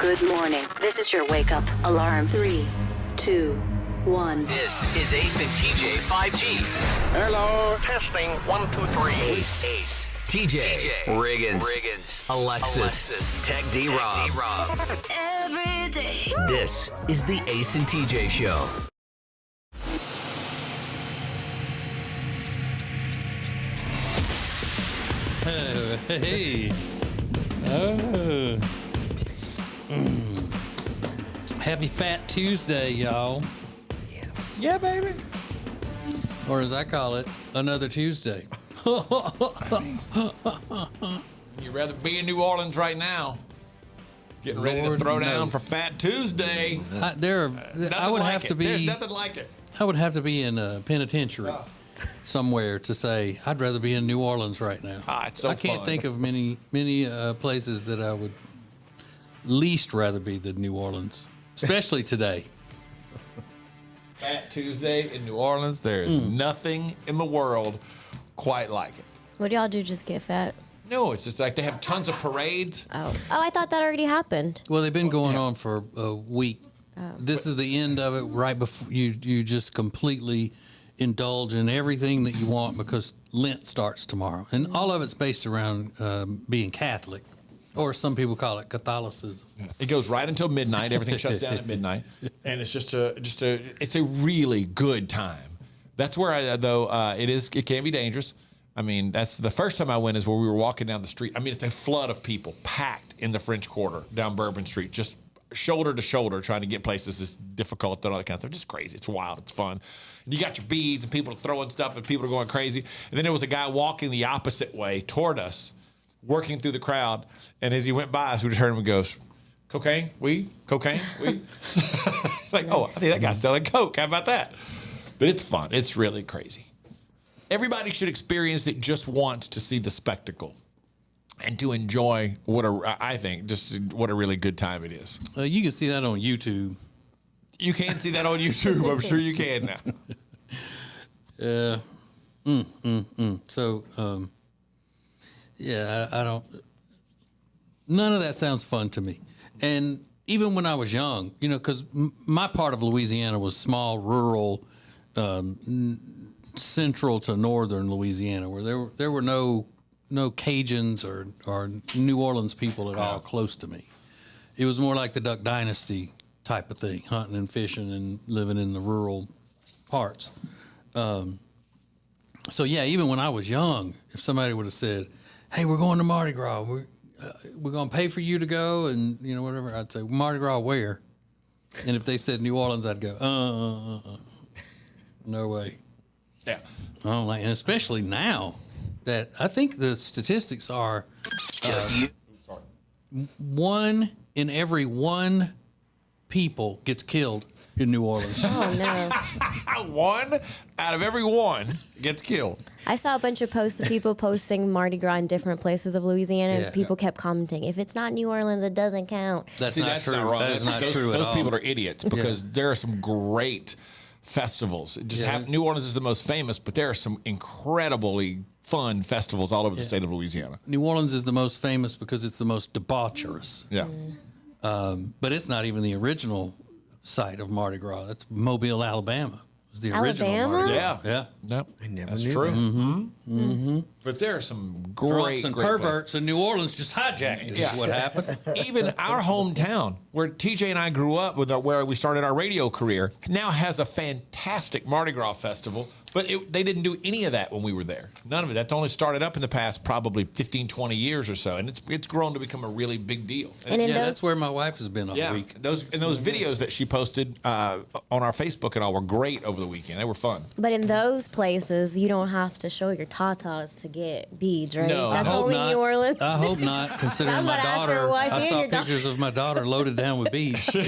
Good morning. This is your wake up alarm. 3, 2, 1. This is Ace and TJ 5G. Hello. Testing 1, 2, 3. Ace. TJ. Riggins. Alexis. Tech D-Rob. Every day. This is the Ace and TJ Show. Hey. Oh. Happy Fat Tuesday, y'all. Yes. Yeah, baby. Or as I call it, another Tuesday. You'd rather be in New Orleans right now. Getting ready to throw down for Fat Tuesday. I would have to be. There's nothing like it. I would have to be in a penitentiary somewhere to say I'd rather be in New Orleans right now. It's so I can't fun. think of many places that I would least rather be than New Orleans, especially today. Fat Tuesday in New Orleans. There is nothing in the world quite like it. What do y'all do? Just get fat? No, it's just like they have tons of parades. Oh, I thought that already happened. Well, they've been going on for a week. This is the end of it. Right before you just completely indulge in everything that you want because Lent starts tomorrow, and all of it's based around being Catholic, or some people call it Catholicism. It goes right until midnight. Everything shuts down at midnight, and it's it's a really good time. That's where it can be dangerous. I mean, that's the first time I went is where we were walking down the street. I mean, it's a flood of people packed in the French Quarter down Bourbon Street, just shoulder to shoulder trying to get places. It's difficult and all that kind of stuff. Just crazy. It's wild. It's fun. And you got your beads and people are throwing stuff and people are going crazy. And then there was a guy walking the opposite way toward us, working through the crowd. And as he went by us, we just heard him go, cocaine, weed, cocaine, weed. Like, oh, I think that guy's selling coke. How about that? But it's fun. It's really crazy. Everybody should experience it just once to see the spectacle and to enjoy what a really good time it is. You can see that on YouTube. You can see that on YouTube. I'm sure you can now. So, I don't. None of that sounds fun to me. And even when I was young, because my part of Louisiana was small, rural, central to northern Louisiana, where there were no Cajuns or New Orleans people at all close to me. It was more like the Duck Dynasty type of thing, hunting and fishing and living in the rural parts. So yeah, even when I was young, if somebody would have said, "Hey, we're going to Mardi Gras. We're going to pay for you to go," and whatever, I'd say, "Mardi Gras where?" And if they said New Orleans, I'd go, no way. Yeah. I don't like, and especially now that I think the statistics are Just you. 1 in every 1 people gets killed in New Orleans. Oh no! 1 out of every 1 gets killed. I saw a bunch of posts of people posting Mardi Gras in different places of Louisiana, and people kept commenting, "If it's not New Orleans, it doesn't count." That's See, not that's true. not wrong. That is not true at all. Those people are idiots because there are some great festivals. New Orleans is the most famous, but there are some incredibly fun festivals all over the state of Louisiana. New Orleans is the most famous because it's the most debaucherous. Yeah. But it's not even the original site of Mardi Gras. That's Mobile, Alabama. It was the original Alabama? Mardi Gras. Yeah. Yeah. No, I never that's knew true. that. But there are some Drunks great and great perverts in New Orleans just hijacked it, is what happened. Even our hometown, where TJ and I grew up, where we started our radio career, now has a fantastic Mardi Gras festival. But they didn't do any of that when we were there. None of it. That's only started up in the past probably 15, 20 years or so. And it's grown to become a really big deal. And in That's where my wife has been all week. Those videos that she posted on our Facebook and all were great over the weekend. They were fun. But in those places, you don't have to show your tatas to get beads, right? No. That's I hope only not. New Orleans. I hope not, considering I was my about to ask your daughter. wife I and saw your daughter. pictures of my daughter loaded down with beads. So.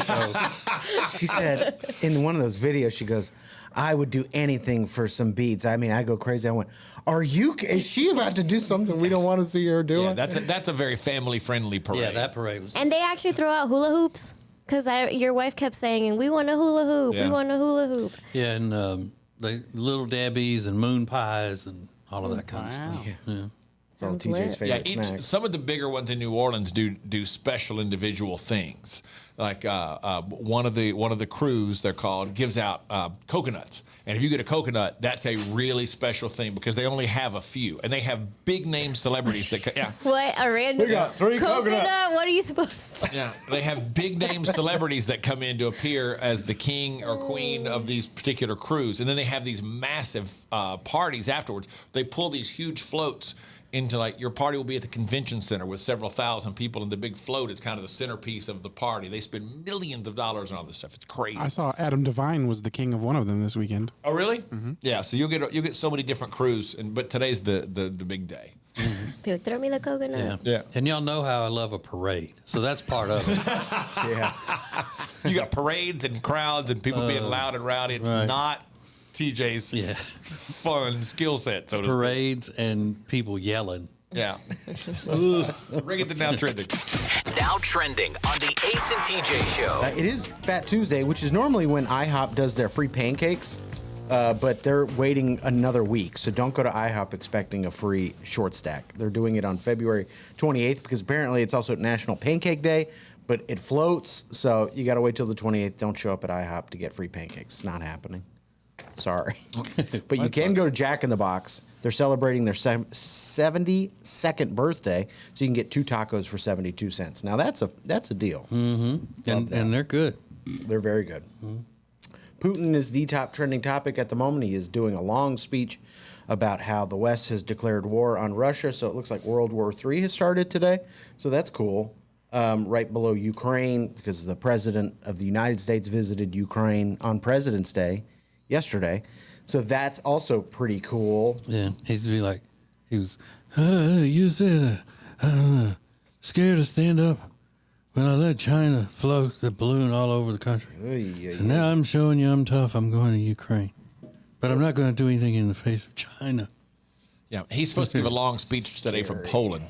She said in one of those videos, she goes, "I would do anything for some beads." I mean, I go crazy. I went, is she about to do something we don't want to see her doing? Yeah, that's a very family-friendly parade. Yeah, that parade was. And they actually throw out hula hoops. Because your wife kept saying, "We want a hula hoop. Yeah. We want a hula hoop." Yeah, and the little Debbies and moon pies and all of that kind of stuff. Yeah. Yeah. It's all Sounds TJ's lit. Yeah, favorite snacks. some of the bigger ones in New Orleans do special individual things. Like one of the crews, they're called, gives out coconuts. And if you get a coconut, that's a really special thing because they only have a few, and they have big name celebrities that. Yeah. What a random. We got 3 coconut. coconuts. What are you supposed to? Yeah, they have big name celebrities that come in to appear as the king or queen of these particular crews, and then they have these massive parties afterwards. They pull these huge floats into, like, your party will be at the convention center with several thousand people, and the big float is kind of the centerpiece of the party. They spend millions of dollars on all this stuff. It's crazy. I saw Adam Devine was the king of one of them this weekend. Oh, really? Mm-hmm. Yeah. So you'll get so many different crews, but today's the big day. People, throw me the coconut. Yeah. And y'all know how I love a parade, so that's part of it. Yeah. You got parades and crowds and people being loud and rowdy. It's right. not TJ's Yeah. fun skill set, so to speak. Parades and people yelling. Yeah. Riggins now trending. Now trending on the Ace and TJ Show. It is Fat Tuesday, which is normally when IHOP does their free pancakes, but they're waiting another week. So don't go to IHOP expecting a free short stack. They're doing it on February 28th because apparently it's also National Pancake Day, but it floats. So you got to wait till the 28th. Don't show up at IHOP to get free pancakes. It's not happening. Sorry. But you can go to Jack in the Box. They're celebrating their 72nd birthday, so you can get 2 tacos for 72 cents. Now that's a deal. And they're good. They're very good. Putin is the top trending topic at the moment. He is doing a long speech about how the West has declared war on Russia. So it looks like World War III has started today. So that's cool. Right below Ukraine, because the president of the United States visited Ukraine on President's Day yesterday. So that's also pretty cool. Yeah, he's be like, he was, you said, scared to stand up when I let China float the balloon all over the country. So now I'm showing you I'm tough. I'm going to Ukraine. But I'm not going to do anything in the face of China. Yeah, he's supposed to give a long speech today from Poland.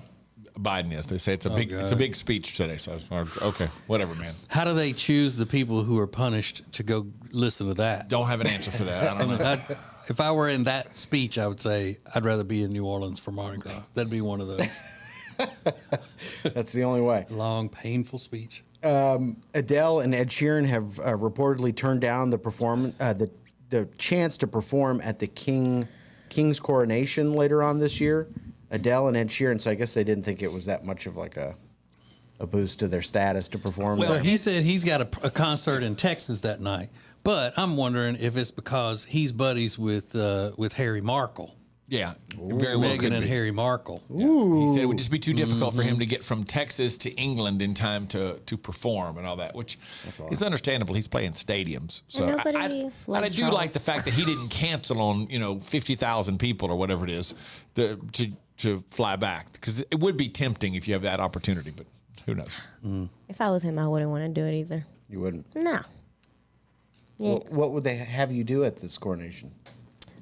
Biden is. They say it's a big speech today. So okay, whatever, man. How do they choose the people who are punished to go listen to that? Don't have an answer for that. I don't know. If I were in that speech, I would say I'd rather be in New Orleans for Mardi Gras. That'd be one of those. That's the only way. Long, painful speech. Adele and Ed Sheeran have reportedly turned down the chance to perform at the King's coronation later on this year. Adele and Ed Sheeran, so I guess they didn't think it was that much of like a boost to their status to perform. Well, there. he said he's got a concert in Texas that night, but I'm wondering if it's because he's buddies with Harry Markle. Yeah, very well Meghan could and be. Harry Markle. Yeah. He said it would just be too difficult for him to get from Texas to England in time to perform and all that, which is understandable. He's playing stadiums, so And nobody I likes do Charles. like the fact that he didn't cancel on 50,000 people or whatever it is to fly back, because it would be tempting if you have that opportunity, but who knows? If I was him, I wouldn't want to do it either. You wouldn't. No. Yeah. What would they have you do at this coronation?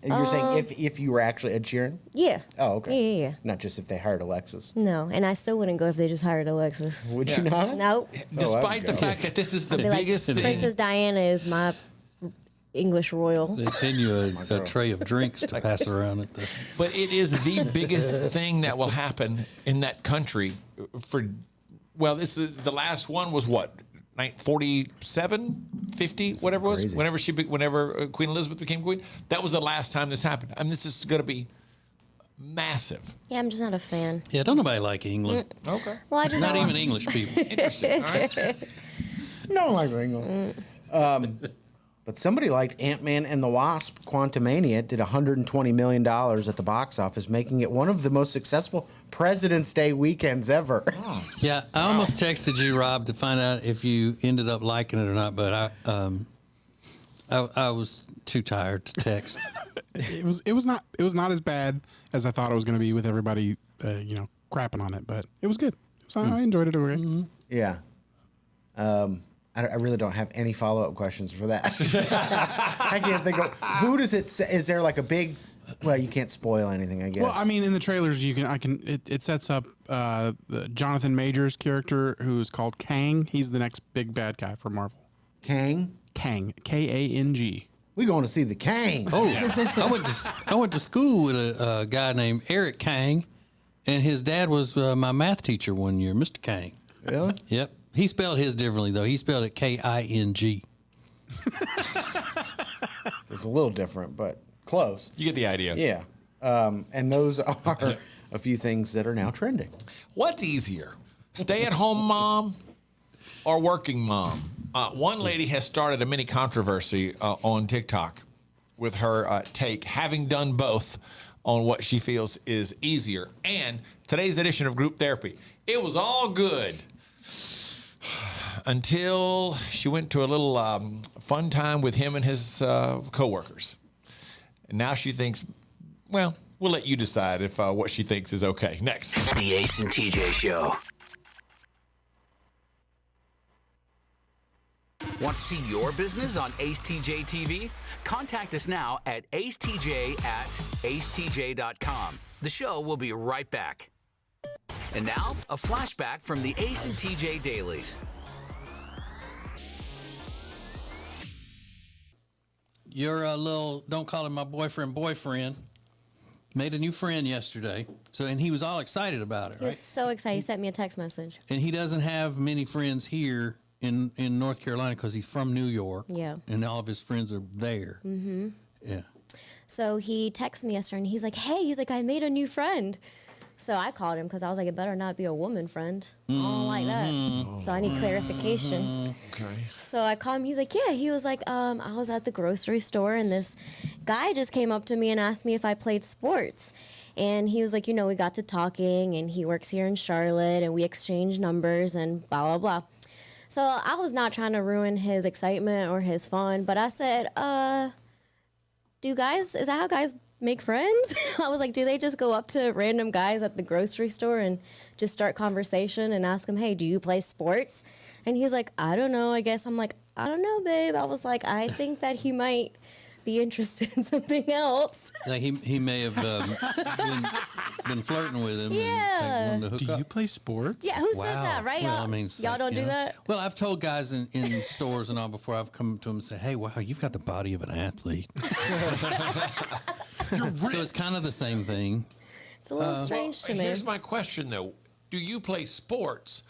And you're saying if you were actually Ed Sheeran? Yeah. Oh, okay. Yeah. Not just if they hired Alexis. No, and I still wouldn't go if they just hired Alexis. Would you not? Nope. Despite the go. fact that this is the I'd be like, biggest thing. Princess Diana is my English royal. They pin you a tray of drinks to pass around at the. But it is the biggest thing that will happen in that country this is the last one was what? 47, 50, whatever it was. crazy. Whenever Queen Elizabeth became queen, that was the last time this happened. I mean, this is going to be massive. Yeah, I'm just not a fan. Yeah, don't nobody like England. Okay. Well, I just Not don't- even English people. Interesting. All right. No, like England. But somebody liked Ant-Man and the Wasp: Quantumania. Did $120 million at the box office, making it one of the most successful President's Day weekends ever. Yeah, I almost texted you, Rob, to find out if you ended up liking it or not, but I was too tired to text. It was not as bad as I thought it was going to be with everybody crapping on it, but it was good. I enjoyed it. Okay. Mm-hmm. Yeah. I really don't have any follow-up questions for that. I can't think of who does it say, is there like a big, well, you can't spoil anything, I guess. Well, I mean, in the trailers, it sets up the Jonathan Majors character, who is called Kang. He's the next big bad guy for Marvel. Kang? Kang, Kang. We going to see the Kang. Oh, I went to school with a guy named Eric Kang, And his dad was my math teacher one year, Mr. Kang. Really? Yep. He spelled his differently, though. He spelled it King. It's a little different, but close. You get the idea. Yeah. And those are a few things that are now trending. What's easier, stay-at-home mom or working mom? One lady has started a mini controversy on TikTok with her take, having done both, on what she feels is easier. And today's edition of Group Therapy, it was all good until she went to a little fun time with him and his coworkers. And now she thinks, well, we'll let you decide if what she thinks is okay. Next. The Ace and TJ Show. Want to see your business on acetjtv? Contact us now at acetj@acetj.com. The show will be right back. And now, a flashback from the Ace and TJ Dailies. Your little, don't call him my boyfriend, made a new friend yesterday. And he was all excited about it, He right? was so excited. He sent me a text message. And he doesn't have many friends here in North Carolina because he's from New York. Yeah. And all of his friends are there. Mm-hmm. Yeah. So he texted me yesterday and he's like, hey, I made a new friend. So I called him because I was like, it better not be a woman friend. I don't like that. So I need clarification. Okay. So I called him. He's like, yeah. He was like, I was at the grocery store and this guy just came up to me and asked me if I played sports. And he was like, we got to talking and he works here in Charlotte and we exchanged numbers and blah, blah, blah. So I was not trying to ruin his excitement or his fun, but I said, is that how guys make friends? I was like, do they just go up to random guys at the grocery store and just start conversation and ask them, hey, do you play sports? And he's like, I don't know, I guess. I'm like, I don't know, babe. I was like, I think that he might be interested in something else. Like he may have been flirting with him. Yeah. And, wanted to hook Do up. you play sports? Yeah, who says that, right? Well, y'all, I mean, y'all don't do you know. that? Well, I've told guys in stores and all before I've come to them and say, hey, wow, you've got the body of an athlete. So it's kind of the same thing. It's a little strange to me. Here's my question, though. Do you play sports?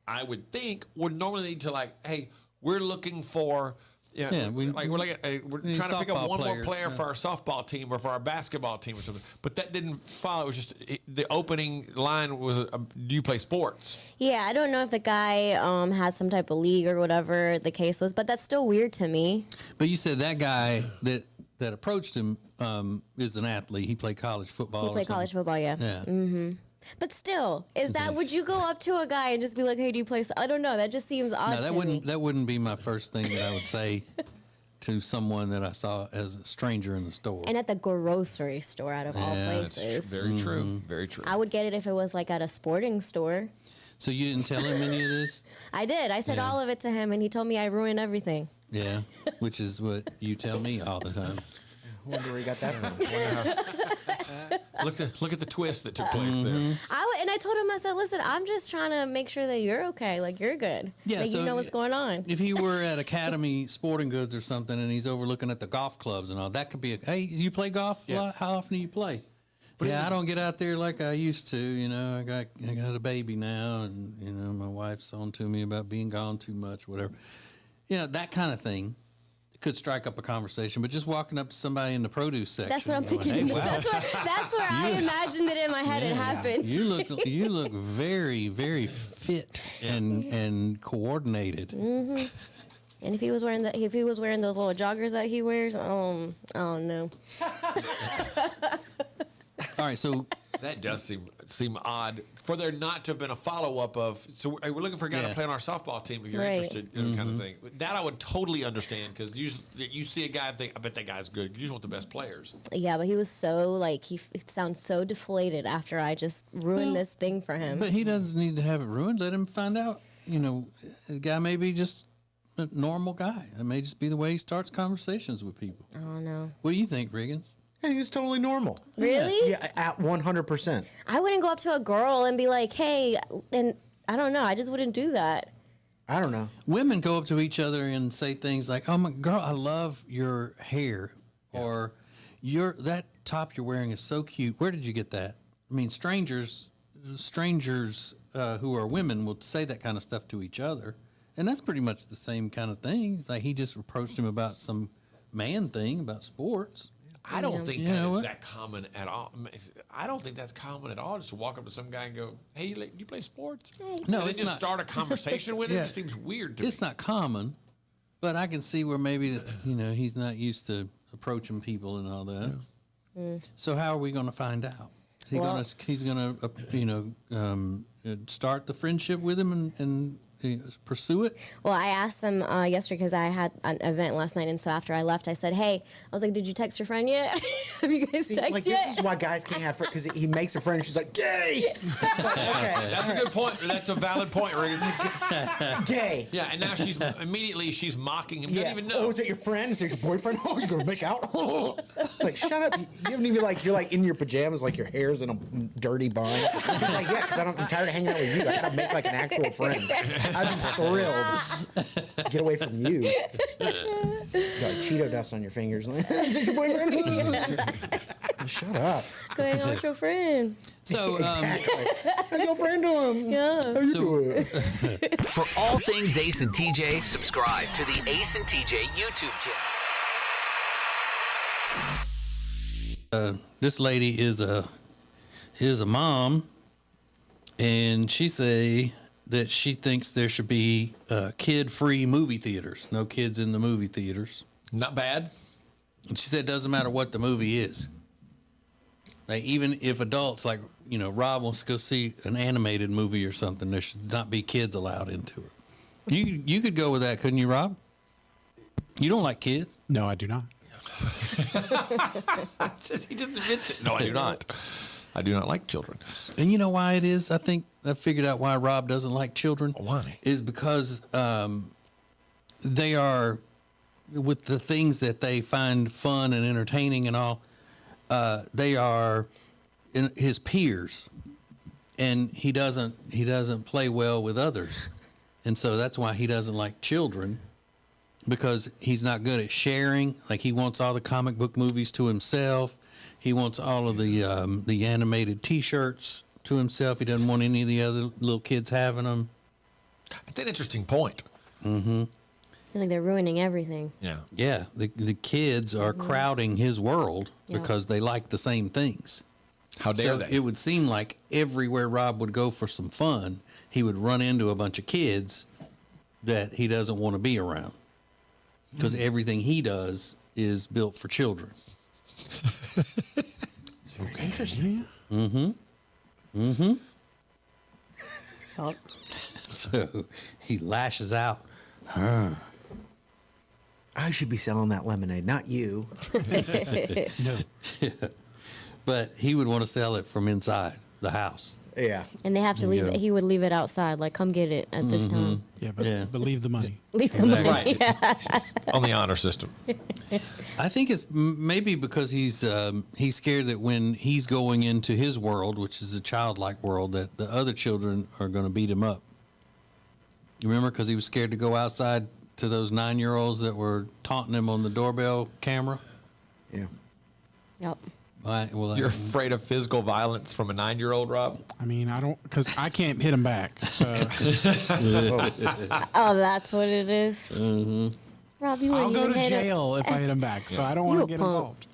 I would think would normally lead to hey, we're looking for... Yeah, we're trying to pick up one more player for our softball team or for our basketball team or something. But that didn't follow. It was just the opening line was, "Do you play sports?" Yeah, I don't know if the guy has some type of league or whatever the case was, but that's still weird to me. But you said that guy that approached him is an athlete. He played college football. He played college football, yeah. Yeah. But still, would you go up to a guy and just be like, hey, do you play? I don't know. That just seems odd No, to me. that wouldn't be my first thing that I would say to someone that I saw as a stranger in the store. And at the grocery store, out of all That's places. very true. Very true. I would get it if it was at a sporting store. So you didn't tell him any of this? I did. I said all of it to him, and he told me I ruined everything. Yeah, which is what you tell me all the time. I wonder where he got that from. Look at the twist that took place there. And I told him, I said, listen, I'm just trying to make sure that you're okay. You're good. Yeah, that so you know what's going on. If he were at Academy Sporting Goods or something and he's overlooking at the golf clubs and all, that could be hey, you play golf? Yeah. How often do you play? I don't get out there like I used to. I got a baby now, and my wife's on to me about being gone too much, whatever. That kind of thing could strike up a conversation. But just walking up to somebody in the produce section, That's what I'm thinking. Hey, wow. That's where I imagined it in my head. It happened. You look very, very fit and coordinated. Mm-hmm. And if he was wearing those little joggers that he wears, I don't know. All right, so That does seem odd for there not to have been a follow-up of, so we're looking for a guy to play on our softball team if you're Right. interested, kind of thing. That I would totally understand because you see a guy and think, I bet that guy's good. You just want the best players. Yeah, but he was so he sounds so deflated after I just ruined this thing for him. but he doesn't need to have it ruined. Let him find out. The guy may be just a normal guy. It may just be the way he starts conversations with people. I don't know. What do you think, Riggins? I think it's totally normal. Really? Yeah, at 100%. I wouldn't go up to a girl and be like, hey, and I don't know. I just wouldn't do that. I don't know. Women go up to each other and say things like, "Oh my girl, I love your hair," or that top you're wearing is so cute. Where did you get that?" I mean, strangers strangers who are women will say that kind of stuff to each other, and that's pretty much the same kind of thing. It's like he just approached him about some man thing about sports. I don't think You that know is what? that common at all. I don't think that's common at all. Just to walk up to some guy and go, "Hey, you play sports?" No, And then it's just not. start a conversation with him. Yeah. It seems weird to me. It's not common, but I can see where maybe he's not used to approaching people and all that. So how are we going to find out? He's going to start the friendship with him and pursue it. Well, I asked him yesterday because I had an event last night, and so after I left, I said, "Hey," I was like, "Did you text your friend yet? Have you guys texted Like yet?" this is why guys can't have friends, because he makes a friend and she's like, gay. It's like, okay, That's a good point. That's a valid point, Regan. gay. Yeah, and now she's mocking him. Doesn't even know. Oh, is it your friend? Is it your boyfriend? Oh, you're gonna make out? It's like, shut up. You haven't even you're like in your pajamas, like your hair's in a dirty bun. He's like, yeah, because I'm tired of hanging out with you. I gotta make like an actual friend. I'm thrilled. Get away from you. You got like Cheeto dust on your fingers. Is it your boyfriend? Shut up. Go hang out with your friend. So, Exactly. How's your friend doing? Yeah. How you doing? For all things Ace and TJ, subscribe to the Ace and TJ YouTube channel. This lady is a mom, and she say that she thinks there should be kid-free movie theaters. No kids in the movie theaters. Not bad. And she said it doesn't matter what the movie is. Like, even if adults, like, Rob wants to go see an animated movie or something, there should not be kids allowed into it. You could go with that, couldn't you, Rob? You don't like kids? No, I do not. He just admits it. No, I do not. I do not like children. And you know why it is? I think I figured out why Rob doesn't like children. Why? Is because they are, with the things that they find fun and entertaining and all, they are his peers, and he doesn't play well with others, and so that's why he doesn't like children, because he's not good at sharing. Like, he wants all the comic book movies to himself. He wants all of the animated T-shirts to himself. He doesn't want any of the other little kids having them. That's an interesting point. I think they're ruining everything. Yeah. Yeah, the kids are crowding his world because they like the same things. How dare So they? it would seem like everywhere Rob would go for some fun, he would run into a bunch of kids that he doesn't want to be around, because everything he does is built for children. It's very interesting. So he lashes out. I should be selling that lemonade, not you. No. But he would want to sell it from inside the house. Yeah. And they have to leave it. He would leave it outside, like, come get it at this time. Yeah, but Yeah. but leave the money. Leave the money. Right. On the honor system. I think it's maybe because he's scared that when he's going into his world, which is a childlike world, that the other children are going to beat him up. You remember? Because he was scared to go outside to those 9-year-olds that were taunting him on the doorbell camera. Yeah. Yep. You're afraid of physical violence from a 9-year-old, Rob? I mean, I don't, because I can't hit him back. So Oh, that's what it is. Rob, you I'll wouldn't go even to hit him. jail if I hit him back. So I don't You want a to get punk. involved.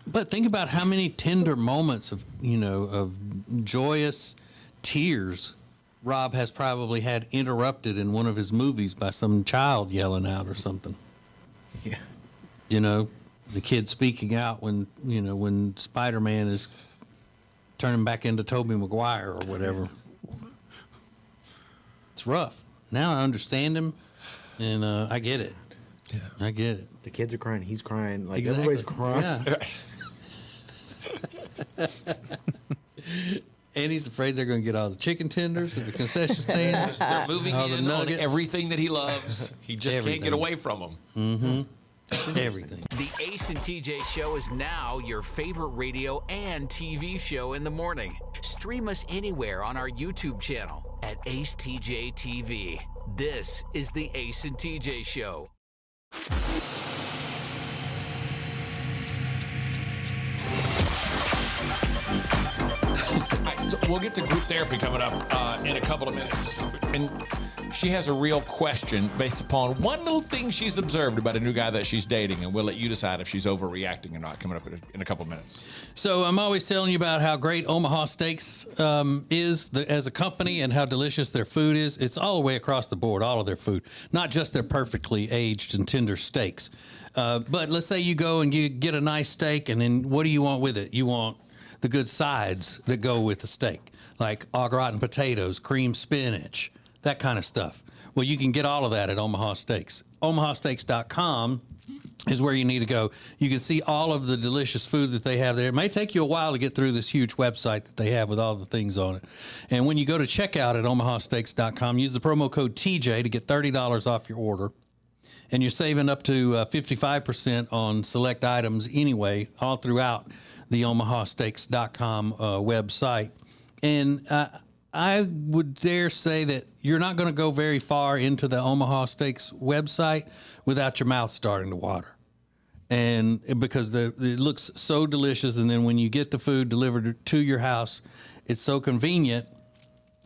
But think about how many tender moments of joyous tears Rob has probably had interrupted in one of his movies by some child yelling out or something. Yeah. The kid speaking out when Spider-Man is turning back into Tobey Maguire or whatever. It's rough. Now I understand him, and I get it. Yeah. I get it. The kids are crying. He's crying. Like, Exactly. everybody's crying. Yeah. And he's afraid they're going to get all the chicken tenders at the concession stand. They're moving All the in on nuggets. everything that he loves. He just can't Everything. get away from them. Everything. The Ace and TJ Show is now your favorite radio and TV show in the morning. Stream us anywhere on our YouTube channel at acetjtv. This is the Ace and TJ Show. we'll get to group therapy coming up in a couple of minutes. And she has a real question based upon one little thing she's observed about a new guy that she's dating, and we'll let you decide if she's overreacting or not coming up in a couple of minutes. So I'm always telling you about how great Omaha Steaks is as a company and how delicious their food is. It's all the way across the board, all of their food, not just their perfectly aged and tender steaks. But let's say you go and you get a nice steak, and then what do you want with it? You want the good sides that go with the steak, like au gratin potatoes, cream spinach, that kind of stuff. Well, you can get all of that at Omaha Steaks. OmahaSteaks.com is where you need to go. You can see all of the delicious food that they have there. It may take you a while to get through this huge website that they have with all the things on it. And when you go to checkout at OmahaSteaks.com, use the promo code TJ to get $30 off your order. And you're saving up to 55% on select items anyway, all throughout the OmahaSteaks.com website. And I would dare say that you're not going to go very far into the Omaha Steaks website without your mouth starting to water. And because it looks so delicious, and then when you get the food delivered to your house, it's so convenient,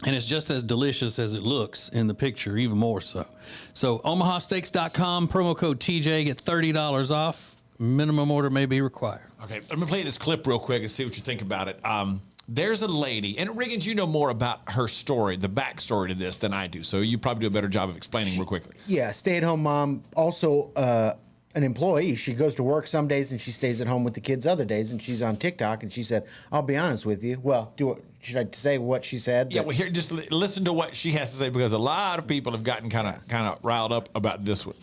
and it's just as delicious as it looks in the picture, even more so. So omahasteaks.com, promo code TJ, get $30 off. Minimum order may be required. Okay, let me play this clip real quick and see what you think about it. There's a lady, and Riggins, you know more about her story, the backstory to this than I do, so you probably do a better job of explaining real quickly. Yeah, stay-at-home mom, also an employee. She goes to work some days and she stays at home with the kids other days, and she's on TikTok, and she said, I'll be honest with you. Well, should I say what she said? Yeah, well, here, just listen to what she has to say, because a lot of people have gotten kind of riled up about this one.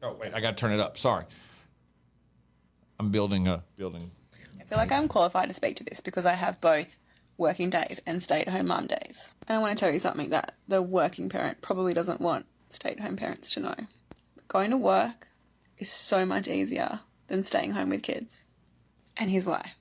Oh, wait, I got to turn it up. Sorry. I'm building a building. I feel like I'm qualified to speak to this because I have both working days and stay-at-home mum days. And I want to tell you something that the working parent probably doesn't want stay-at-home parents to know. Going to work is so much easier than staying home with kids. And here's why.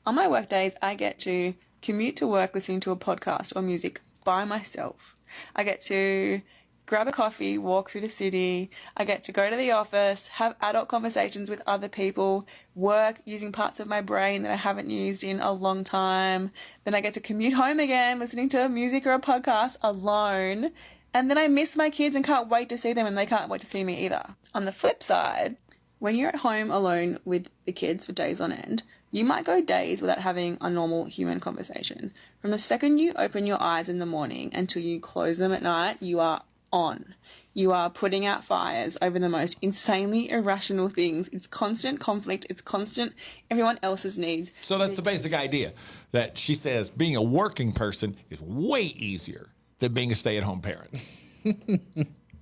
On my work days, I get to commute to work listening to a podcast or music by myself. I get to grab a coffee, walk through the city. I get to go to the office, have adult conversations with other people, work using parts of my brain that I haven't used in a long time. Then I get to commute home again, listening to music or a podcast alone. And then I miss my kids and can't wait to see them, and they can't wait to see me either. On the flip side, when you're at home alone with the kids for days on end, you might go days without having a normal human conversation. From the second you open your eyes in the morning until you close them at night, you are on. You are putting out fires over the most insanely irrational things. It's constant conflict. It's constant everyone else's needs. So that's the basic idea, that she says being a working person is way easier than being a stay-at-home parent.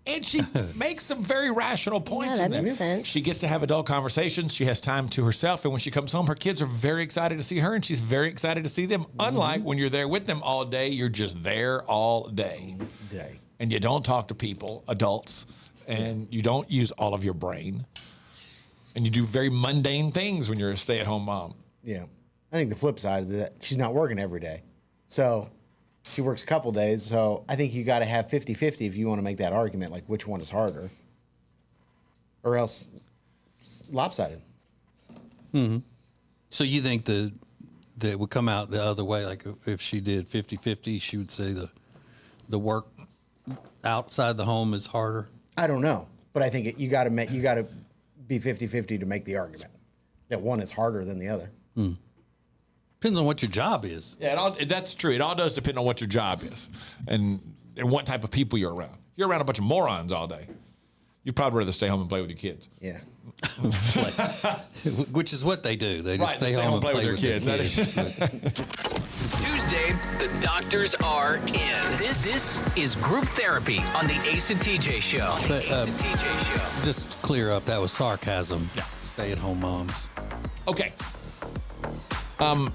And she makes some very rational points. Yeah, that makes sense. She gets to have adult conversations. She has time to herself. And when she comes home, her kids are very excited to see her, and she's very excited to see them. Unlike when you're there with them all day, you're just there all day. And you don't talk to people, adults, and you don't use all of your brain. And you do very mundane things when you're a stay-at-home mom. Yeah. I think the flip side is that she's not working every day. So she works a couple days. So I think you got to have 50-50 if you want to make that argument, like which one is harder. Or else it's lopsided. Mm-hmm. So you think that it would come out the other way? Like if she did 50-50, she would say the work outside the home is harder? I don't know, but I think you got to be 50-50 to make the argument that one is harder than the other. Depends on what your job is. Yeah, that's true. It all does depend on what your job is and what type of people you're around. If you're around a bunch of morons all day, you'd probably rather stay home and play with your kids. Yeah. Which is what they do. They just stay home and play with their kids. It's Tuesday. The doctors are in. This is group therapy on the Ace and TJ show. But, Ace and TJ show. Just to clear up, that was sarcasm. Yeah. Stay-at-home moms. Okay.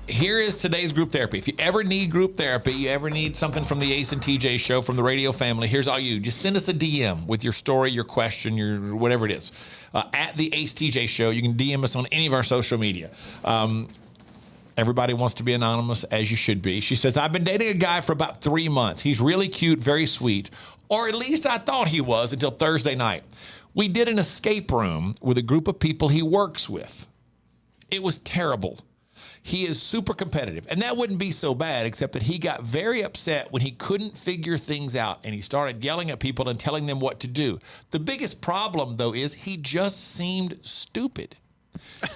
Here is today's group therapy. If you ever need group therapy, you ever need something from the Ace and TJ show, from the radio family, here's all you. Just send us a DM with your story, your question, your whatever it is. At the Ace TJ show, you can DM us on any of our social media. Everybody wants to be anonymous, as you should be. She says, I've been dating a guy for about 3 months. He's really cute, very sweet, or at least I thought he was until Thursday night. We did an escape room with a group of people he works with. It was terrible. He is super competitive, and that wouldn't be so bad, except that he got very upset when he couldn't figure things out, and he started yelling at people and telling them what to do. The biggest problem, though, is he just seemed stupid.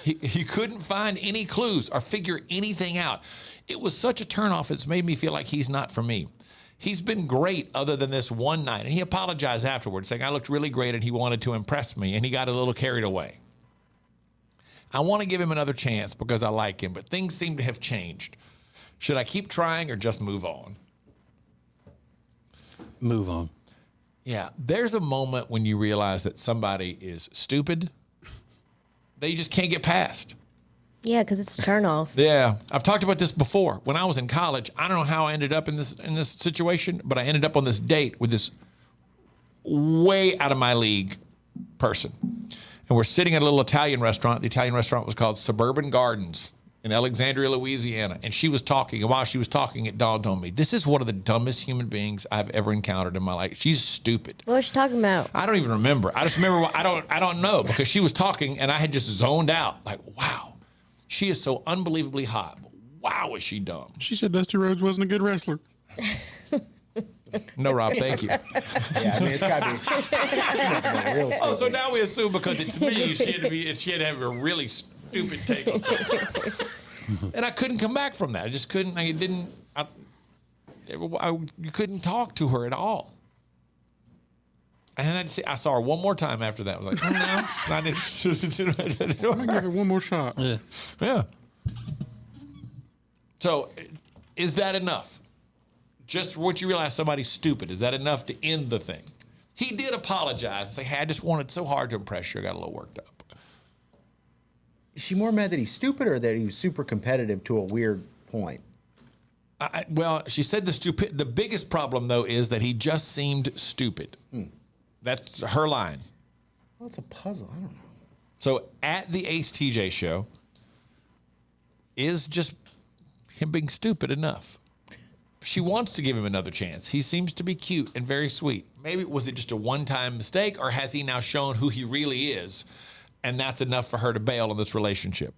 He couldn't find any clues or figure anything out. It was such a turnoff, it's made me feel like he's not for me. He's been great other than this one night, and he apologized afterwards, saying I looked really great and he wanted to impress me, and he got a little carried away. I want to give him another chance because I like him, but things seem to have changed. Should I keep trying or just move on? Move on. Yeah, there's a moment when you realize that somebody is stupid that you just can't get past. Yeah, because it's a turn off. Yeah, I've talked about this before. When I was in college, I don't know how I ended up in this situation, but I ended up on this date with this way out of my league person. And we're sitting at a little Italian restaurant. The Italian restaurant was called Suburban Gardens in Alexandria, Louisiana. And she was talking. And while she was talking, it dawned on me, this is one of the dumbest human beings I've ever encountered in my life. She's stupid. What was she talking about? I don't even remember. I just remember, I don't know, because she was talking and I had just zoned out. Like, wow, she is so unbelievably hot. But wow, is she dumb. She said Dusty Rhodes wasn't a good wrestler. No, Rob, thank you. Yeah, I mean, it's got to be. Real Oh, so now we assume because it's me, she had to have a really stupid take on something. And I couldn't come back from that. I just couldn't. You couldn't talk to her at all. And then I saw her one more time after that. I was like, oh, no, not interested. I'm going to give it one more shot. Yeah. So, is that enough? Just once you realize somebody's stupid, is that enough to end the thing? He did apologize and say, hey, I just wanted so hard to impress you. I got a little worked up. Is she more mad that he's stupid or that he was super competitive to a weird point? Well, she said the biggest problem, though, is that he just seemed stupid. That's her line. Well, it's a puzzle. I don't know. So at the Ace TJ show, is just him being stupid enough? She wants to give him another chance. He seems to be cute and very sweet. Maybe was it just a one-time mistake, or has he now shown who he really is, and that's enough for her to bail on this relationship?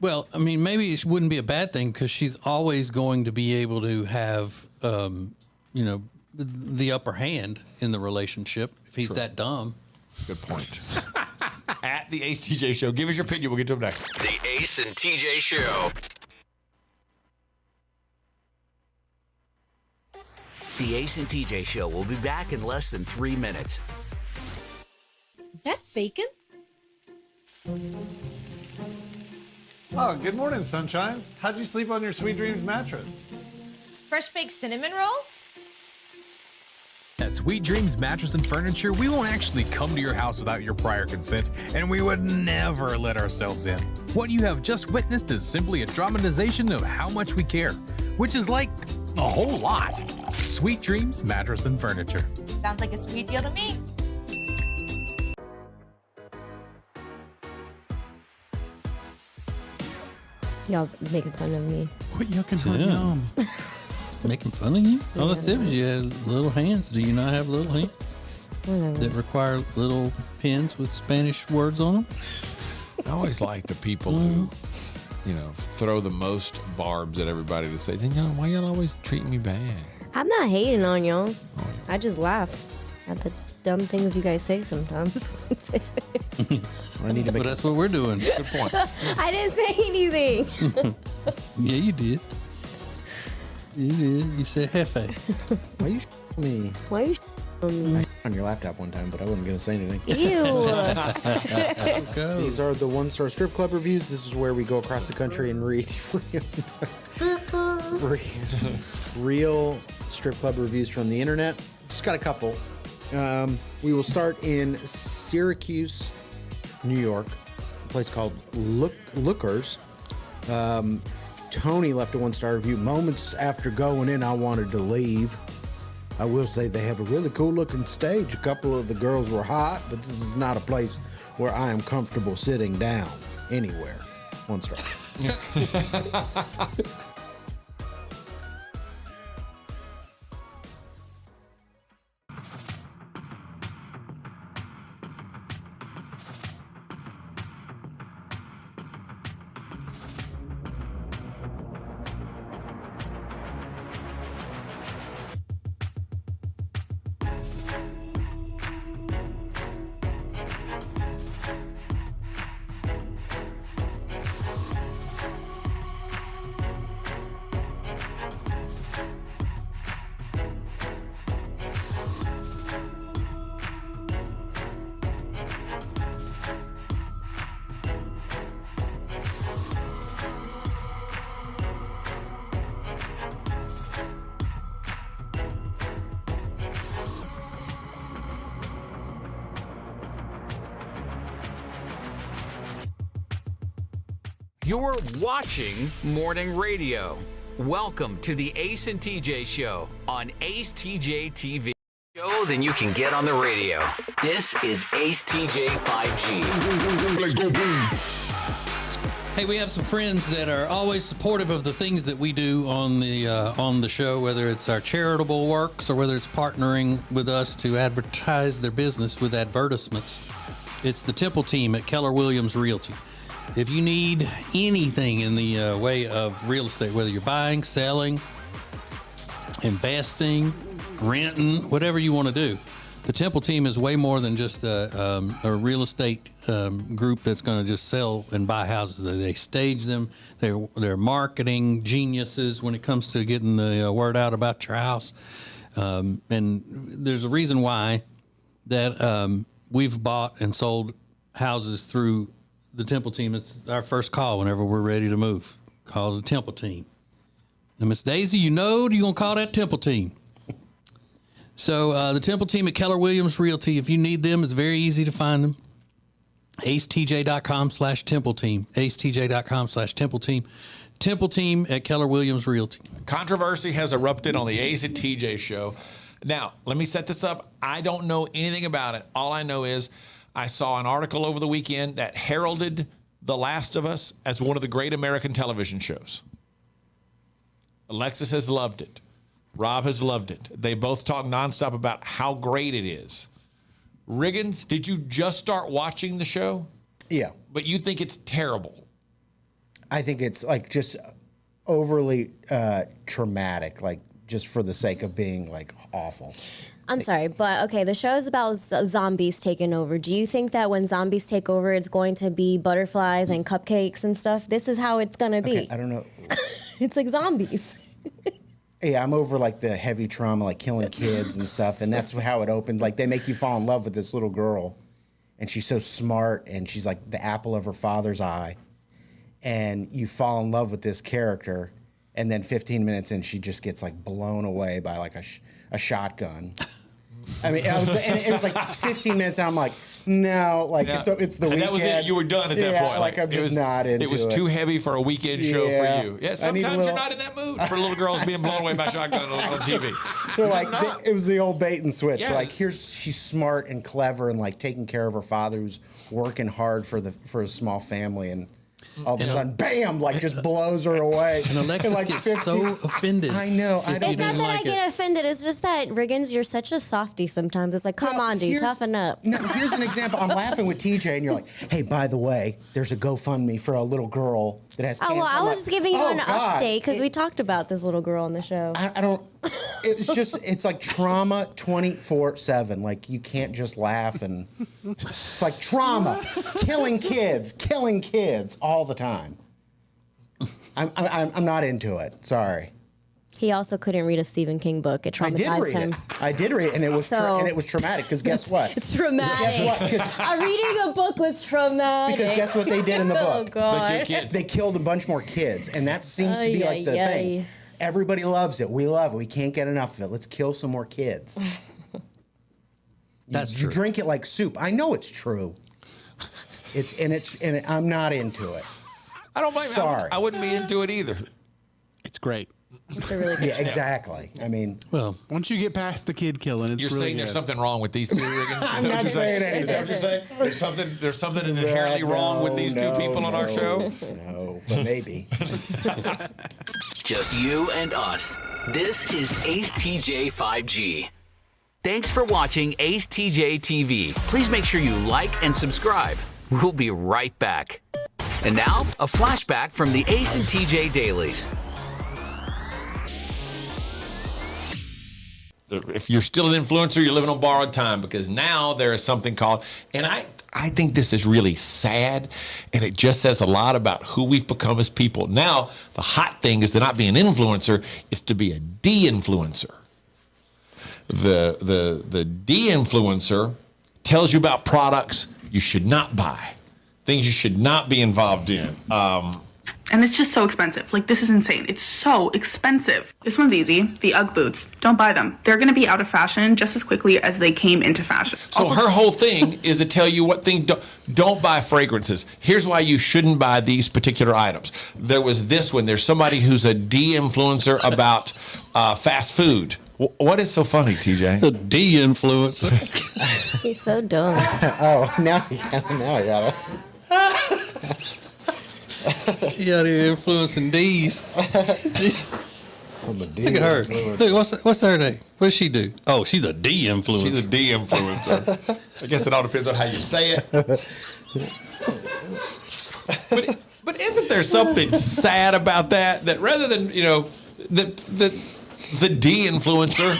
Well, I mean, maybe it wouldn't be a bad thing because she's always going to be able to have, the upper hand in the relationship if he's that dumb. Good point. At the Ace TJ show. Give us your opinion. We'll get to him next. The Ace and TJ Show. The Ace and TJ Show will be back in less than 3 minutes. Is that bacon? Oh, good morning, sunshine. How'd you sleep on your Sweet Dreams mattress? Fresh baked cinnamon rolls? At Sweet Dreams Mattress and Furniture, we won't actually come to your house without your prior consent, and we would never let ourselves in. What you have just witnessed is simply a dramatization of how much we care, which is like a whole lot. Sweet Dreams Mattress and Furniture. Sounds like a sweet deal to me. Y'all making fun of me. Quit yucking her yum. Making fun of you? All I said was you had little hands. Do you not have little hands Whatever. that require little pens with Spanish words on them? I always like the people who, throw the most barbs at everybody to say, then why y'all always treat me bad? I'm not hating on y'all. I just laugh at the dumb things you guys say sometimes. I need to make But that's what we're doing. Good point. I didn't say anything. Yeah, you did. You did. You said Hefe. Why you me? Why are you on me? On your laptop one time, but I wasn't going to say anything. Ew. Go. These are the one-star strip club reviews. This is where we go across the country and read real strip club reviews from the internet. Just got a couple. We will start in Syracuse, New York, a place called Lookers. Tony left a one-star review. Moments after going in, I wanted to leave. I will say they have a really cool-looking stage. A couple of the girls were hot, but this is not a place where I am comfortable sitting down anywhere. One star. You're watching morning radio. Welcome to the Ace and TJ Show on Ace TJ TV. Show than you can get on the radio. This is Ace TJ 5G. Let's go boom. Hey, we have some friends that are always supportive of the things that we do on the show, whether it's our charitable works or whether it's partnering with us to advertise their business with advertisements. It's the Temple team at Keller Williams Realty. If you need anything in the way of real estate, whether you're buying, selling, investing, renting, whatever you want to do, the Temple team is way more than just a real estate group that's going to just sell and buy houses. They stage them. They're marketing geniuses when it comes to getting the word out about your house. And there's a reason why that we've bought and sold houses through the Temple team. It's our first call whenever we're ready to move. Call the Temple team. And Miss Daisy, you're going to call that Temple team. So the Temple team at Keller Williams Realty, if you need them, it's very easy to find them. acetj.com/Temple team. acetj.com/Temple team. Temple team at Keller Williams Realty. Controversy has erupted on the Ace and TJ Show. Now, let me set this up. I don't know anything about it. All I know is I saw an article over the weekend that heralded The Last of Us as one of the great American television shows. Alexis has loved it. Rob has loved it. They both talk nonstop about how great it is. Riggins, did you just start watching the show? Yeah. But you think it's terrible? I think it's like just overly traumatic, like just for the sake of being like awful. I'm sorry, but okay, the show is about zombies taking over. Do you think that when zombies take over, it's going to be butterflies and cupcakes and stuff? This is how it's going to be. Okay, I don't know. It's like zombies. Yeah, I'm over like the heavy trauma, like killing kids and stuff. And that's how it opened. Like they make you fall in love with this little girl. And she's so smart and she's like the apple of her father's eye. And you fall in love with this character. And then 15 minutes in, she just gets like blown away by like a shotgun. I mean, it was like 15 minutes and I'm like, no, like it's the weekend. And that was it. You were done at that point. Like I'm just not into it. It was too heavy for a weekend show for you. Yeah, sometimes you're not in that mood for little girls being blown away by shotgun on TV. So like it was the old bait and switch. Yes. Like she's smart and clever and like taking care of her father who's working hard for his small family, and all of a sudden, bam, like just blows her away. And Alexis like gets 15 so offended. I know. It's not that I get offended. It's just that, Riggins, you're such a softie sometimes. It's like, come on, dude, toughen up. No, here's an example. I'm laughing with TJ, and you're like, hey, by the way, there's a GoFundMe for a little girl that has cancer. Oh, well, I was just giving you an God. update because we talked about this little girl on the show. I don't. It's like trauma 24/7. Like you can't just laugh, and it's like trauma, killing kids all the time. I'm not into it. Sorry. He also couldn't read a Stephen King book. It traumatized him. I did read it, and it was traumatic. Because guess what? It's traumatic. Guess what? Reading a book was traumatic. Because guess what they did in the book? Oh God. They killed a bunch more kids, and that seems to be like the thing. Everybody loves it. We love it. We can't get enough of it. Let's kill some more kids. That's true. You drink it like soup. I know it's true. I'm not into it. I don't blame you. Sorry. I wouldn't be into it either. It's great. It's a really good show. Exactly. I mean, well, once you get past the kid killing, it's you're really saying good. There's something wrong with these two, Riggins? I'm not saying anything. Is that what you're saying? There's something inherently wrong with these two people on our show? No, but maybe. Just you and us. This is Ace TJ 5G. Thanks for watching Ace TJ TV. Please make sure you like and subscribe. We'll be right back. And now, a flashback from the Ace and TJ Dailies. If you're still an influencer, you're living on borrowed time, because now there is something called, and I think this is really sad, and it just says a lot about who we've become as people. Now, the hot thing is to not be an influencer, it's to be a de-influencer. The de-influencer tells you about products you should not buy, things you should not be involved in. And it's just so expensive. Like, this is insane. It's so expensive. This one's easy. The Ugg boots. Don't buy them. They're going to be out of fashion just as quickly as they came into fashion. So her whole thing is to tell you what thing don't buy fragrances. Here's why you shouldn't buy these particular items. There was this one. There's somebody who's a D-influencer about fast food. What is so funny, TJ? A D-influencer. He's so dumb. Oh, now I got it. She out here influencing D's. I'm a D Look at her. influencer. Look, what's her name? What does she do? Oh, she's a D influencer. She's a D-influencer. I guess it all depends on how you say it. But isn't there something sad about that? That rather than, the D-influencer.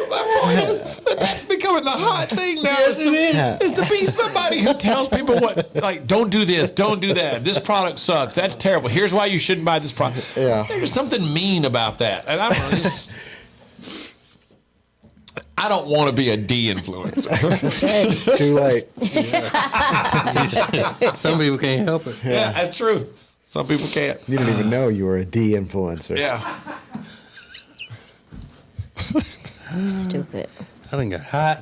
My point is that's becoming the hot thing now. Yes, it is to be somebody who tells people don't do this, don't do that. This product sucks. That's terrible. Here's why you shouldn't buy this product. Yeah. There's something mean about that, and I don't know. I don't want to be a D-influencer. Too late. Some people can't help it. Yeah, that's true. Some people can't. You didn't even know you were a D-influencer. Yeah. Stupid. I done got hot.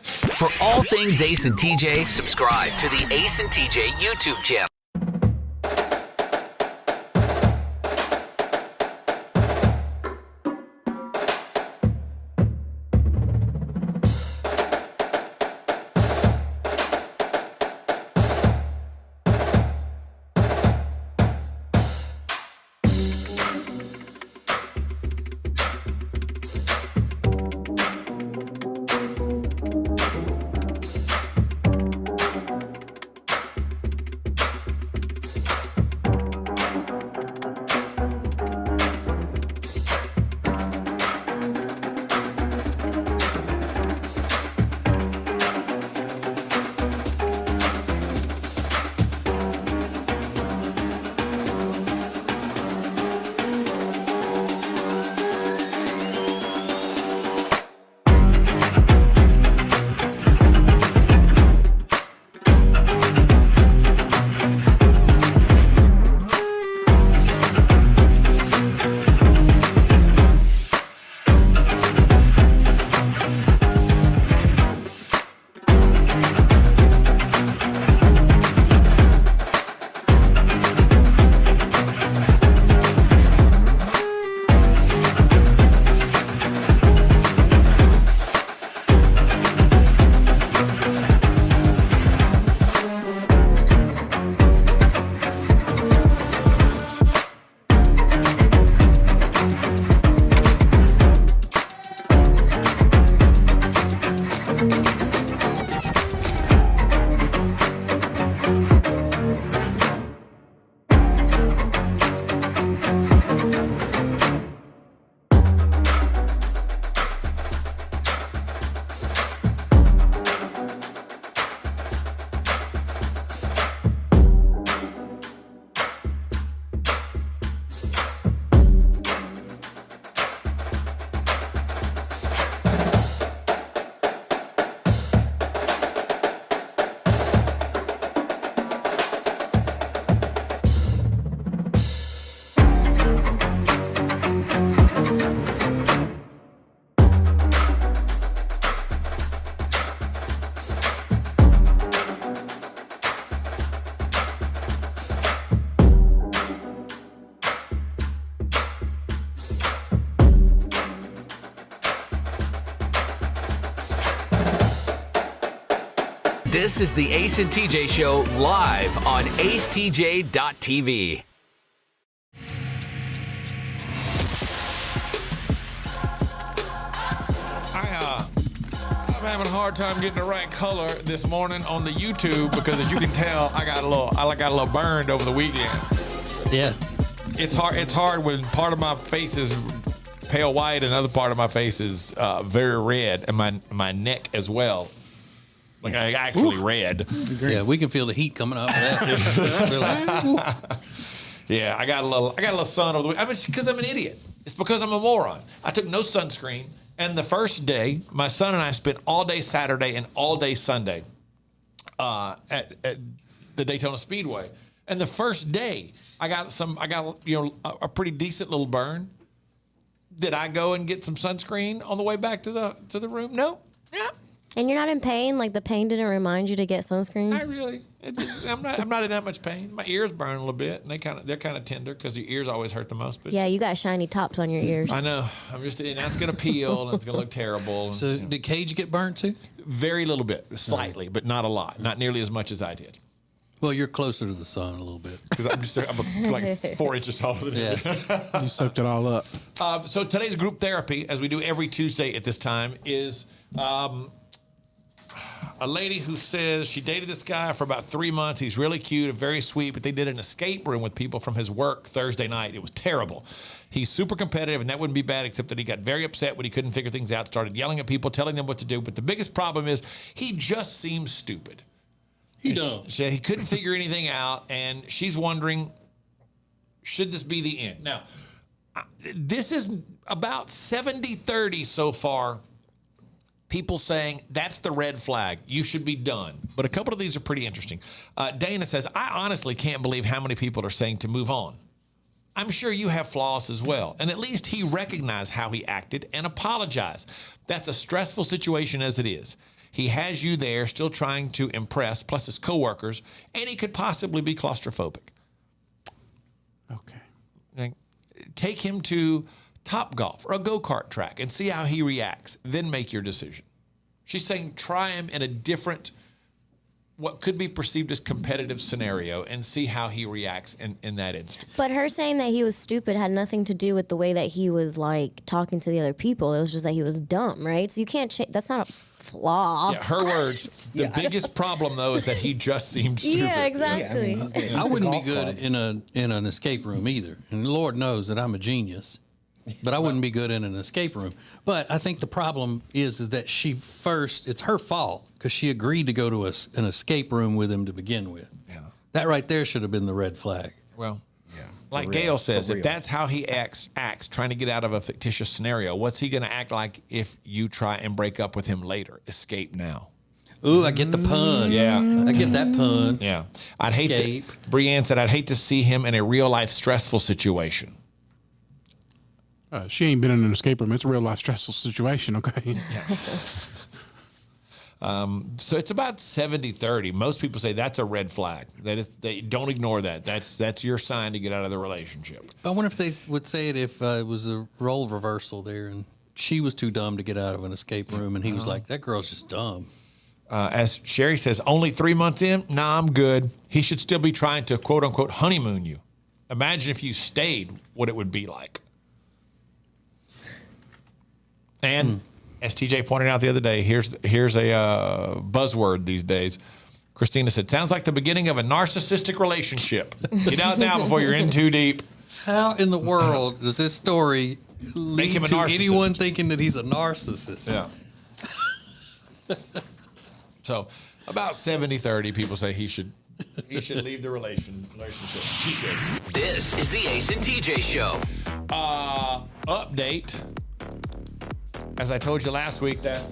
For all things Ace and TJ, subscribe to the Ace and TJ YouTube channel. This is the Ace and TJ Show live on acetj.tv. I'm having a hard time getting the right color this morning on the YouTube because, as you can tell, I got a little burned over the weekend. Yeah. It's hard when part of my face is pale white and other part of my face is very red, and my neck as well. Like I actually red. Yeah, we can feel the heat coming off of that. Yeah, I got a little sun over the weekend. I mean, it's because I'm an idiot. It's because I'm a moron. I took no sunscreen And the first day, my son and I spent all day Saturday and all day Sunday at the Daytona Speedway. And the first day, I got a pretty decent little burn. Did I go and get some sunscreen on the way back to the room? No. Yeah. And you're not in pain? Like the pain didn't remind you to get sunscreen? Not really. I'm not in that much pain. My ears burn a little bit, and they're kind of tender because your ears always hurt the most. But yeah, you got shiny tops on your ears. I know. That's going to peel, and it's going to look terrible. So did Cage get burnt too? Very little bit, slightly, but not a lot. Not nearly as much as I did. Well, you're closer to the sun a little bit. Because I'm like 4 inches taller than you. You soaked it all up. So today's group therapy, as we do every Tuesday at this time, is a lady who says she dated this guy for about 3 months. He's really cute and very sweet, but they did an escape room with people from his work Thursday night. It was terrible. He's super competitive, and that wouldn't be bad, except that he got very upset when he couldn't figure things out, started yelling at people, telling them what to do. But the biggest problem is he just seems stupid. He couldn't figure anything out, and she's wondering, should this be the end? Now, this is about 70-30 so far. People saying that's the red flag. You should be done. But a couple of these are pretty interesting. Dana says, I honestly can't believe how many people are saying to move on. I'm sure you have flaws as well. And at least he recognized how he acted and apologized. That's a stressful situation as it is. He has you there still trying to impress, plus his coworkers, and he could possibly be claustrophobic. Okay. Take him to Topgolf or a go-kart track and see how he reacts. Then make your decision. She's saying try him in a different, what could be perceived as competitive scenario and see how he reacts in that instance. But her saying that he was stupid had nothing to do with the way that he was like talking to the other people. It was just that he was dumb, right? So you can't change. That's not a flaw. Yeah, her words. The biggest problem though is that he just seemed stupid. Yeah, exactly. Yeah, I wouldn't be good in an escape room either. And Lord knows that I'm a genius. But I wouldn't be good in an escape room. But I think the problem is that it's her fault because she agreed to go to an escape room with him to begin with. Yeah. That right there should have been the red flag. Well, yeah. Like Gail says, if that's how he acts trying to get out of a fictitious scenario, what's he going to act like if you try and break up with him later? Escape now. Ooh, I get the pun. Yeah. I get that pun. Yeah. Brianne said, I'd hate to see him in a real life stressful situation. She ain't been in an escape room. It's a real life stressful situation, okay? Yeah. So it's about 70-30. Most people say that's a red flag. They don't ignore that. That's your sign to get out of the relationship. I wonder if they would say it if it was a role reversal there and she was too dumb to get out of an escape room and he was like, that girl's just dumb. As Sherry says, only 3 months in? Nah, I'm good. He should still be trying to quote unquote honeymoon you. Imagine if you stayed, what it would be like. And as TJ pointed out the other day, here's a buzzword these days. Christina said, sounds like the beginning of a narcissistic relationship. Get out now before you're in too deep. How in the world does this story lead to anyone thinking that he's a narcissist? Yeah. So about 70-30 people say he should leave the relationship. She said. This is the Ace and TJ Show. Update. As I told you last week, that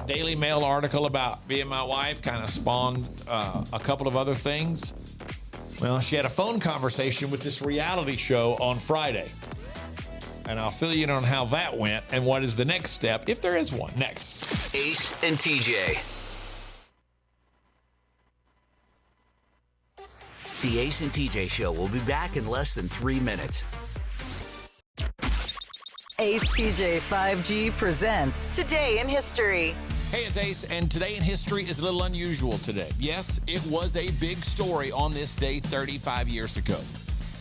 Daily Mail article about me and my wife kind of spawned a couple of other things. Well, she had a phone conversation with this reality show on Friday. And I'll fill you in on how that went and what is the next step, if there is one. Next. Ace and TJ. The Ace and TJ Show will be back in less than 3 minutes. Ace TJ 5G presents Today in History. Hey, it's Ace, and Today in History is a little unusual today. Yes, it was a big story on this day 35 years ago.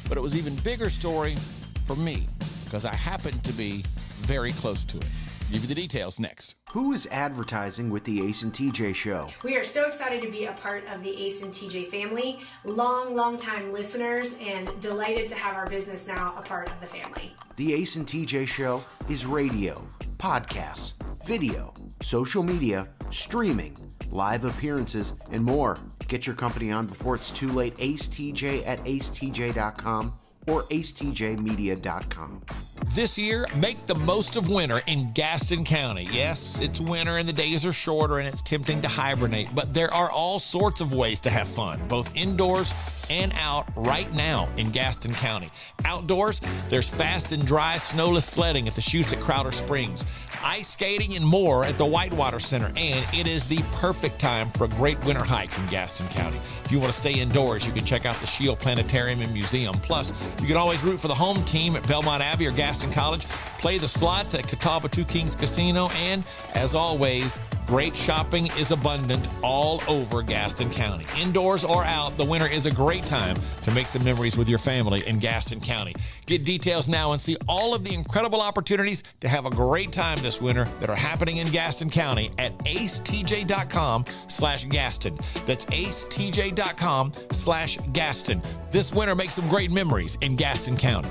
But it was an even bigger story for me, because I happened to be very close to it. I'll give you the details next. Who is advertising with the Ace and TJ Show? We are so excited to be a part of the Ace and TJ family. Long time listeners, and delighted to have our business now a part of the family. The Ace and TJ Show is radio, podcasts, video, social media, streaming, live appearances, and more. Get your company on before it's too late. AceTJ at acetj.com or acetjmedia.com. This year, make the most of winter in Gaston County. Yes, it's winter and the days are shorter and it's tempting to hibernate, but there are all sorts of ways to have fun, both indoors and out right now in Gaston County. Outdoors, there's fast and dry snowless sledding at the chutes at Crowder Springs, ice skating and more at the Whitewater Center, and it is the perfect time for a great winter hike in Gaston County. If you want to stay indoors, you can check out the Shield Planetarium and Museum. Plus, you can always root for the home team at Belmont Abbey or Gaston College, play the slots at Catawba Two Kings Casino, and as always, great shopping is abundant all over Gaston County. Indoors or out, the winter is a great time to make some memories with your family in Gaston County. Get details now and see all of the incredible opportunities to have a great time this winter that are happening in Gaston County at acetj.com/Gaston. That's acetj.com/Gaston. This winter, make some great memories in Gaston County.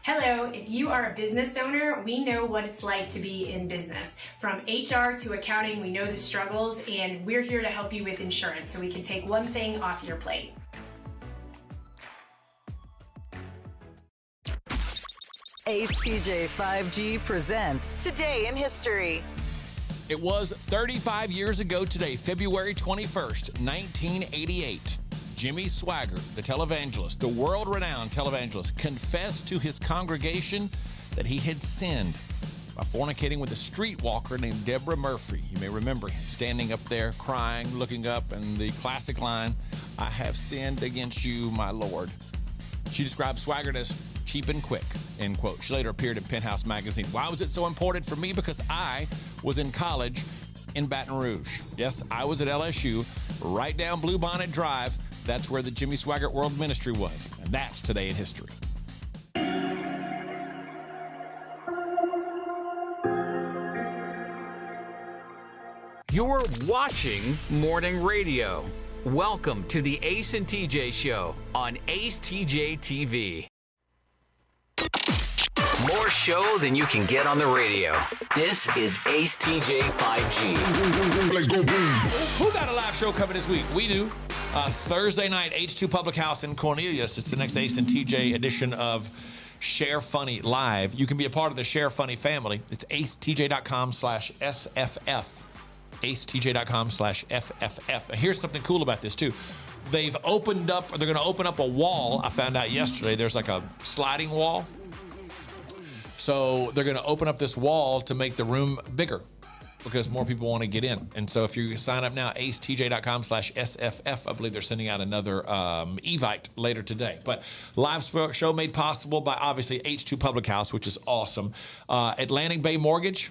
Hello, if you are a business owner, we know what it's like to be in business. From HR to accounting, we know the struggles, and we're here to help you with insurance so we can take one thing off your plate. Ace TJ 5G presents Today in History. It was 35 years ago today, February 21st, 1988. Jimmy Swaggart, the televangelist, the world-renowned televangelist, confessed to his congregation that he had sinned by fornicating with a streetwalker named Deborah Murphy. You may remember him standing up there, crying, looking up, and the classic line, "I have sinned against you, my Lord." She described Swaggart as cheap and quick, end quote. She later appeared in Penthouse magazine. Why was it so important for me? Because I was in college in Baton Rouge. Yes, I was at LSU, right down Bluebonnet Drive. That's where the Jimmy Swaggart World Ministry was. And that's Today in History. You're watching Morning Radio. Welcome to the Ace and TJ Show on AceTJTV. More show than you can get on the radio. This is Ace TJ 5G. Let's go boom. Who got a live show coming this week? We do. Thursday night, H2 Public House in Cornelius. It's the next Ace and TJ edition of Share Funny Live. You can be a part of the Share Funny family. It's acetj.com/SFF. acetj.com/FFF. Here's something cool about this, too. They're going to open up a wall. I found out yesterday there's like a sliding wall. So they're going to open up this wall to make the room bigger because more people want to get in. And so if you sign up now, acetj.com/SFF, I believe they're sending out another Evite later today. But live show made possible by, obviously, H2 Public House, which is awesome. Atlantic Bay Mortgage,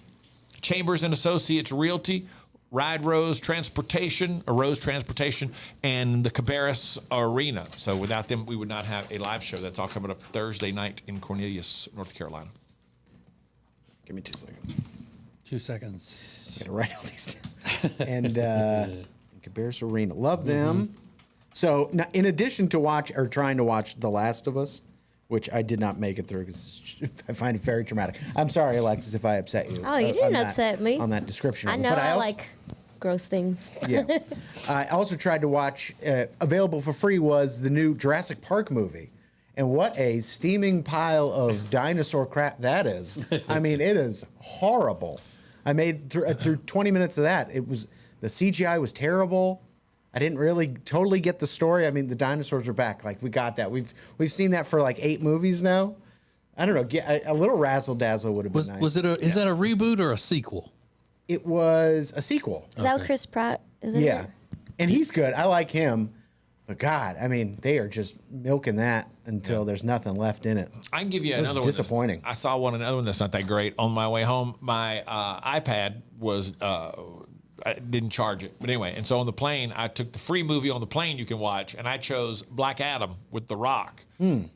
Chambers and Associates Realty, Rose Transportation, and the Cabarrus Arena. So without them, we would not have a live show. That's all coming up Thursday night in Cornelius, North Carolina. Give me 2 seconds. 2 seconds. I'm going to write all these down. And Cabarrus Arena. Love them. So now, in addition to trying to watch The Last of Us, which I did not make it through because I find it very traumatic. I'm sorry, Alexis, if I upset you. Oh, you didn't upset me. On that description. I know I like gross things. Yeah. I also tried to watch, available for free was the new Jurassic Park movie. And what a steaming pile of dinosaur crap that is. I mean, it is horrible. I made through 20 minutes of that. The CGI was terrible. I didn't really totally get the story. I mean, the dinosaurs are back. Like, we got that. We've seen that for like 8 movies now. I don't know. A little razzle dazzle would have been nice. Is that a reboot or a sequel? It was a sequel. Is that Chris Pratt? Is it? Yeah, and he's good. I like him. But God, I mean, they are just milking that until there's nothing left in it. I can give you another one. Disappointing. I saw another one that's not that great. On my way home, my iPad was I didn't charge it, but anyway. And so on the plane, I took the free movie on the plane you can watch, and I chose Black Adam with The Rock.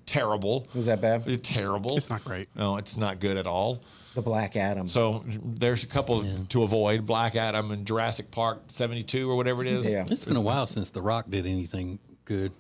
Terrible. Was that bad? It's terrible. It's not great. No, it's not good at all. The Black Adam. So there's a couple to avoid: Black Adam and Jurassic Park 72 or whatever it is. Yeah, it's been a while since The Rock did anything good.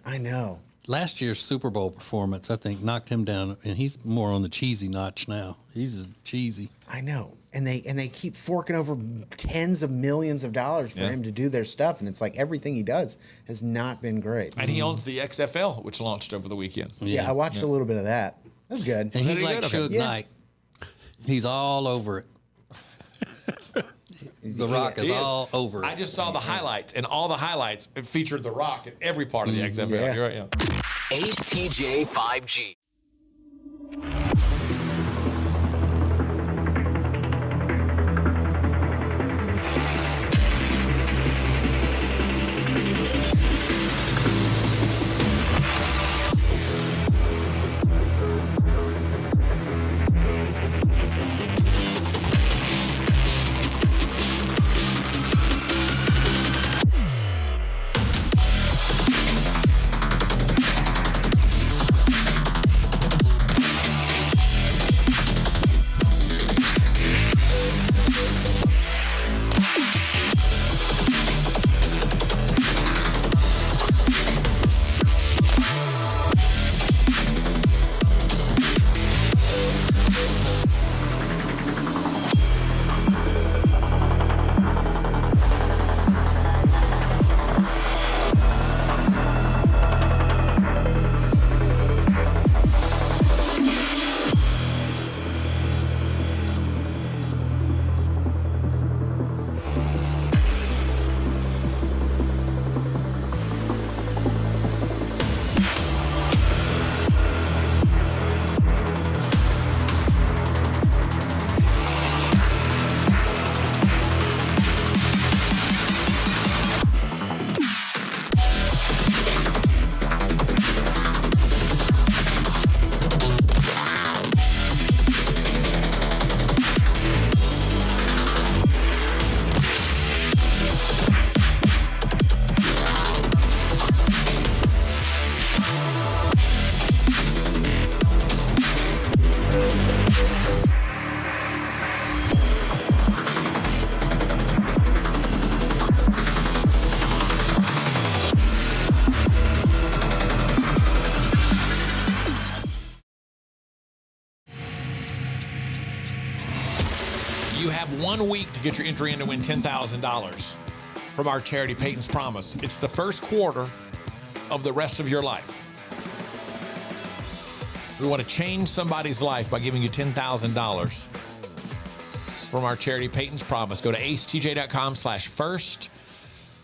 I know. last year's Super Bowl performance, I think, knocked him down, and he's more on the cheesy notch now. He's cheesy. I know. And they keep forking over tens of millions of dollars for him to do their stuff, and it's like everything he does has not been great. And he owns the XFL, which launched over the weekend. Yeah, I watched a little bit of that. That's good. And he's like Suge Knight. He's all over it. The Rock is all over it. I just saw the highlights, and all the highlights featured The Rock in every part of the XFL. Yeah. You're right, Ace TJ 5G. You have 1 week to get your entry in to win $10,000 from our charity Peyton's Promise. It's the first quarter of the rest of your life. We want to change somebody's life by giving you $10,000 from our charity Peyton's Promise. Go to acetj.com/first,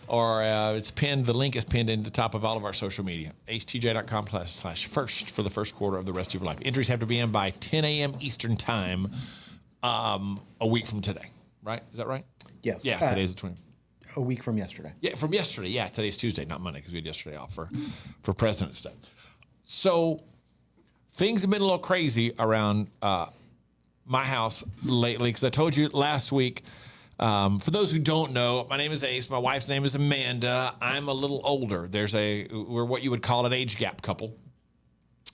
or it's pinned. The link is pinned in the top of all of our social media. acetj.com/first for the first quarter of the rest of your life. Entries have to be in by 10 a.m. Eastern time a week from today, right? Is that right? Yes. Yeah, today's the 20th. A week from yesterday. Yeah, from yesterday. Yeah, today's Tuesday, not Monday, because we had yesterday off for President's Day. So things have been a little crazy around my house lately, because I told you last week, for those who don't know, my name is Ace. My wife's name is Amanda. I'm a little older. We're what you would call an age gap couple.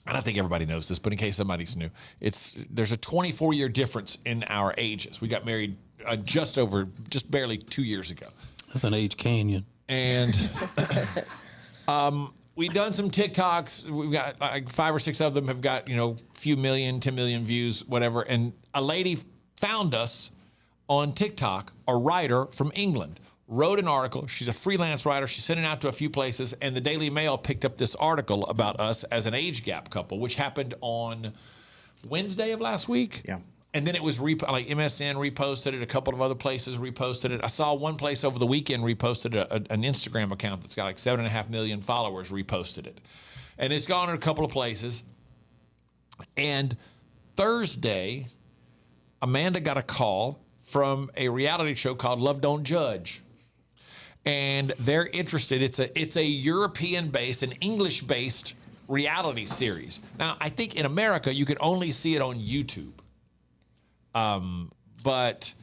And I think everybody knows this, but in case somebody's new, there's a 24-year difference in our ages. We got married just barely 2 years ago. That's an age canyon. And we've done some TikToks. We've got like 5 or 6 of them have got, few million, 10 million views, whatever. And a lady found us on TikTok, a writer from England, wrote an article. She's a freelance writer. She sent it out to a few places, and the Daily Mail picked up this article about us as an age gap couple, which happened on Wednesday of last week. Yeah. And then it was like MSN reposted it. A couple of other places reposted it. I saw one place over the weekend reposted an Instagram account that's got like 7.5 million followers reposted it. And it's gone in a couple of places. And Thursday, Amanda got a call from a reality show called Love Don't Judge. And they're interested. It's a European-based, an English-based reality series. Now, I think in America, you could only see it on YouTube. But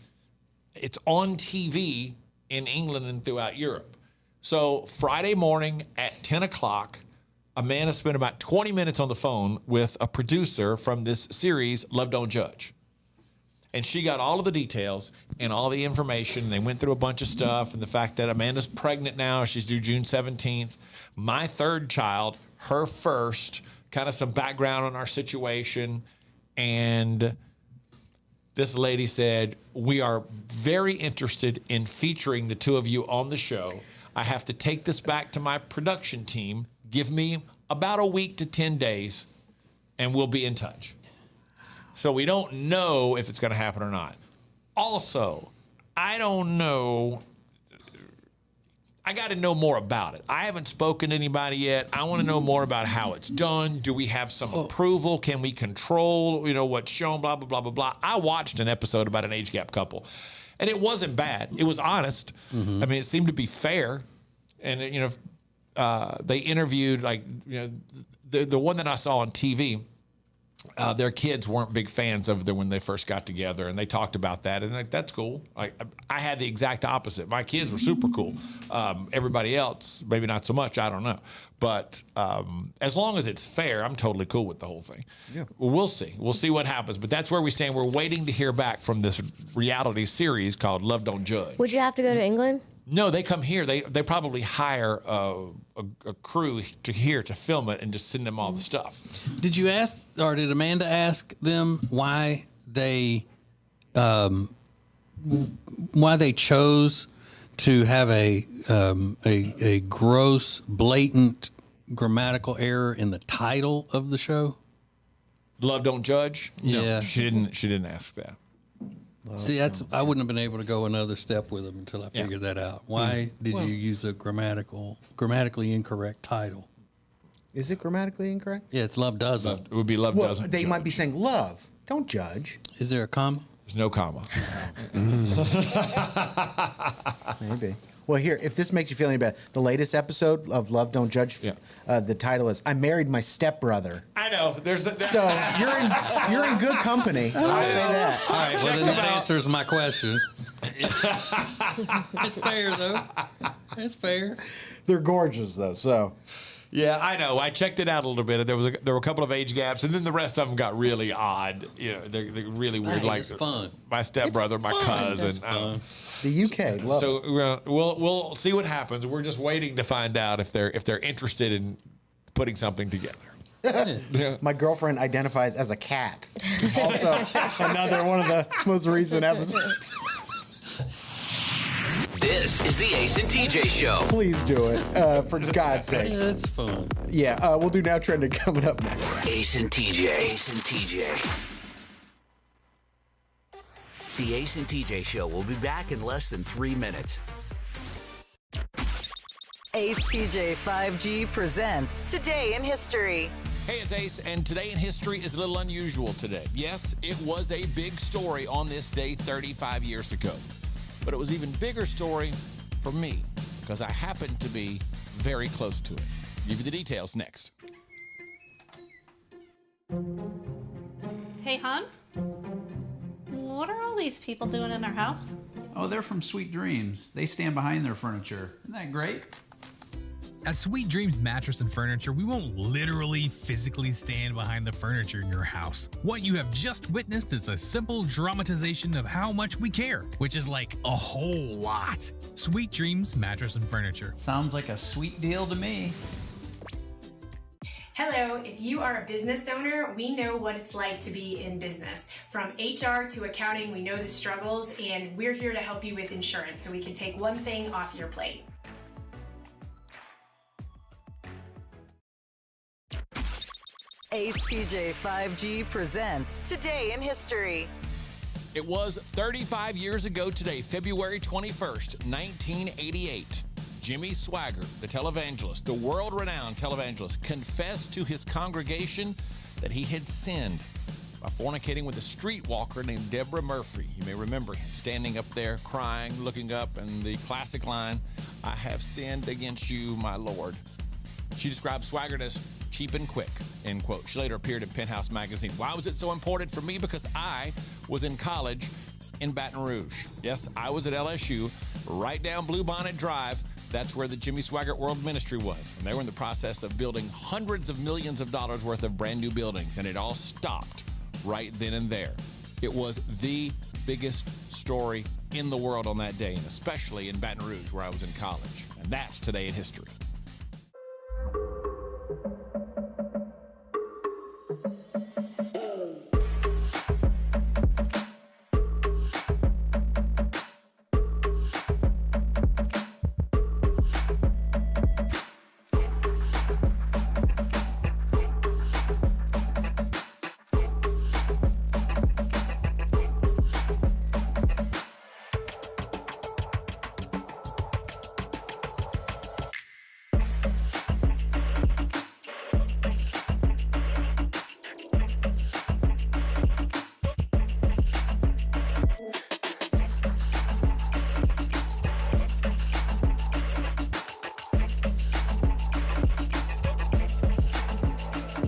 it's on TV in England and throughout Europe. So Friday morning at 10 o'clock, Amanda spent about 20 minutes on the phone with a producer from this series, Love Don't Judge. And she got all of the details and all the information. They went through a bunch of stuff, and the fact that Amanda's pregnant now. She's due June 17th. My third child, her first, kind of some background on our situation. And this lady said, we are very interested in featuring the two of you on the show. I have to take this back to my production team. Give me about a week to 10 days, and we'll be in touch. So we don't know if it's going to happen or not. Also, I don't know. I got to know more about it. I haven't spoken to anybody yet. I want to know more about how it's done. Do we have some approval? Can we control, what's shown, blah, blah, blah, blah, blah. I watched an episode about an age gap couple, and it wasn't bad. It was honest. Mm-hmm. I mean, it seemed to be fair. And, they interviewed, the one that I saw on TV, their kids weren't big fans of them when they first got together, and they talked about that, and that's cool. I had the exact opposite. My kids were super cool. Everybody else, maybe not so much. I don't know. But as long as it's fair, I'm totally cool with the whole thing. Yeah. Well, we'll see. We'll see what happens. But that's where we stand. We're waiting to hear back from this reality series called Love Don't Judge. Would you have to go to England? No, they come here. They probably hire a crew to film it and just send them all the stuff. Did you ask, or did Amanda ask them why they chose to have a gross, blatant grammatical error in the title of the show? Love Don't Judge? No, Yeah, she didn't ask that. See, I wouldn't have been able to go another step with them until I figured that out. Why did you use a grammatically incorrect title? Is it grammatically incorrect? Yeah, it's Love Doesn't. It would be Love Doesn't. They might be saying love, don't judge. Is there a comma? There's no comma. Maybe. Well, here, if this makes you feel any better, the latest episode of Love Don't Judge, the title is "I Married My Stepbrother." I know. So you're in good company. I'll say that. All right. Well, then that answers my question. It's fair though. It's fair. They're gorgeous though. So. Yeah, I know. I checked it out a little bit. There were a couple of age gaps, and then the rest of them got really odd. They're really weird. Hey, it's fun. My stepbrother, my cousin. It's fun. The UK. Love it. We'll see what happens. We're just waiting to find out if they're interested in putting something together. My girlfriend identifies as a cat. Also, another one of the most recent episodes. This is the Ace and TJ Show. Please do it, for God's sakes. It's fun. Yeah, we'll do Now Trending coming up next. Ace and TJ. Ace and TJ. The Ace and TJ Show will be back in less than 3 minutes. Ace TJ 5G presents Today in History. Hey, it's Ace, and Today in History is a little unusual today. Yes, it was a big story on this day 35 years ago. But it was an even bigger story for me because I happened to be very close to it. I'll give you the details next. Hey, hon? What are all these people doing in our house? Oh, they're from Sweet Dreams. They stand behind their furniture. Isn't that great? At Sweet Dreams Mattress and Furniture, we won't literally physically stand behind the furniture in your house. What you have just witnessed is a simple dramatization of how much we care, which is like a whole lot. Sweet Dreams Mattress and Furniture. Sounds like a sweet deal to me. Hello, if you are a business owner, we know what it's like to be in business. From HR to accounting, we know the struggles, and we're here to help you with insurance so we can take one thing off your plate. Ace TJ 5G presents Today in History. It was 35 years ago today, February 21st, 1988. Jimmy Swaggart, the televangelist, the world-renowned televangelist, confessed to his congregation that he had sinned by fornicating with a streetwalker named Deborah Murphy. You may remember him standing up there, crying, looking up, and the classic line, "I have sinned against you, my Lord." She described Swaggart as cheap and quick, end quote. She later appeared in Penthouse magazine. Why was it so important for me? Because I was in college in Baton Rouge. Yes, I was at LSU, right down Bluebonnet Drive. That's where the Jimmy Swaggart World Ministry was. And they were in the process of building hundreds of millions of dollars worth of brand new buildings. And it all stopped right then and there. It was the biggest story in the world on that day, and especially in Baton Rouge, where I was in college. And that's Today in History.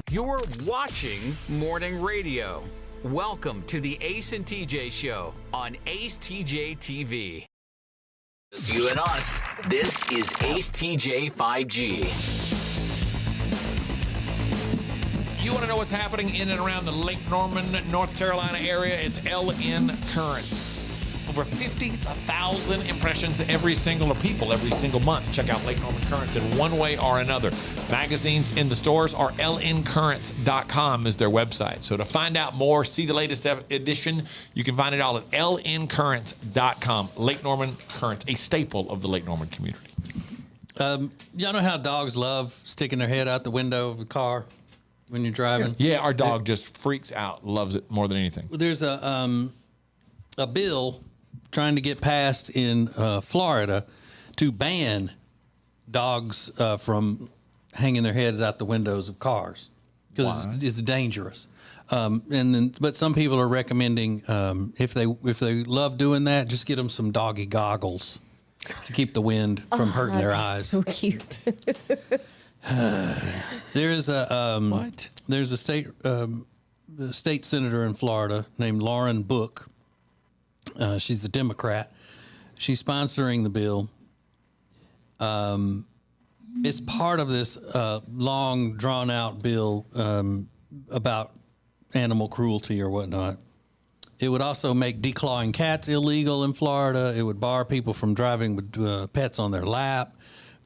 You're watching Morning Radio. Welcome to the Ace and TJ Show on acetjtv. It's you and us. This is Ace TJ 5G. You want to know what's happening in and around the Lake Norman, North Carolina area? It's LN Currents. Over 50,000 impressions every single month. Check out Lake Norman Currents in one way or another. Magazines in the stores or lncurrents.com is their website. So to find out more, see the latest edition, you can find it all at lncurrents.com. Lake Norman Currents, a staple of the Lake Norman community. Y'all know how dogs love sticking their head out the window of the car when you're driving? Yeah, our dog just freaks out, loves it more than anything. There's a bill trying to get passed in Florida to ban dogs from hanging their heads out the windows of cars because it's dangerous. But some people are recommending if they love doing that, just get them some doggy goggles to keep the wind from hurting their eyes. So cute. There's a state senator in Florida named Lauren Book. She's a Democrat. She's sponsoring the bill. It's part of this long, drawn-out bill about animal cruelty or whatnot. It would also make declawing cats illegal in Florida. It would bar people from driving with pets on their lap,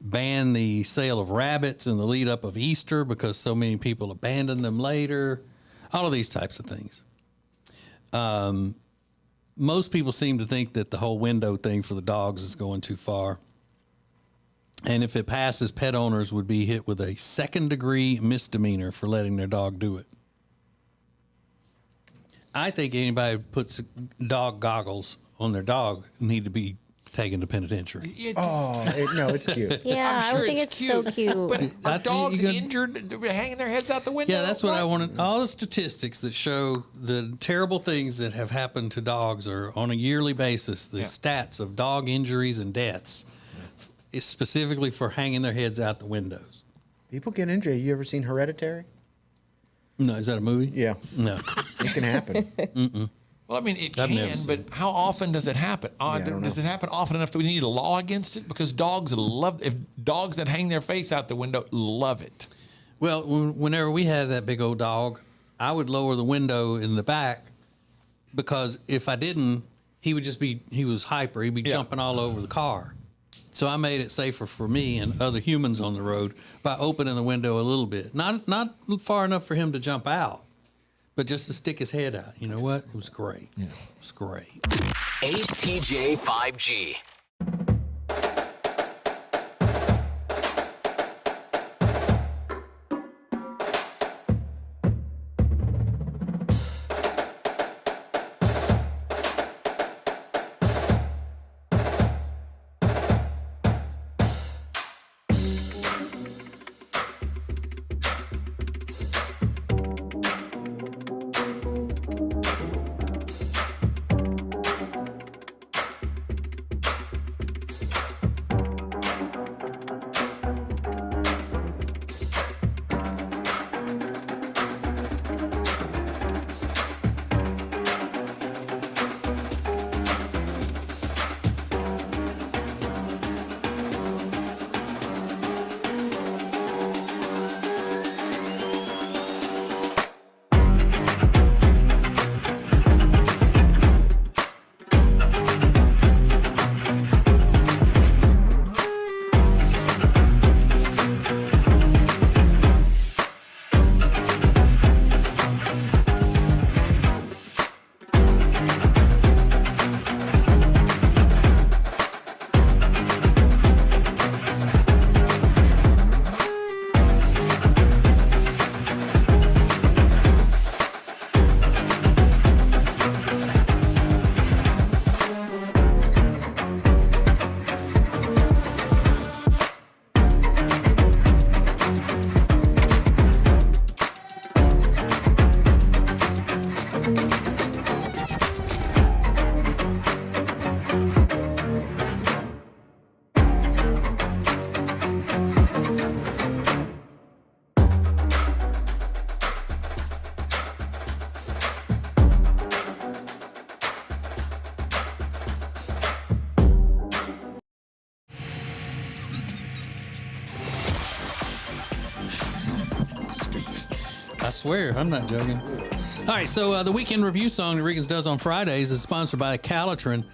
ban the sale of rabbits in the lead-up of Easter because so many people abandon them later, all of these types of things. Most people seem to think that the whole window thing for the dogs is going too far. And if it passes, pet owners would be hit with a second-degree misdemeanor for letting their dog do it. I think anybody who puts dog goggles on their dog need to be taken to penitentiary. No, it's cute. Yeah, I would think it's so cute. But are dogs injured, hanging their heads out the window? Yeah, that's what I wanted. All the statistics that show the terrible things that have happened to dogs are on a yearly basis. The stats of dog injuries and deaths is specifically for hanging their heads out the windows. People get injured. You ever seen Hereditary? No, is that a movie? Yeah. No. It can happen. Mm-mm. Well, I mean, it can, but how often does it happen? Does it happen often enough that we need a law against it? Because dogs dogs that hang their face out the window love it. Well, whenever we had that big old dog, I would lower the window in the back because if I didn't, he was hyper. He'd be jumping all over the car. So I made it safer for me and other humans on the road by opening the window a little bit. Not far enough for him to jump out, but just to stick his head out. You know what? It was great. Yeah. It was great. Ace TJ 5G. swear, I'm not joking. All right, so the weekend review song that Riggins does on Fridays is sponsored by Calitrin.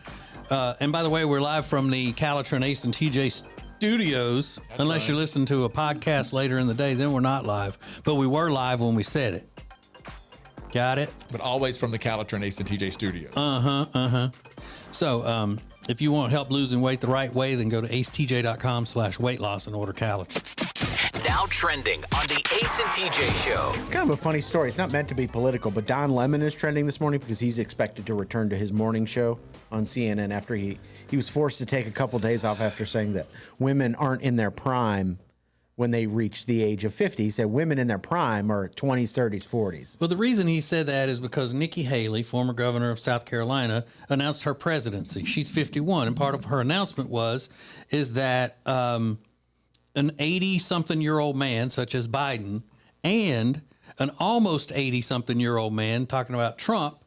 And by the way, we're live from the Calitrin Ace and TJ studios. That's Unless right. you listen to a podcast later in the day, then we're not live. But we were live when we said it. Got it? But always from the Calitrin Ace and TJ studios. So if you want help losing weight the right way, then go to acetj.com/weight loss and order Calitrin. Now trending on the Ace and TJ show. It's kind of a funny story. It's not meant to be political, but Don Lemon is trending this morning because he's expected to return to his morning show on CNN after he was forced to take a couple days off after saying that women aren't in their prime when they reach the age of 50. He said women in their prime are 20s, 30s, 40s. Well, the reason he said that is because Nikki Haley, former governor of South Carolina, announced her presidency. She's 51, and part of her announcement is that an 80-something-year-old man, such as Biden, and an almost 80-something-year-old man, talking about Trump,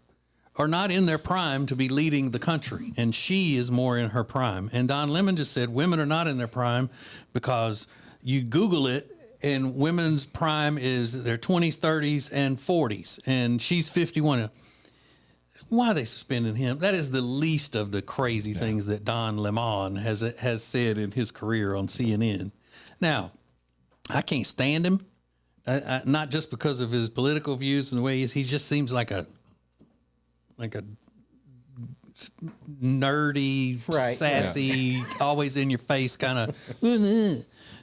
are not in their prime to be leading the country, and she is more in her prime. And Don Lemon just said women are not in their prime because you Google it, and women's prime is their 20s, 30s, and 40s, and she's 51. Why are they suspending him? That is the least of the crazy things that Don Lemon has said in his career on CNN. Now, I can't stand him, not just because of his political views and the way he just seems like a nerdy, sassy, always in your face kind of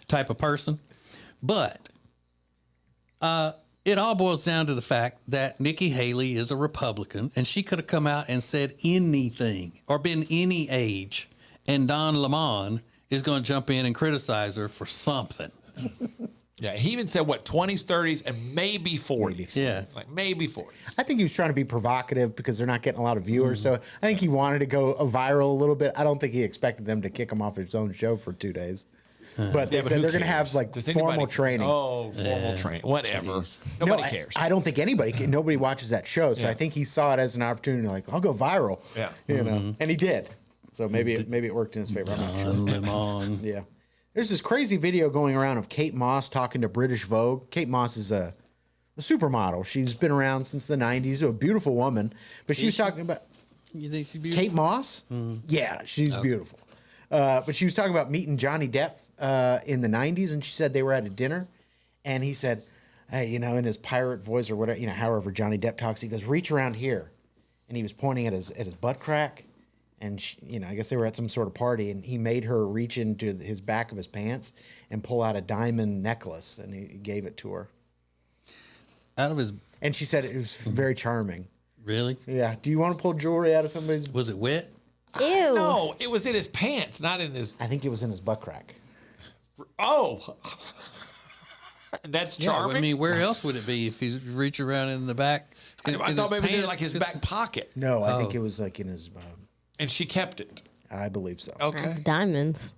type of person. But it all boils down to the fact that Nikki Haley is a Republican, and she could have come out and said anything or been any age, and Don Lemon is going to jump in and criticize her for something. Yeah, he even said, 20s, 30s, and maybe 40s. Yeah. It's like maybe 40s. I think he was trying to be provocative because they're not getting a lot of viewers. So I think he wanted to go viral a little bit. I don't think he expected them to kick him off his own show for 2 days. But they said they're going to have formal training. Oh, formal training. Whatever. Nobody cares. I don't think nobody watches that show. So I think he saw it as an opportunity, like, I'll go viral. Yeah. You know, and he did. So maybe it worked in his favor. I'm not sure. Lemon. Yeah. There's this crazy video going around of Kate Moss talking to British Vogue. Kate Moss is a supermodel. She's been around since the 90s. A beautiful woman. But she was talking about... You think she's beautiful? Kate Moss? Yeah, she's beautiful. But she was talking about meeting Johnny Depp in the 90s, and she said they were at a dinner, and he said, hey, in his pirate voice or whatever, however Johnny Depp talks, he goes, reach around here. And he was pointing at his butt crack. And, I guess they were at some sort of party, and he made her reach into his back of his pants and pull out a diamond necklace, and he gave it to her. And she said it was very charming. Really? Yeah. Do you want to pull jewelry out of somebody's... Was it wet? Ew. No, it was in his pants, not in his... I think it was in his butt crack. Oh. That's charming. I mean, where else would it be if he's reaching around in the back? I thought maybe it was in like his back pocket. No, I think it was like in his... and she kept it. I believe so. Okay. That's diamonds.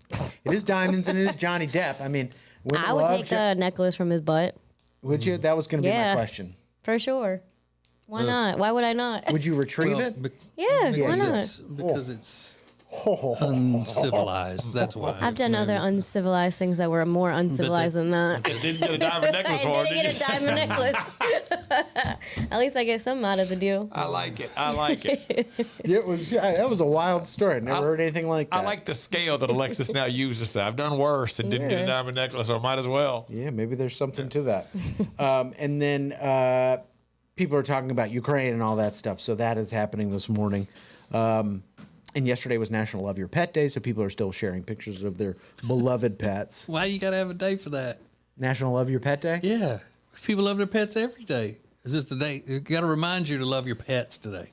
It is diamonds and it is Johnny Depp. I mean, I would take a necklace from his butt. Would you? That was going to be my question. For sure. Why not? Why would I not? Would you retrieve it? Yeah, why not? Because it's uncivilized. That's why. I've done other uncivilized things that were more uncivilized than that. Didn't get a diamond necklace for I her, didn't get a diamond necklace. At least I get something out of the deal. I like it. I like it. It was that was a wild story. I never heard anything like that. I like the scale that Alexis now uses for that. I've done worse and didn't get a diamond necklace, so I might as well. Yeah, maybe there's something to that. And then people are talking about Ukraine and all that stuff. So that is happening this morning. And yesterday was National Love Your Pet Day, so people are still sharing pictures of their beloved pets. Why you got to have a day for that? National Love Your Pet Day? Yeah. People love their pets every day. Is this the day? You got to remind you to love your pets today.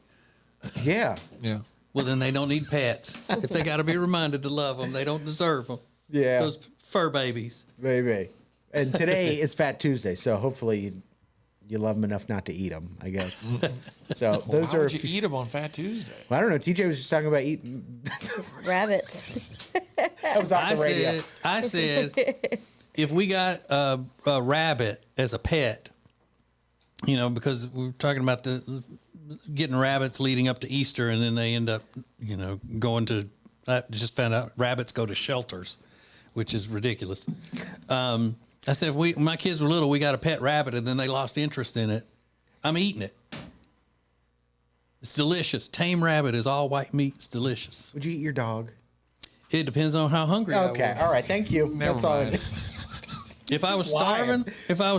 Yeah. Yeah. Well, then they don't need pets. If they got to be reminded to love them, they don't deserve them. Yeah. Those fur babies. Maybe. And today is Fat Tuesday, so hopefully you love them enough not to eat them, I guess. So those Why are. would you eat them on Fat Tuesday? Well, I don't know. TJ was just talking about eating rabbits. That was off the radio. I said, if we got a rabbit as a pet, because we were talking about getting rabbits leading up to Easter, and then they end up, going to. I just found out rabbits go to shelters, which is ridiculous. I said, when my kids were little, we got a pet rabbit, and then they lost interest in it. I'm eating it. It's delicious. Tame rabbit is all white meat. It's delicious. Would you eat your dog? It depends on how hungry I was. Okay, all right, thank you. That's all. If I was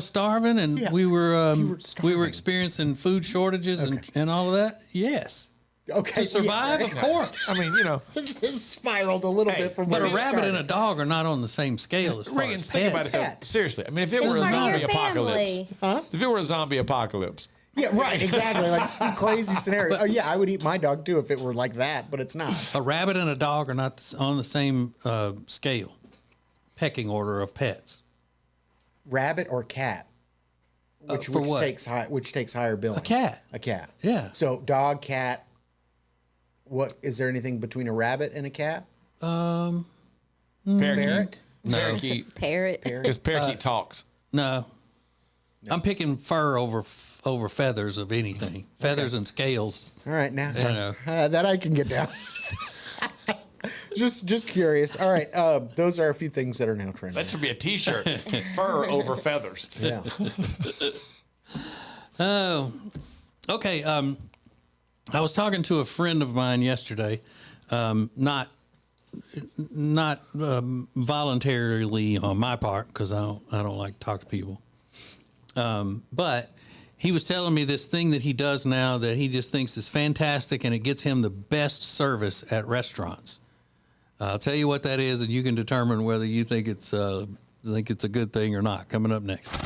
starving, and we were experiencing food shortages and all of that, yes. Okay. To survive, of course. I mean, this spiraled a little bit from. But a rabbit and a dog are not on the same scale as far as think about it though. Seriously, I mean, if it were a zombie apocalypse, if it were a zombie apocalypse. Yeah, right, exactly. Like some crazy scenario. Oh, yeah, I would eat my dog too if it were like that, but it's not. A rabbit and a dog are not on the same scale, pecking order of pets. Rabbit or cat? Which takes higher billing? A cat. A cat. Yeah. So dog, cat. What is there anything between a rabbit and a cat? Parakeet. Ferret? No. Parakeet. Parrot. Because parakeet talks. No. I'm picking fur over feathers of anything. Feathers and scales. All right, now You know. that I can get down. just curious. All right, those are a few things that are now trending. That should be a T-shirt. Fur over feathers. Yeah. Oh, okay. I was talking to a friend of mine yesterday, not voluntarily on my part because I don't like to talk to people. But he was telling me this thing that he does now that he just thinks is fantastic, and it gets him the best service at restaurants. I'll tell you what that is, and you can determine whether you think it's a good thing or not. Coming up next.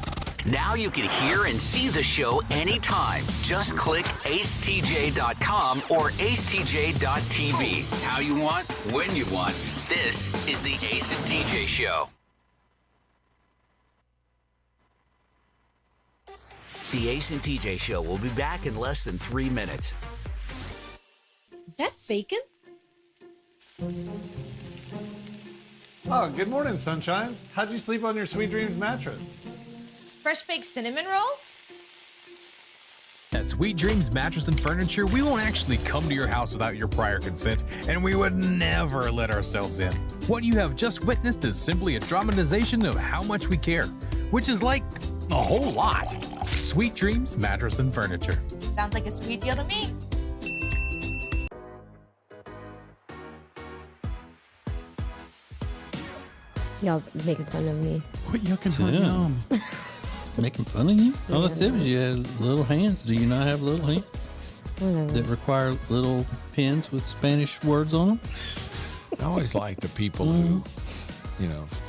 Now you can hear and see the show anytime. Just click acetj.com or acetj.tv. How you want, when you want. This is the Ace and TJ Show. The Ace and TJ Show will be back in less than 3 minutes. Is that bacon? Oh, good morning, sunshine. How'd you sleep on your Sweet Dreams mattress? Fresh baked cinnamon rolls? At Sweet Dreams Mattress and Furniture, we won't actually come to your house without your prior consent, and we would never let ourselves in. What you have just witnessed is simply a dramatization of how much we care, which is like a whole lot. Sweet Dreams Mattress and Furniture. Sounds like a sweet deal to me. Y'all making fun of me. Quit yucking her yum. Making fun of you? All I said was you had little hands. Do you not have little hands that require little pens with Spanish words on them? I always like the people who,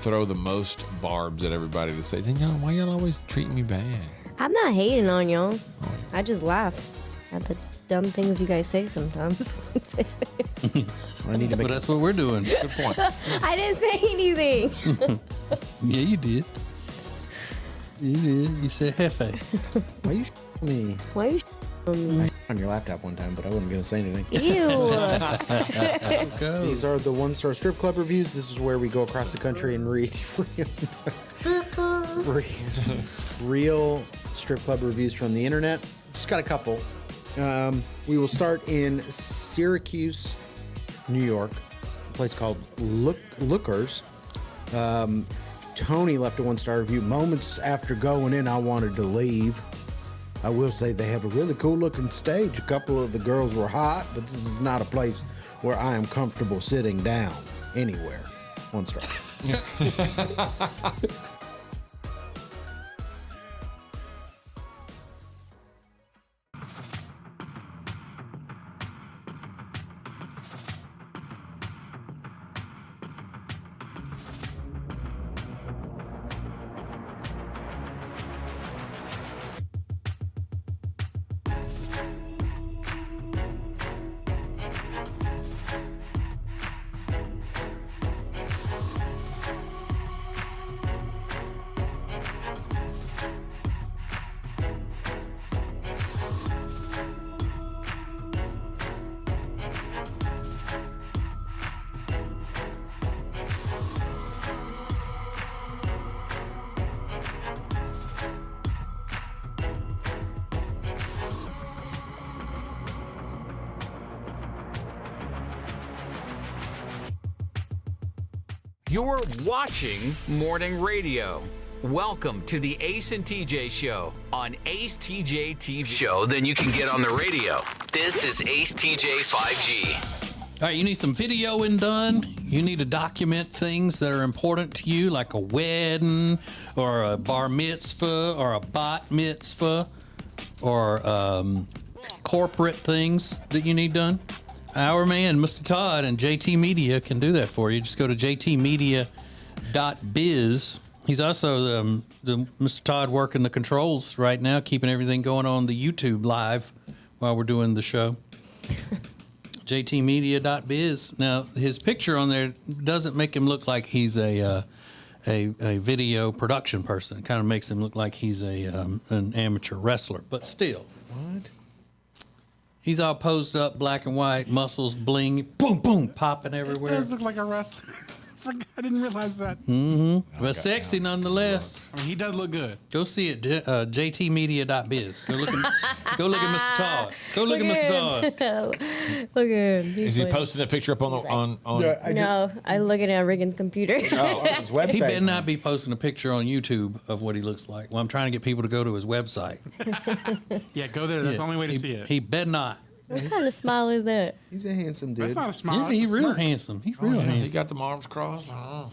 throw the most barbs at everybody to say, then why y'all always treat me bad? I'm not hating on y'all. I just laugh at the dumb things you guys say sometimes. But that's what we're doing. Good point. I didn't say anything. Yeah, you did. You did. You said Hefe. Why you me? Why you on me? On your laptop one time, but I wasn't going to say anything. Ew. These are the one-star strip club reviews. This is where we go across the country and read real strip club reviews from the internet. Just got a couple. We will start in Syracuse, New York, a place called Lookers. Tony left a one-star review. Moments after going in, I wanted to leave. I will say they have a really cool-looking stage. A couple of the girls were hot, but this is not a place where I am comfortable sitting down anywhere. One star. You're watching morning radio. Welcome to the Ace and TJ Show on Ace TJ TV show. Then you can get on the radio. This is Ace TJ 5G. All right, you need some videoing done. You need to document things that are important to you, like a wedding or a bar mitzvah or a bat mitzvah or corporate things that you need done. Our man, Mr. Todd and JT Media can do that for you. Just go to jtmedia.biz. He's also the Mr. Todd working the controls right now, keeping everything going on the YouTube live while we're doing the show. jtmedia.biz. Now, his picture on there doesn't make him look like he's a video production person. It kind of makes him look like he's an amateur wrestler, but still. What? He's all posed up, black and white, muscles bling, boom, boom, popping everywhere. It does look like a wrestler. I didn't realize that. Mm-hmm. But sexy nonetheless. I mean, he does look good. Go see it, jtmedia.biz. Go look at Mr. Todd. Go look at Mr. Todd. Look at him. Is he posting a picture up on the on? No, I'm looking at Reagan's computer. Oh, on his website. He better not be posting a picture on YouTube of what he looks like. Well, I'm trying to get people to go to his website. Yeah, go there. That's the only way to see it. He better not. What kind of smile is that? He's a handsome dude. That's not a smile. Yeah, he's real handsome. He's real handsome. He got them arms crossed. Pow.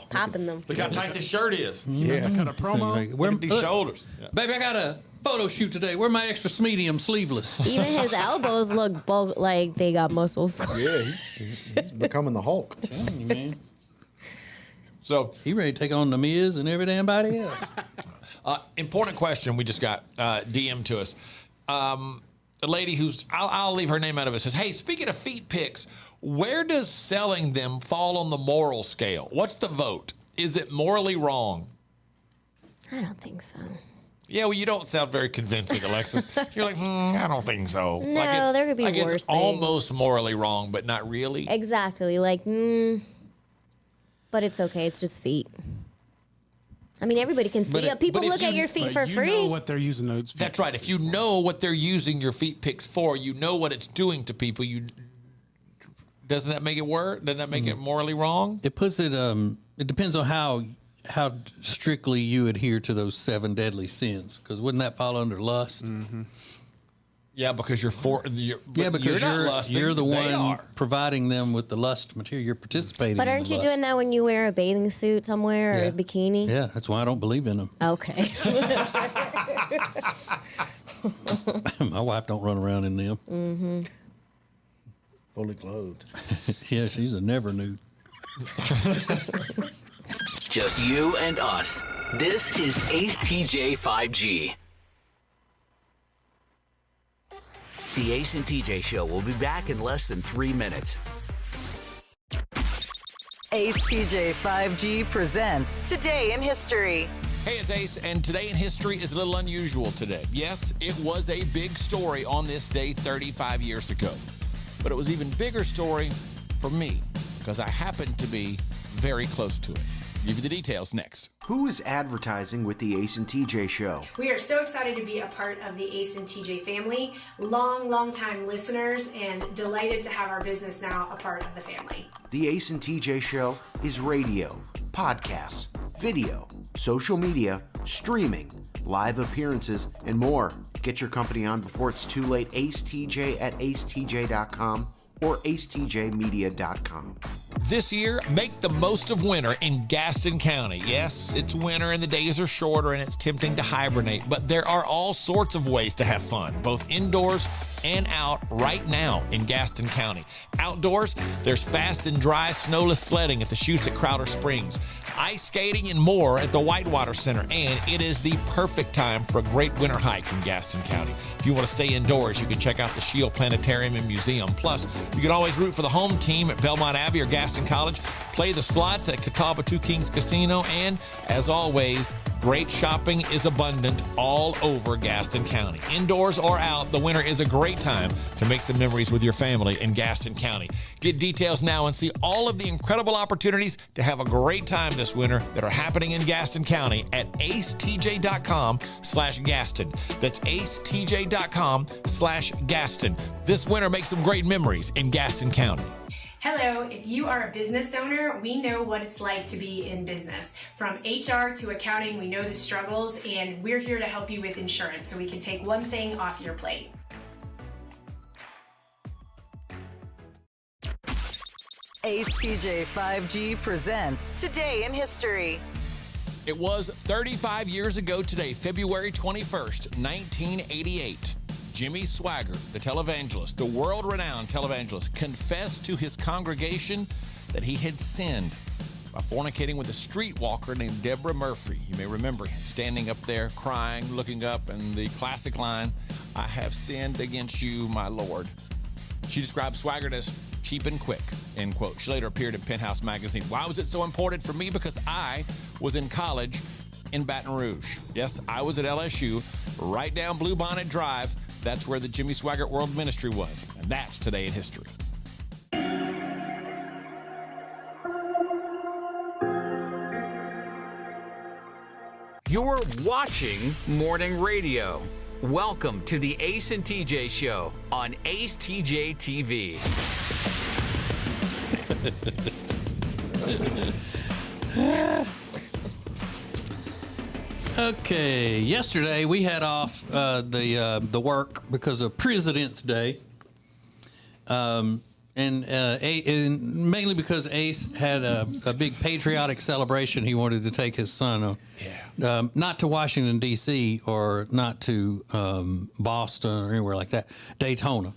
Popping them. Look how tight this shirt is. Yeah. Cut a promo. Look at these shoulders. Yeah. Baby, I got a photo shoot today. Where my extra medium sleeveless? Even his elbows look like they got muscles. Yeah, he's becoming the Hulk. I'm telling you, man. So he ready to take on the Miz and every damn body else. Important question we just got DM to us. The lady who's, I'll leave her name out of it, says, hey, speaking of feet pics, where does selling them fall on the moral scale? What's the vote? Is it morally wrong? I don't think so. Yeah, well, you don't sound very convincing, Alexis. You're like, I don't think so. No, there could be worse it's things. almost morally wrong, but not really. Exactly. Like, but it's okay. It's just feet. I mean, everybody can see it. People look at your feet for free. You know what they're using those feet. That's right. If you know what they're using your feet pics for, you know what it's doing to people. Doesn't that make it work? Doesn't that make it morally wrong? It puts it. It depends on how strictly you adhere to those 7 deadly sins. Because wouldn't that fall under lust? Mm-hmm. Yeah, because because you're not lusting. You're the one providing them with the lust material. You're participating. But aren't you doing that when you wear a bathing suit somewhere or a bikini? Yeah, that's why I don't believe in them. Okay. My wife don't run around in them. Mm-hmm. Fully clothed. Yeah, she's a never nude. Just you and us. This is Ace TJ 5G. The Ace and TJ Show will be back in less than 3 minutes. Ace TJ 5G presents Today in History. Hey, it's Ace, and Today in History is a little unusual today. Yes, it was a big story on this day 35 years ago. But it was an even bigger story for me, because I happened to be very close to it. I'll give you the details next. Who is advertising with the Ace and TJ Show? We are so excited to be a part of the Ace and TJ family, long time listeners, and delighted to have our business now a part of the family. The Ace and TJ Show is radio, podcasts, video, social media, streaming, live appearances, and more. Get your company on before it's too late. AceTJ at acetj.com or acetjmedia.com. This year, make the most of winter in Gaston County. Yes, it's winter and the days are shorter and it's tempting to hibernate, but there are all sorts of ways to have fun, both indoors and out right now in Gaston County. Outdoors, there's fast and dry snowless sledding at the chutes at Crowder Springs, ice skating and more at the Whitewater Center, and it is the perfect time for a great winter hike in Gaston County. If you want to stay indoors, you can check out the Shield Planetarium and Museum. Plus, you can always root for the home team at Belmont Abbey or Gaston College, play the slots at Catawba Two Kings Casino, and as always, great shopping is abundant all over Gaston County. Indoors or out, the winter is a great time to make some memories with your family in Gaston County. Get details now and see all of the incredible opportunities to have a great time this winter that are happening in Gaston County at acetj.com/Gaston. That's acetj.com/Gaston. This winter, make some great memories in Gaston County. Hello, if you are a business owner, we know what it's like to be in business. From HR to accounting, we know the struggles, and we're here to help you with insurance so we can take one thing off your plate. ACETJ 5G presents Today in History. It was 35 years ago today, February 21st, 1988. Jimmy Swaggart, the televangelist, the world-renowned televangelist, confessed to his congregation that he had sinned by fornicating with a streetwalker named Deborah Murphy. You may remember him standing up there, crying, looking up, and the classic line, "I have sinned against you, my Lord." She described Swaggart as cheap and quick, end quote. She later appeared in Penthouse magazine. Why was it so important for me? Because I was in college in Baton Rouge. Yes, I was at LSU, right down Bluebonnet Drive. That's where the Jimmy Swaggart World Ministry was. And that's Today in History. You're watching Morning Radio. Welcome to the Ace and TJ Show on acetjtv. Okay, yesterday we had off the work because of President's Day, and mainly because Ace had a big patriotic celebration he wanted to take his son on. Yeah. Not to Washington, D.C. or not to Boston or anywhere like that. Daytona.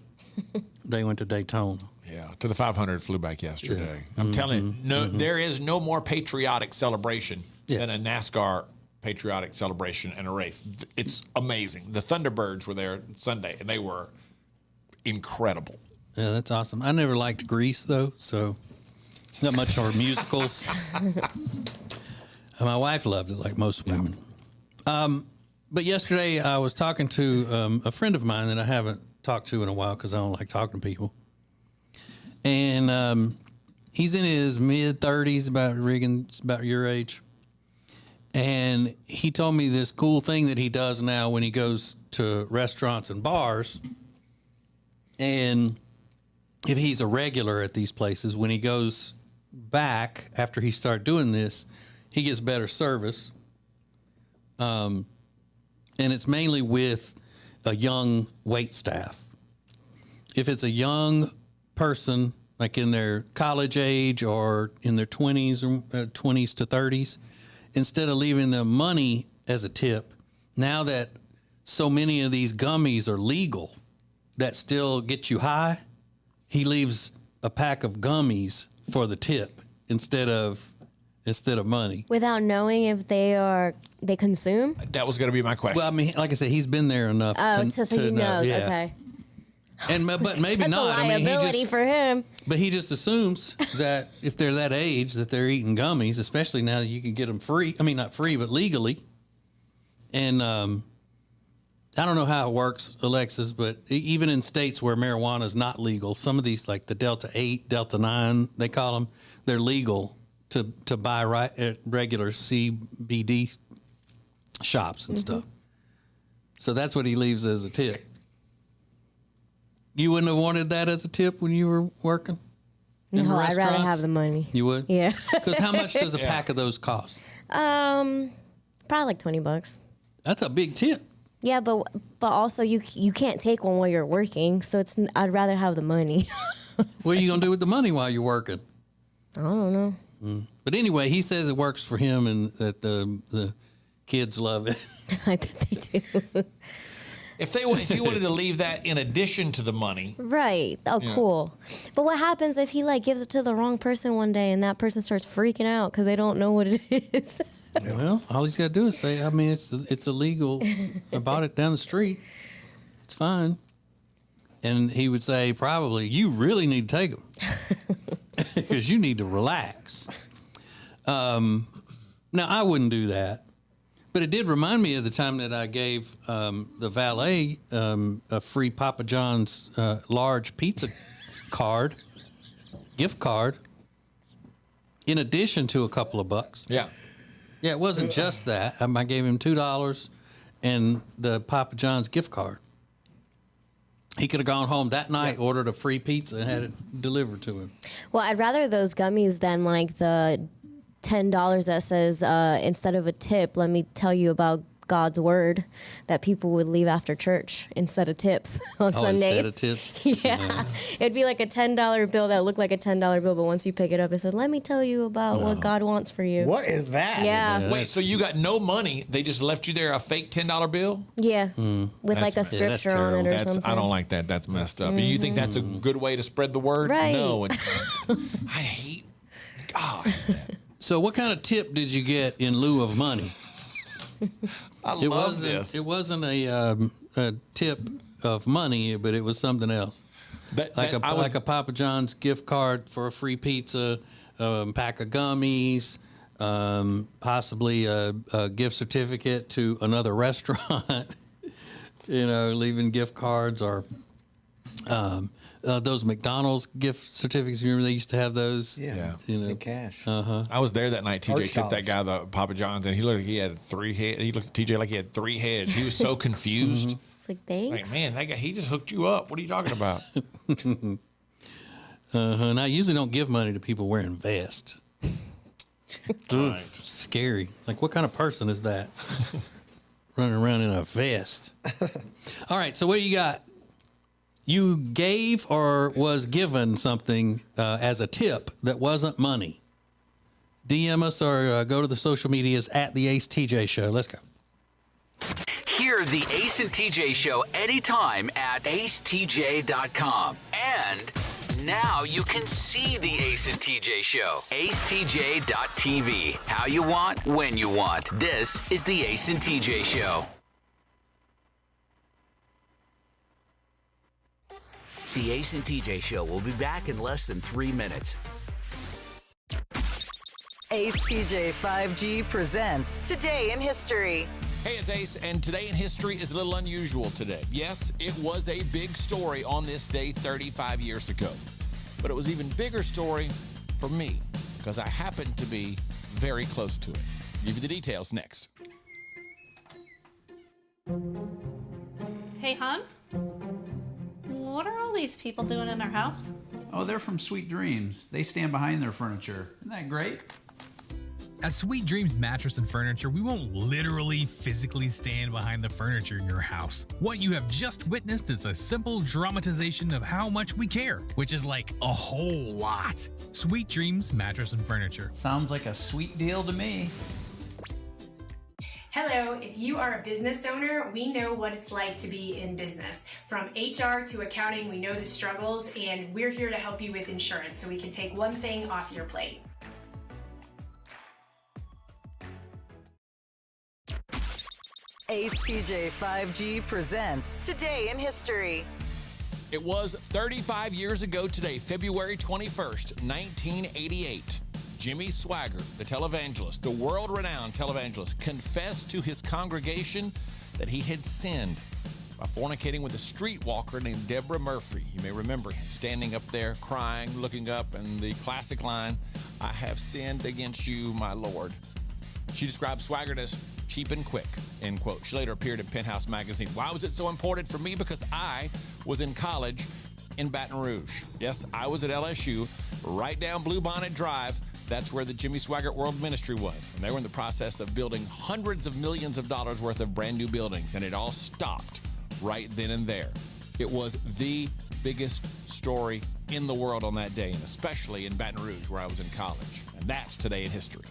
They went to Daytona. Yeah, to the 500 flew back yesterday. Yeah. I'm telling you, there is no more patriotic celebration than a NASCAR patriotic celebration in a race. It's amazing. The Thunderbirds were there Sunday, and they were incredible. Yeah, that's awesome. I never liked Grease, though, so not much for musicals. My wife loved it, like most women. But yesterday, I was talking to a friend of mine that I haven't talked to in a while because I don't like talking to people. And he's in his mid-30s, about your age. And he told me this cool thing that he does now when he goes to restaurants and bars. And if he's a regular at these places, when he goes back after he started doing this, he gets better service. And it's mainly with a young wait staff. If it's a young person, like in their college age or in their 20s or 20s to 30s, instead of leaving them money as a tip, now that so many of these gummies are legal that still get you high, he leaves a pack of gummies for the tip instead of money. Without knowing if they consume? That was going to be my question. Well, I mean, like I said, he's been there enough. So he knows. Yeah. Okay. But maybe That's not. a liability for him. But he just assumes that if they're that age that they're eating gummies, especially now that you can get them free. I mean, not free, but legally. And I don't know how it works, Alexis, but even in states where marijuana is not legal, some of these, like the Delta 8, Delta 9, they call them, they're legal to buy at regular CBD shops and stuff. So that's what he leaves as a tip. You wouldn't have wanted that as a tip when you were working? No, I'd rather have the money. You would? Yeah. Because how much does a pack of those cost? Probably like $20. That's a big tip. Yeah, but also you can't take one while you're working, so I'd rather have the money. What are you gonna do with the money while you're working? I don't know. But anyway, he says it works for him and that the kids love it. I bet they do. If he wanted to leave that in addition to the money. Right. Oh, yeah. Cool. But what happens if he gives it to the wrong person one day and that person starts freaking out because they don't know what it is? Well, all he's got to do is say, I mean, it's illegal. I bought it down the street. It's fine. And he would say, probably, you really need to take them because you need to relax. Now, I wouldn't do that. But it did remind me of the time that I gave the valet a free Papa John's large pizza gift card, in addition to a couple of bucks. Yeah. Yeah, it wasn't just that. I gave him $2 and the Papa John's gift card. He could have gone home that night, ordered a free pizza, and had it delivered to him. Well, I'd rather those gummies than like the $10 that says instead of a tip, let me tell you about God's word that people would leave after church instead of tips on Sundays. Instead of tips? Yeah. It'd be like a $10 bill that looked like a $10 bill, but once you pick it up, it said, let me tell you about what God wants for you. What is that? Yeah. Wait, so you got no money? They just left you there a fake $10 bill? Yeah. With like a scripture on it or something. I don't like that. That's messed up. You think that's a good way to spread the word? Right. No. I hate God. So what kind of tip did you get in lieu of money? I love this. It wasn't a tip of money, but it was something else. Like a Papa John's gift card for a free pizza, pack of gummies, possibly a gift certificate to another restaurant. Leaving gift cards or those McDonald's gift certificates. Remember they used to have those? Yeah. In cash. I was there that night. TJ Arch tipped that guy the Papa John's, and he looked like he had 3 heads. He looked at TJ like he had 3 heads. He was so confused. It's like, thanks. Like, man, that guy, he just hooked you up. What are you talking about? And I usually don't give money to people wearing vests. Right. Scary. Like, what kind of person is that? Running around in a vest. All right, so what do you got? You gave or was given something as a tip that wasn't money. DM us or go to the social medias at the Ace TJ Show. Let's go. Hear the Ace and TJ Show anytime at acetj.com. And now you can see the Ace and TJ Show. acetj.tv. How you want, when you want. This is the Ace and TJ Show. The Ace and TJ Show will be back in less than 3 minutes. Ace TJ 5G presents Today in History. Hey, it's Ace, and Today in History is a little unusual today. Yes, it was a big story on this day 35 years ago. But it was an even bigger story for me, because I happened to be very close to it. I'll give you the details next. Hey, hon? What are all these people doing in our house? Oh, they're from Sweet Dreams. They stand behind their furniture. Isn't that great? At Sweet Dreams Mattress and Furniture, we won't literally physically stand behind the furniture in your house. What you have just witnessed is a simple dramatization of how much we care, which is like a whole lot. Sweet Dreams Mattress and Furniture. Sounds like a sweet deal to me. Hello, if you are a business owner, we know what it's like to be in business. From HR to accounting, we know the struggles, and we're here to help you with insurance so we can take one thing off your plate. Ace TJ 5G presents Today in History. It was 35 years ago today, February 21st, 1988. Jimmy Swaggart, the televangelist, the world-renowned televangelist, confessed to his congregation that he had sinned by fornicating with a streetwalker named Deborah Murphy. You may remember him standing up there, crying, looking up, and the classic line, "I have sinned against you, my Lord." She described Swaggart as cheap and quick, end quote. She later appeared in Penthouse magazine. Why was it so important for me? Because I was in college in Baton Rouge. Yes, I was at LSU, right down Bluebonnet Drive. That's where the Jimmy Swaggart World Ministry was. And they were in the process of building hundreds of millions of dollars worth of brand new buildings. And it all stopped right then and there. It was the biggest story in the world on that day, and especially in Baton Rouge, where I was in college. And that's Today in History.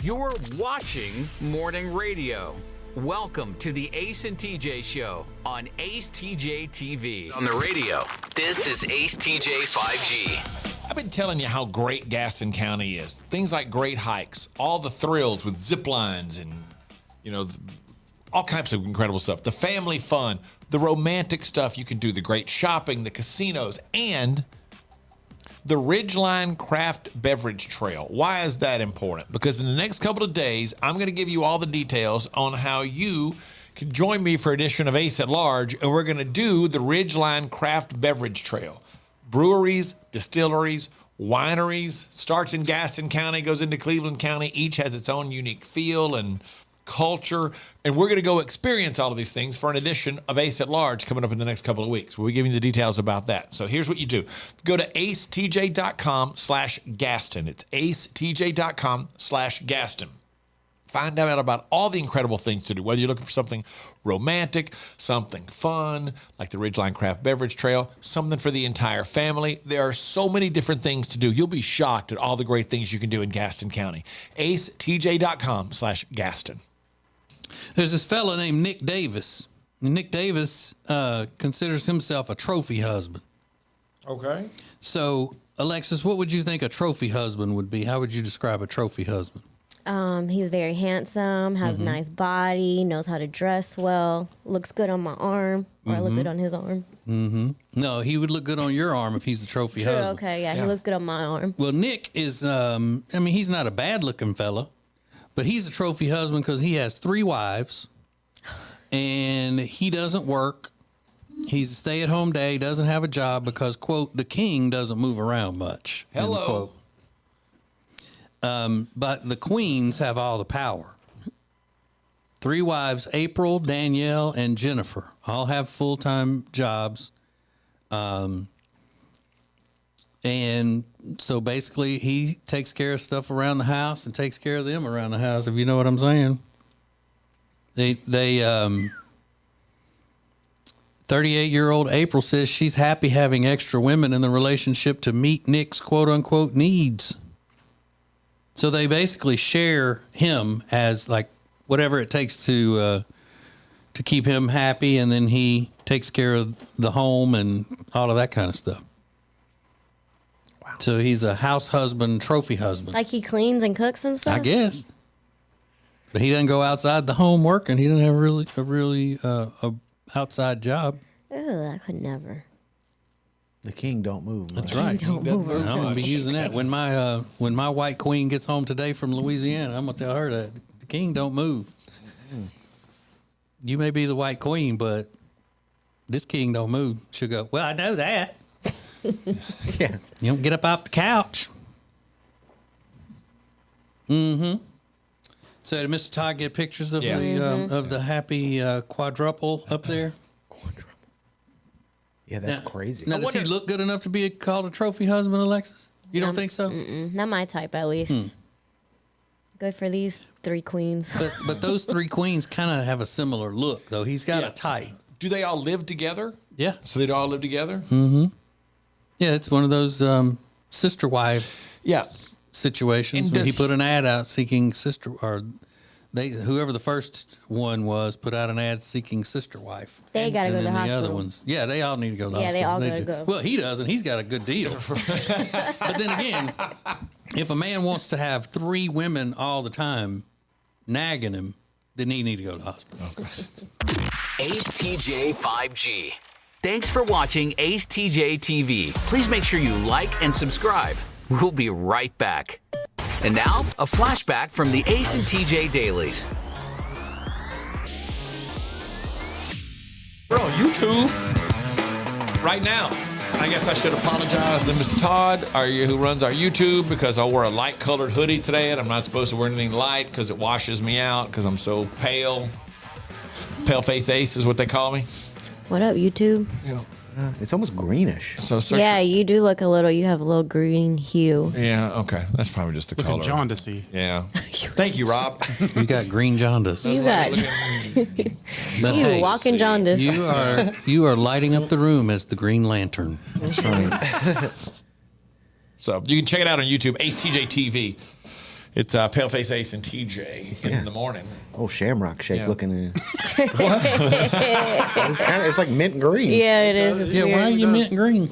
You're watching morning radio. Welcome to the Ace and TJ Show on Ace TJ TV. On the radio, this is Ace TJ 5G. I've been telling you how great Gaston County is. Things like great hikes, all the thrills with zip lines and, all kinds of incredible stuff. The family fun, the romantic stuff you can do, the great shopping, the casinos, and the Ridgeline Craft Beverage Trail. Why is that important? Because in the next couple of days, I'm going to give you all the details on how you can join me for an edition of Ace at Large, and we're going to do the Ridgeline Craft Beverage Trail. Breweries, distilleries, wineries, starts in Gaston County, goes into Cleveland County. Each has its own unique feel and culture, and we're going to go experience all of these things for an edition of Ace at Large coming up in the next couple of weeks. We'll be giving you the details about that. So here's what you do. Go to acetj.com/Gaston. It's acetj.com/Gaston. Find out about all the incredible things to do, whether you're looking for something romantic, something fun, like the Ridgeline Craft Beverage Trail, something for the entire family. There are so many different things to do. You'll be shocked at all the great things you can do in Gaston County. acetj.com/Gaston. There's this fella named Nick Davis. Nick Davis considers himself a trophy husband. Okay. So, Alexis, what would you think a trophy husband would be? How would you describe a trophy husband? He's very handsome, has a nice body, knows how to dress well, looks good on my arm, or I look good on his arm. No, he would look good on your arm if he's a trophy True, husband. okay, yeah, he looks good on my arm. Well, Nick is, he's not a bad-looking fella, but he's a trophy husband because he has 3 wives, and he doesn't work. He's a stay-at-home dad, doesn't have a job because, quote, the king doesn't move around much. Hello. End quote. But the queens have all the power. 3 wives, April, Danielle, and Jennifer, all have full-time jobs. And so basically he takes care of stuff around the house and takes care of them around the house, if you know what I'm saying. 38-year-old April says she's happy having extra women in the relationship to meet Nick's quote-unquote needs. So they basically share him as like whatever it takes to keep him happy, and then he takes care of the home and all of that kind of stuff. Wow. So he's a house husband, trophy husband. Like he cleans and cooks and stuff? I guess. But he doesn't go outside the home working. He doesn't have a outside job. Ugh, I could never. The king don't move. That's right. Don't move I'm gonna be using that when my white queen gets home today from Louisiana. I'm gonna tell her that the king don't move. You may be the white queen, but this king don't move. She'll go, well, I know that. Yeah. You don't get up off the couch. So did Mr. Todd get pictures of the happy quadruple up there? Yeah, that's crazy. Now, does he look good enough to be called a trophy husband, Alexis? You don't think so? Not my type, at least. Good for these 3 queens. But those 3 queens kind of have a similar look, though. He's got a type. Do they all live together? Yeah. So they all live together? Yeah, it's one of those sister wife situations. And When he put an ad out seeking sister, or whoever the first one was, put out an ad seeking sister wife. They got to go to the hospital. The other ones, they all need to go to the hospital. Yeah, they all got to go. Well, he doesn't. He's got a good deal. But then again, if a man wants to have 3 women all the time nagging him, then he need to go to the hospital. Ace TJ 5G. Thanks for watching Ace TJ TV. Please make sure you like and subscribe. We'll be right back. And now, a flashback from the Ace and TJ Dailies. We're on YouTube right now. I guess I should apologize to Mr. Todd, who runs our YouTube, because I wore a light-colored hoodie today, and I'm not supposed to wear anything light because it washes me out because I'm so pale. Pale-face ace is what they call me. What up, YouTube? Yeah. It's almost greenish. So yeah, you do look you have a little green hue. Yeah, okay. That's probably just the color. Looking jaundicey. Yeah. Thank you, Rob. You got green jaundice. You got But walking jaundice. You are lighting up the room as the Green Lantern. That's right. So you can check it out on YouTube, acetjtv. It's Paleface Ace and TJ in the morning. Oh, shamrock shake Yeah. looking in. It's like mint green. Yeah, it is. It's Yeah, weird. why are you mint green?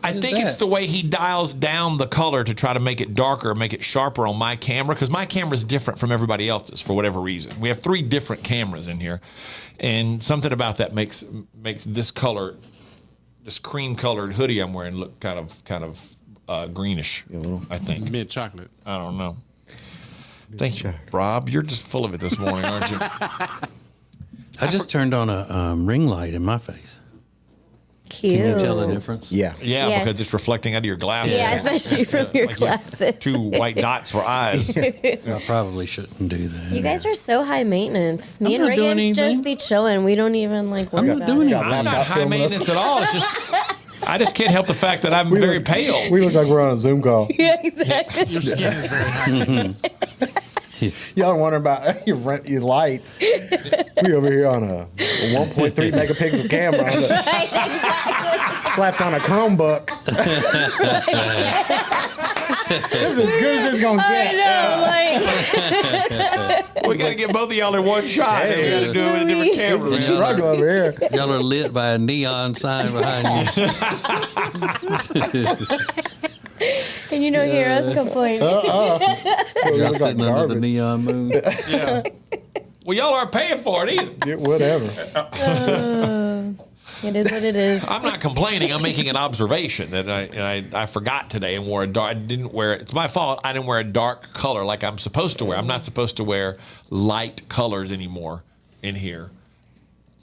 I think it's the way he dials down the color to try to make it darker, make it sharper on my camera, because my camera is different from everybody else's for whatever reason. We have 3 different cameras in here, and something about that makes this color, this cream-colored hoodie I'm wearing, look kind of greenish. I think Mid chocolate. I don't know. Thank you, Rob. You're just full of it this morning, aren't you? I just turned on a ring light in my face. Cute. Can you tell the difference? Yeah, Yes. because it's reflecting out of your glasses. Yeah, especially from your Like glasses. 2 white dots for eyes. I probably shouldn't do that. You guys are so high maintenance. Me I'm and not doing Riggins anything. just be chilling. We don't even like worry not about doing it. anything. I'm not high maintenance at all. It's just I just can't help the fact that I'm very pale. We look like we're on a Zoom call. Yeah, exactly. Your skin is very high. Y'all are wondering about your lights. We over here on a 1.3 megapixel camera slapped on a Chromebook. This is as good as it's gonna get. I know, We got to get both of y'all in one shot. We got to do it with a different camera. It's a struggle over here. Y'all are lit by a neon sign behind you. and you don't hear us complain. Y'all sitting under the neon moon. Yeah. Well, y'all aren't paying for it either. Yeah, whatever. It is what it is. I'm not complaining. I'm making an observation that I forgot today and wore a dark. I didn't wear it. It's my fault. I didn't wear a dark color like I'm supposed to wear. I'm not supposed to wear light colors anymore in here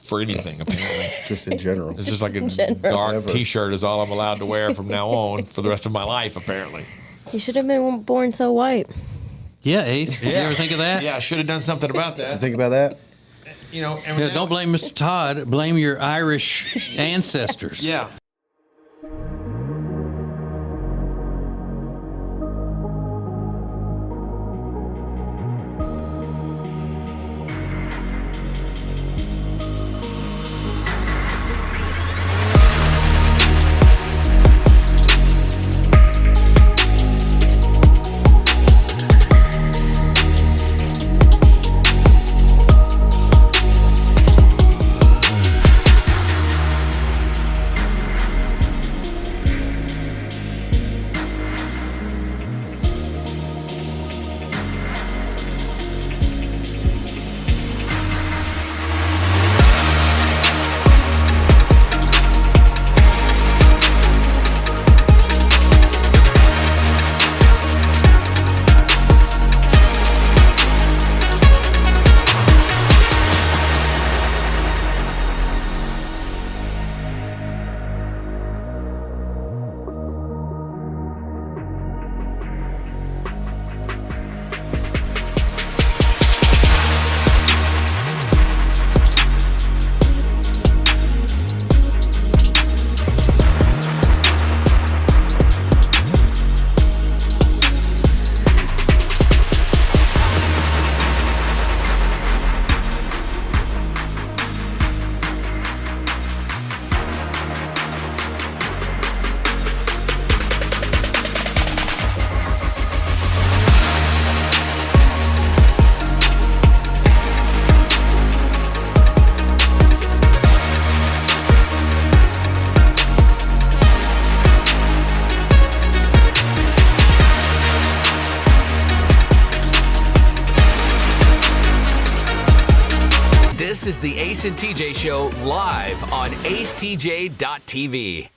for anything, apparently. Just in general. It's just like a general. dark T-shirt is all I'm allowed to wear from now on for the rest of my life, apparently. You should have been born so white. Yeah, Ace. Did you ever think of that? Yeah, I should have done something about that. Think about that. You know, and Yeah, now- don't blame Mr. Todd. Blame your Irish ancestors. Yeah. This is the Ace and TJ Show live on acetj.tv.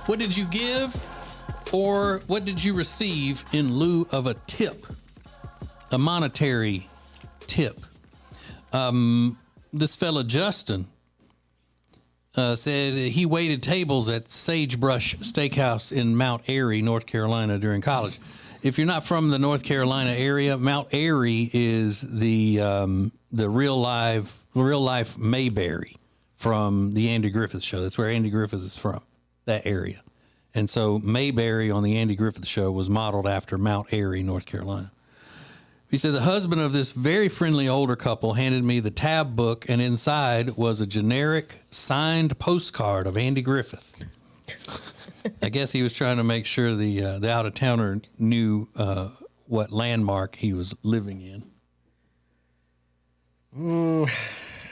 What did you give or what did you receive in lieu of a tip? A monetary tip. This fella, Justin, said he waited tables at Sagebrush Steakhouse in Mount Airy, North Carolina during college. If you're not from the North Carolina area, Mount Airy is the real life Mayberry from the Andy Griffith Show. That's where Andy Griffith is from, that area. And so Mayberry on the Andy Griffith Show was modeled after Mount Airy, North Carolina. He said the husband of this very friendly older couple handed me the tab book, and inside was a generic signed postcard of Andy Griffith. I guess he was trying to make sure the out-of-towner knew what landmark he was living in.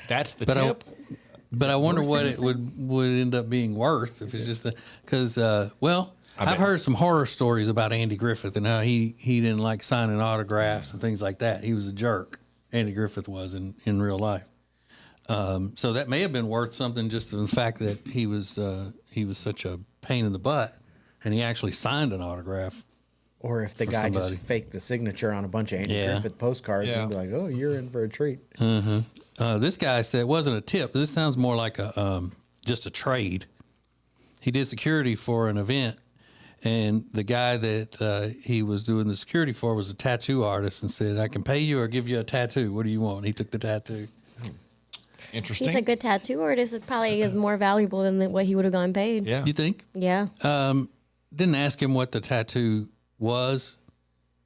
That's the tip. But I wonder what it would end up being worth if it's just because I've heard some horror stories about Andy Griffith and how he didn't like signing autographs and things like that. He was a jerk. Andy Griffith was in real life. So that may have been worth something just in the fact that he was such a pain in the butt, and he actually signed an autograph. Or if the guy just faked the signature on a bunch of Andy Griffith postcards and be like, "Oh, you're in for a treat." This guy said it wasn't a tip. This sounds more like just a trade. He did security for an event, and the guy that he was doing the security for was a tattoo artist, and said, "I can pay you or give you a tattoo. What do you want?" He took the tattoo. Interesting. He's a good tattoo artist. It probably is more valuable than what he would have gotten paid. Yeah. You think? Yeah. Didn't ask him what the tattoo was,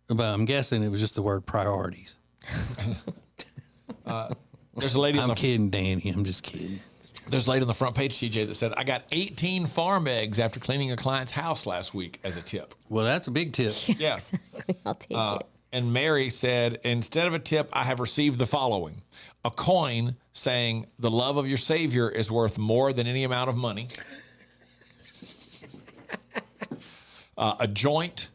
but I'm guessing it was just the word priorities. There's a lady I'm kidding, Danny. I'm just kidding. There's a lady on the front page, TJ, that said, "I got 18 farm eggs after cleaning a client's house last week as a tip." Well, that's a big tip. Yeah. Exactly. I'll take it. And Mary said, "Instead of a tip, I have received the following: a coin saying the love of your Savior is worth more than any amount of money, a joint,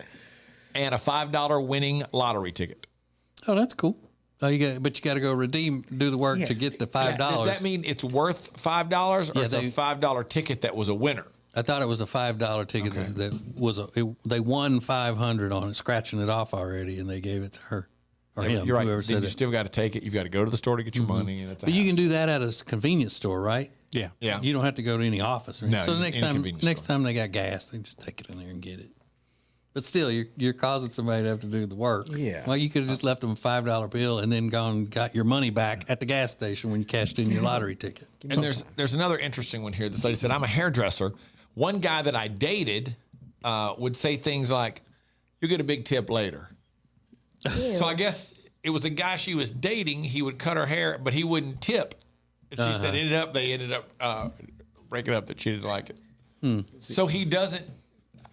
and a $5 winning lottery ticket." Oh, that's cool. But you got to go do the work to get the $5. Does that mean it's worth $5, or is it a $5 ticket that was a winner? I thought it was a $5 ticket that was they won $500 on it, scratching it off already, and they gave it to her or him. You're right. Whoever Then said you it. still got to take it. You've got to go to the store to get your money. And But you can do that at a convenience store, right? Yeah. Yeah. You don't have to go to any office. No, so just any convenience next time they got gas, they just take it in there and get it. But still, you're causing somebody to have to do the work. Yeah. Well, you could have just left them a $5 bill and then gone and got your money back at the gas station when you cashed in your lottery ticket. And there's another interesting one here. This lady said, "I'm a hairdresser. One guy that I dated would say things like, 'You'll get a big tip later.'" So I guess it was a guy she was dating. He would cut her hair, but he wouldn't tip. And she said they ended up breaking up that she didn't like it. So he doesn't.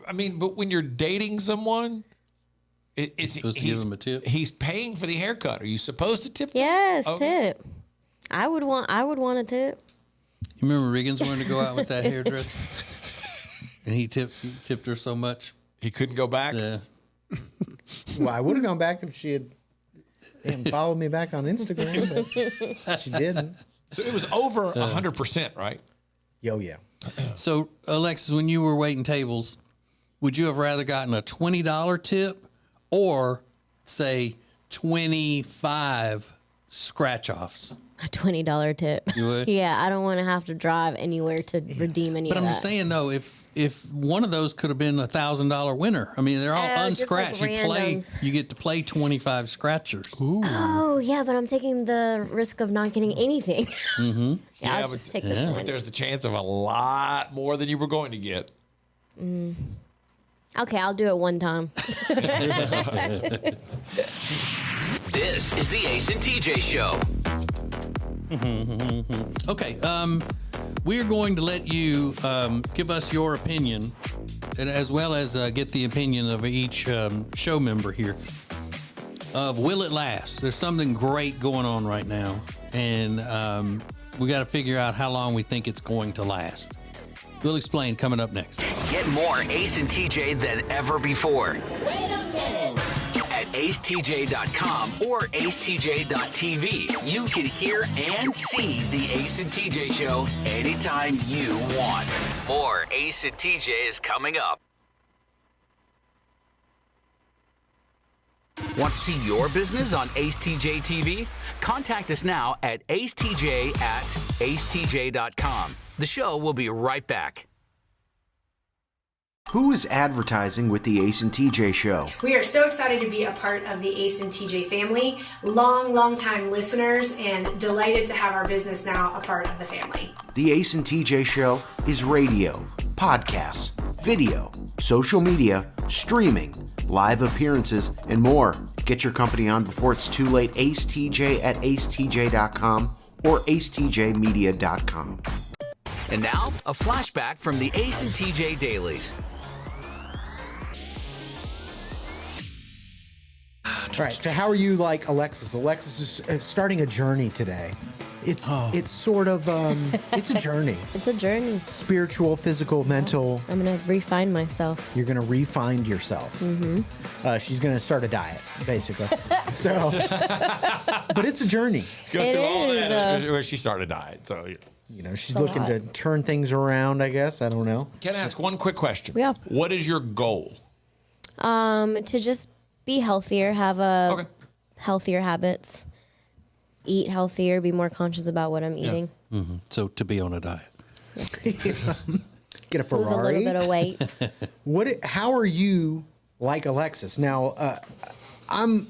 I mean, but when you're dating someone, he's supposed to give him a tip. He's paying for the haircut. Are you supposed to tip? Yes, Okay. tip. I would want a tip. You remember Riggins wanted to go out with that hairdresser? And he tipped her so much. He couldn't go back? Yeah. Well, I would have gone back if she had followed me back on Instagram, but she didn't. So it was over 100%, right? Yo, yeah. So, Alexis, when you were waiting tables, would you have rather gotten a $20 tip or, say, 25 scratch-offs? A $20 tip. You would? Yeah, I don't want to have to drive anywhere to redeem any But of I'm that. just saying, though, if one of those could have been a $1,000 winner, I mean, they're all just like unscratched. randoms. You get to play 25 scratchers. Oh, yeah, but I'm taking the risk of not getting anything. Mm-hmm. Yeah, I'll just take this one. But there's the chance of a lot more than you were going to get. Okay, I'll do it one time. This is the Ace and TJ Show. Okay, we are going to let you give us your opinion, and as well as get the opinion of each show member here of will it last? There's something great going on right now, and we got to figure out how long we think it's going to last. We'll explain coming up next. Get more Ace and TJ than ever before. Wait a minute. At acetj.com or acetj.tv, you can hear and see the Ace and TJ Show anytime you want. More Ace and TJ is coming up. Want to see your business on AceTJ TV? Contact us now at acetj@acetj.com. The show will be right back. Who is advertising with the Ace and TJ Show? We are so excited to be a part of the Ace and TJ family, long time listeners, and delighted to have our business now a part of the family. The Ace and TJ Show is radio, podcasts, video, social media, streaming, live appearances, and more. Get your company on before it's too late. AceTJ at acetj.com or acetjmedia.com. And now, a flashback from the Ace and TJ Dailies. All right, so how are you like Alexis? Alexis is starting a journey today. It's sort of it's a journey. It's a journey. Spiritual, physical, mental. I'm gonna refine myself. You're gonna refine yourself. Mm-hmm. She's gonna start a diet, basically. So, but it's a journey. Go through all that. Where she started a diet, so you know she's looking to turn things around. I guess I don't know. Can I ask one quick question? Yeah. What is your goal? To just be healthier, have healthier habits, eat healthier, be more conscious about what I'm eating. Mm-hmm. So to be on a diet. Get a Ferrari. Lose a little bit of weight. How are you like Alexis? Now, I'm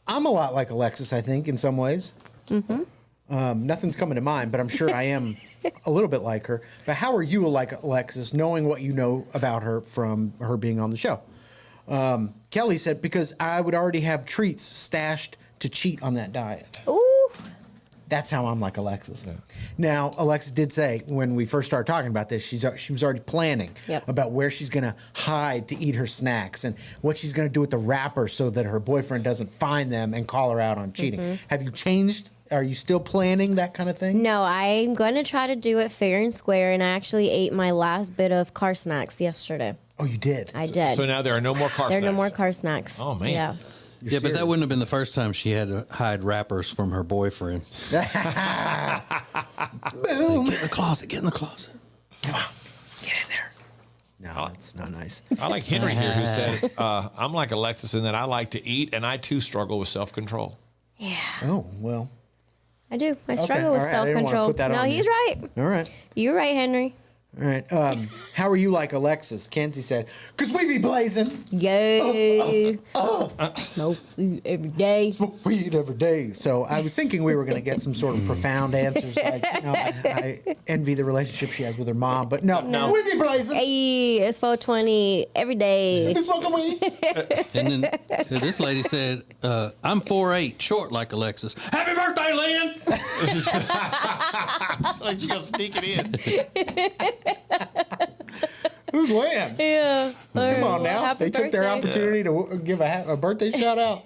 a lot like Alexis, I think, in some ways. Mm-hmm. Nothing's coming to mind, but I'm sure I am a little bit like her. But how are you like Alexis, knowing what you know about her from her being on the show? Kelly said, because I would already have treats stashed to cheat on that diet. Ooh. That's how I'm like Alexis. Yeah. Now, Alexis did say when we first started talking about this, she was already planning about where she's going to hide to eat her snacks and what she's going to do with the wrapper so that her boyfriend doesn't find them and call her out on cheating. Mm-hmm. Have you changed? Are you still planning that kind of thing? No, I'm going to try to do it fair and square, and I actually ate my last bit of car snacks yesterday. Oh, you did? I did. So now there are no more car snacks? There are no more car snacks. Oh, man. Yeah. Yeah, but that wouldn't have been the first time she had to hide wrappers from her boyfriend. Boom! Get in the closet. Get in the closet. Come on. Get in there. No, that's not nice. I like Henry here who said, I'm like Alexis in that I like to eat, and I too struggle with self-control. Yeah. Oh, well. I do. I struggle with self-control. No, he's right. All right. You're right, Henry. All right. How are you like Alexis? Kenzie said, because we be blazing. Yo. Smoke weed every day. Smoke weed every day. So I was thinking we were going to get some sort of profound answers. Like, I envy the relationship she has with her mom, but no. We be blazing. Hey, it's 420 every day. We smoking weed. And then this lady said, I'm 4'8", short like Alexis. Happy birthday, Lynn! Like she's going to sneak it in. Who's Lynn? Yeah. Come on now. Happy They took their birthday. opportunity to give a birthday shout out,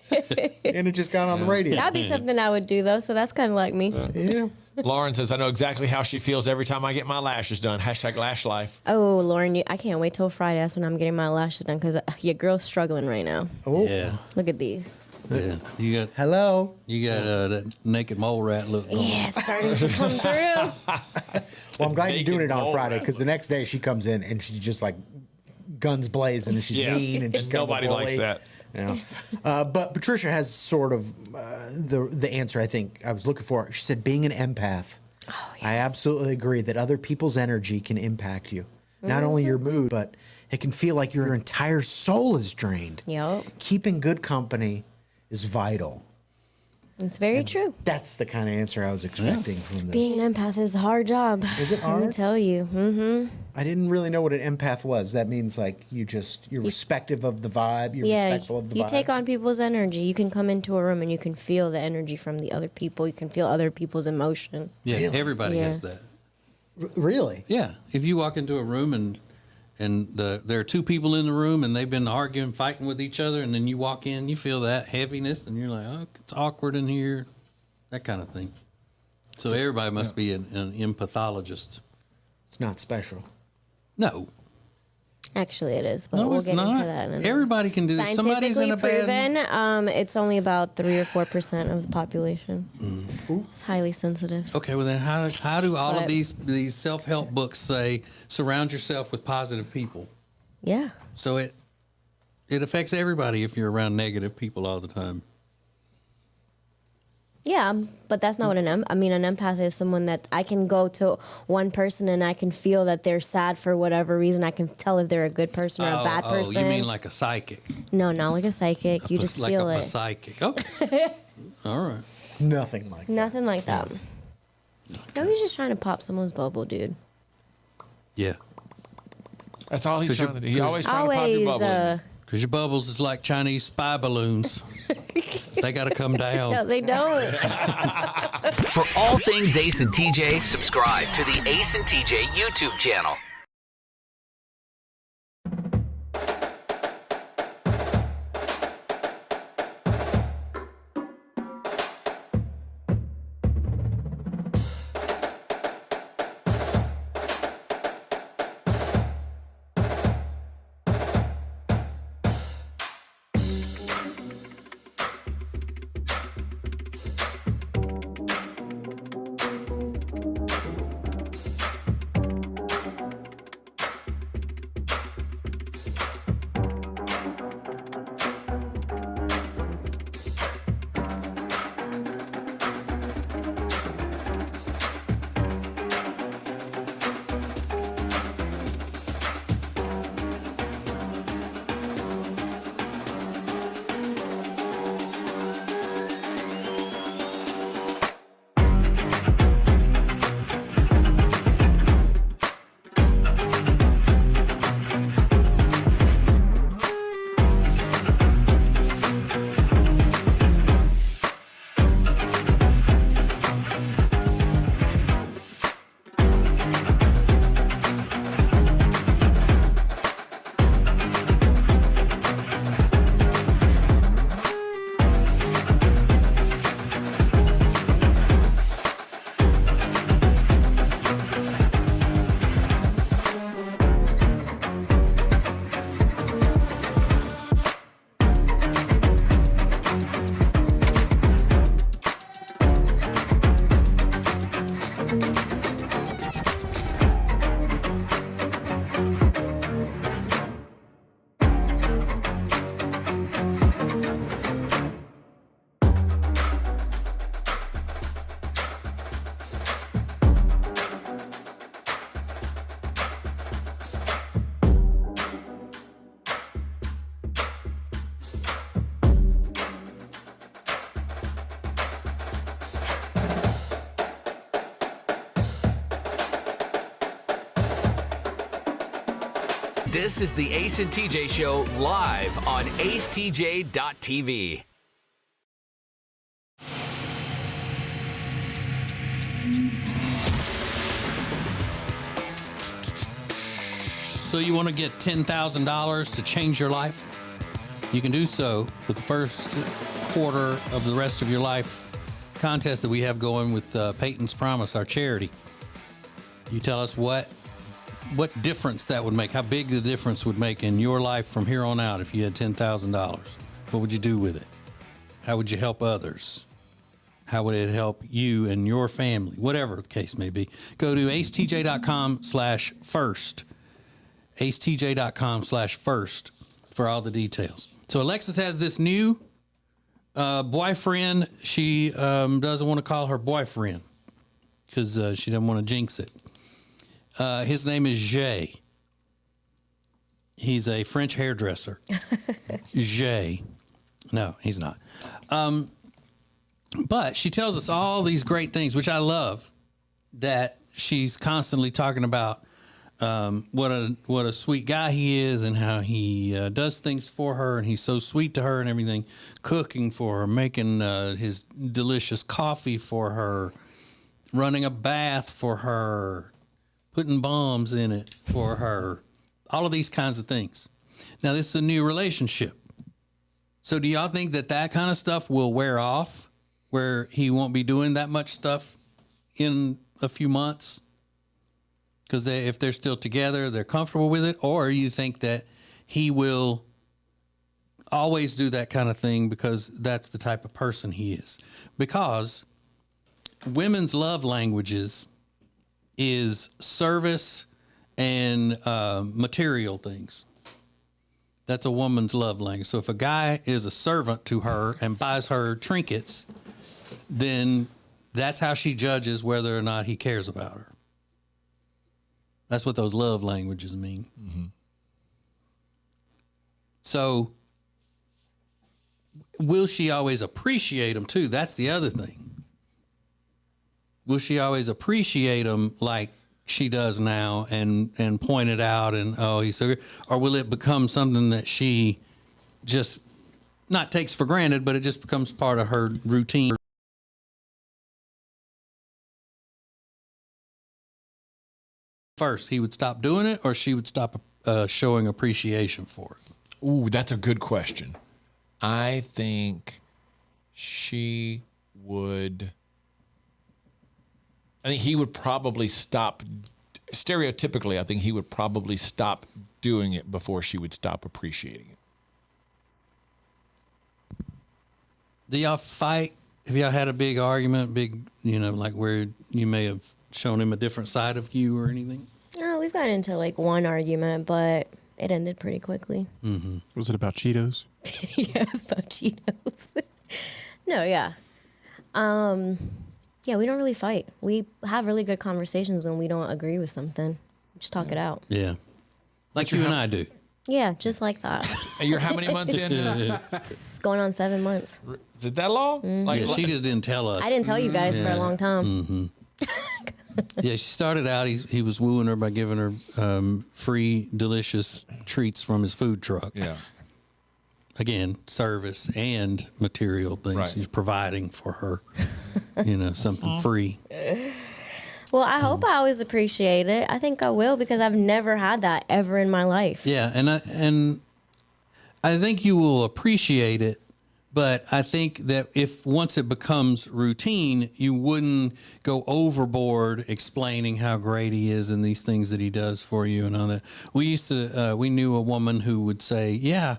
and it just got on the radio. That'd be something I would do, though, so that's kind of like me. Yeah. Lauren says, I know exactly how she feels every time I get my lashes done. #lash life. Oh, Lauren, I can't wait till Friday. That's when I'm getting my lashes done, because your girl's struggling right now. Oh. Yeah. Look at these. Yeah. You got hello. You got that naked mole rat look going on. Yeah, it's starting to come through. Well, I'm glad you're doing it on Friday, because the next day she comes in and she's just like guns blazing and she's mean and she's nobody likes that. You know? But Patricia has sort of the answer I think I was looking for. She said, being an empath. Oh, yes. I absolutely agree that other people's energy can impact you. Not only your mood, but it can feel like your entire soul is drained. Yep. Keeping good company is vital. It's very true. That's the kind of answer I was expecting from this. Being an empath is a hard job. Is it hard? Let me tell you. Mm-hmm. I didn't really know what an empath was. That means like you're respective of the vibe. You're respectful of the vibes. You take on people's energy. You can come into a room and you can feel the energy from the other people. You can feel other people's emotion. Yeah, Really? everybody has that. Really? Yeah. If you walk into a room and there are two people in the room and they've been arguing, fighting with each other, and then you walk in, you feel that heaviness, and you're like, oh, it's awkward in here, that kind of thing. So everybody must be an empathologist. It's not special. No. Actually, it is, but No, we'll it's get not. into that. In Everybody can do this. Somebody's in Scientifically a bad proven, it's only about 3 or 4% of the population. It's highly sensitive. Okay, well then how do all of But- these self-help books say surround yourself with positive people? Yeah. So it affects everybody if you're around negative people all the time. Yeah, but that's not what an empath is someone that I can go to one person and I can feel that they're sad for whatever reason. I can tell if they're a good person or a bad person. Oh, you mean like a psychic? No, not like a psychic. You just like feel a it. psychic. Okay. All right. Nothing like Nothing like that. No, he's just trying to pop someone's bubble, dude. Yeah. That's all he's trying to do. He always trying to pop your Always, bubble. Because your bubbles is like Chinese spy balloons. They got to come down. No, they don't. For all things Ace and TJ, subscribe to the Ace and TJ YouTube channel. This is the Ace and TJ Show live on acetj.tv. So you want to get $10,000 to change your life? You can do so with the first quarter of the rest of your life contest that we have going with Peyton's Promise, our charity. You tell us what difference that would make, how big the difference would make in your life from here on out if you had $10,000. What would you do with it? How would you help others? How would it help you and your family? Whatever the case may be. Go to acetj.com/first. acetj.com/first for all the details. So Alexis has this new boyfriend. She doesn't want to call her boyfriend because she doesn't want to jinx it. His name is Jay. He's a French hairdresser. Jay. No, he's not. But she tells us all these great things, which I love, that she's constantly talking about what a sweet guy he is and how he does things for her, and he's so sweet to her and everything, cooking for her, making his delicious coffee for her, running a bath for her, putting bombs in it for her, all of these kinds of things. Now, this is a new relationship. So do y'all think that that kind of stuff will wear off, where he won't be doing that much stuff in a few months? Because if they're still together, they're comfortable with it? Or you think that he will always do that kind of thing because that's the type of person he is? Because women's love languages is service and material things. That's a woman's love language. So if a guy is a servant to her and buys her trinkets, then that's how she judges whether or not he cares about her. That's what those love languages mean. Mm-hmm. So will she always appreciate him too? That's the other thing. Will she always appreciate him like she does now and point it out and, oh, he's so good? Or will it become something that she just not takes for granted, but it just becomes part of her routine. First, he would stop doing it, or she would stop showing appreciation for it? Ooh, that's a good question. I think she would. I think he would probably stop. Stereotypically, I think he would probably stop doing it before she would stop appreciating it. Do y'all fight? Have y'all had a big argument, like where you may have shown him a different side of you or anything? No, we've gotten into like one argument, but it ended pretty quickly. Mm-hmm. Was it about Cheetos? Yeah, it was about Cheetos. No, yeah. Yeah, we don't really fight. We have really good conversations when we don't agree with something. We just talk it out. Yeah. Like you and I do. Yeah, just like that. And you're how many months in? It's going on 7 months. Is it that long? Mhm. She just didn't tell us. I didn't tell you guys for a long time. Mm-hmm. Yeah, she started out, he was wooing her by giving her free, delicious treats from his food truck. Yeah. Again, service and material things. Right. He's providing for her, something free. Well, I hope I always appreciate it. I think I will, because I've never had that ever in my life. Yeah, and I think you will appreciate it, but I think that if once it becomes routine, you wouldn't go overboard explaining how great he is and these things that he does for you and all that. We knew a woman who would say, yeah,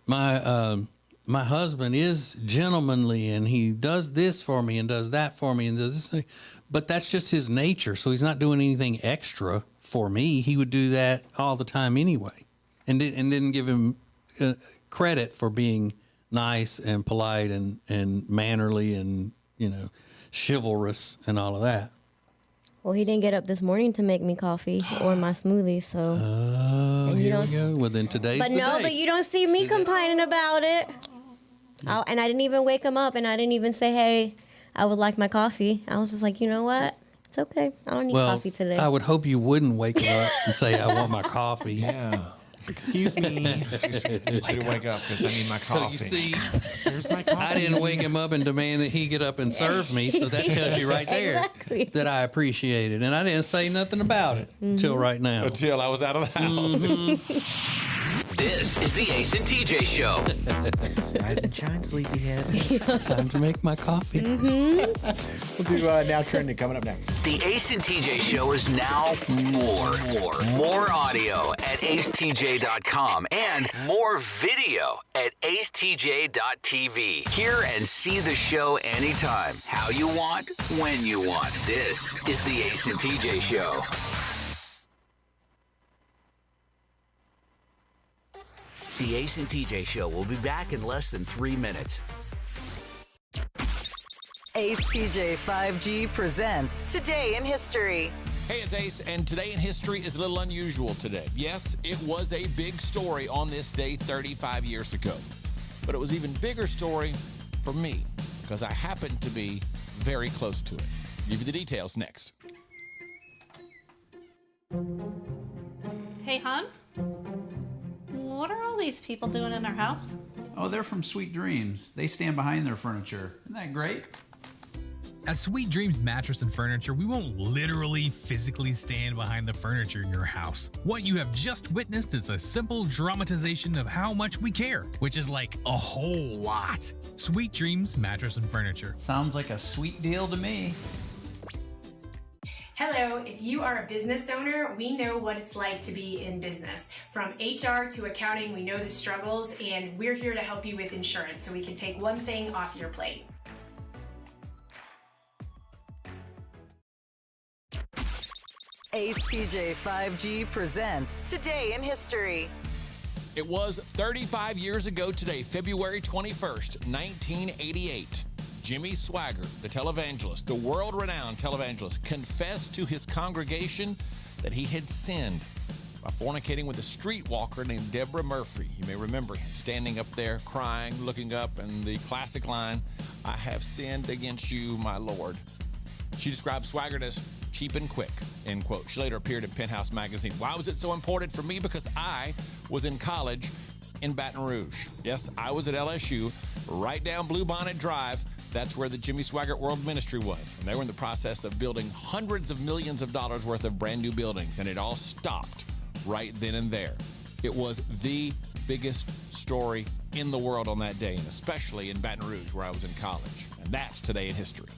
my husband is gentlemanly and he does this for me and does that for me and does this, but that's just his nature. So he's not doing anything extra for me. He would do that all the time anyway, and didn't give him credit for being nice and polite and mannerly and chivalrous and all of that. Well, he didn't get up this morning to make me coffee or my smoothie, so. Oh, here we go. Well, then today's the day. But you don't see me complaining about it. And I didn't even wake him up, and I didn't even say, hey, I would like my coffee. I was just like, you know what? It's okay. I don't need coffee today. I would hope you wouldn't wake him up and say, I want my coffee. Yeah. Excuse me. You should wake up because I need my coffee. So you see, I didn't wake him up and demand that he get up and serve me. So that tells you right there that I appreciate it. And I didn't say nothing about it until right now. Until I was out of the house. This is the Ace and TJ Show. Rise and shine, sleepyhead. Time to make my coffee. We'll do Now Trending coming up next. The Ace and TJ Show is now more audio at acetj.com and more video at acetj.tv. Hear and see the show anytime, how you want, when you want. This is the Ace and TJ Show. The Ace and TJ Show will be back in less than 3 minutes. Ace TJ 5G presents Today in History. Hey, it's Ace, and Today in History is a little unusual today. Yes, it was a big story on this day 35 years ago. But it was an even bigger story for me, because I happened to be very close to it. I'll give you the details next. Hey, hon? What are all these people doing in our house? Oh, they're from Sweet Dreams. They stand behind their furniture. Isn't that great? At Sweet Dreams Mattress and Furniture, we won't literally physically stand behind the furniture in your house. What you have just witnessed is a simple dramatization of how much we care, which is like a whole lot. Sweet Dreams Mattress and Furniture. Sounds like a sweet deal to me. Hello, if you are a business owner, we know what it's like to be in business. From HR to accounting, we know the struggles, and we're here to help you with insurance so we can take one thing off your plate. Ace TJ 5G presents Today in History. It was 35 years ago today, February 21st, 1988. Jimmy Swaggart, the televangelist, the world-renowned televangelist, confessed to his congregation that he had sinned by fornicating with a streetwalker named Deborah Murphy. You may remember him standing up there, crying, looking up, and the classic line, "I have sinned against you, my Lord." She described Swaggart as cheap and quick, end quote. She later appeared in Penthouse magazine. Why was it so important for me? Because I was in college in Baton Rouge. Yes, I was at LSU, right down Bluebonnet Drive. That's where the Jimmy Swaggart World Ministry was. And they were in the process of building hundreds of millions of dollars worth of brand new buildings, and it all stopped right then and there. It was the biggest story in the world on that day, and especially in Baton Rouge, where I was in college. And that's Today in History.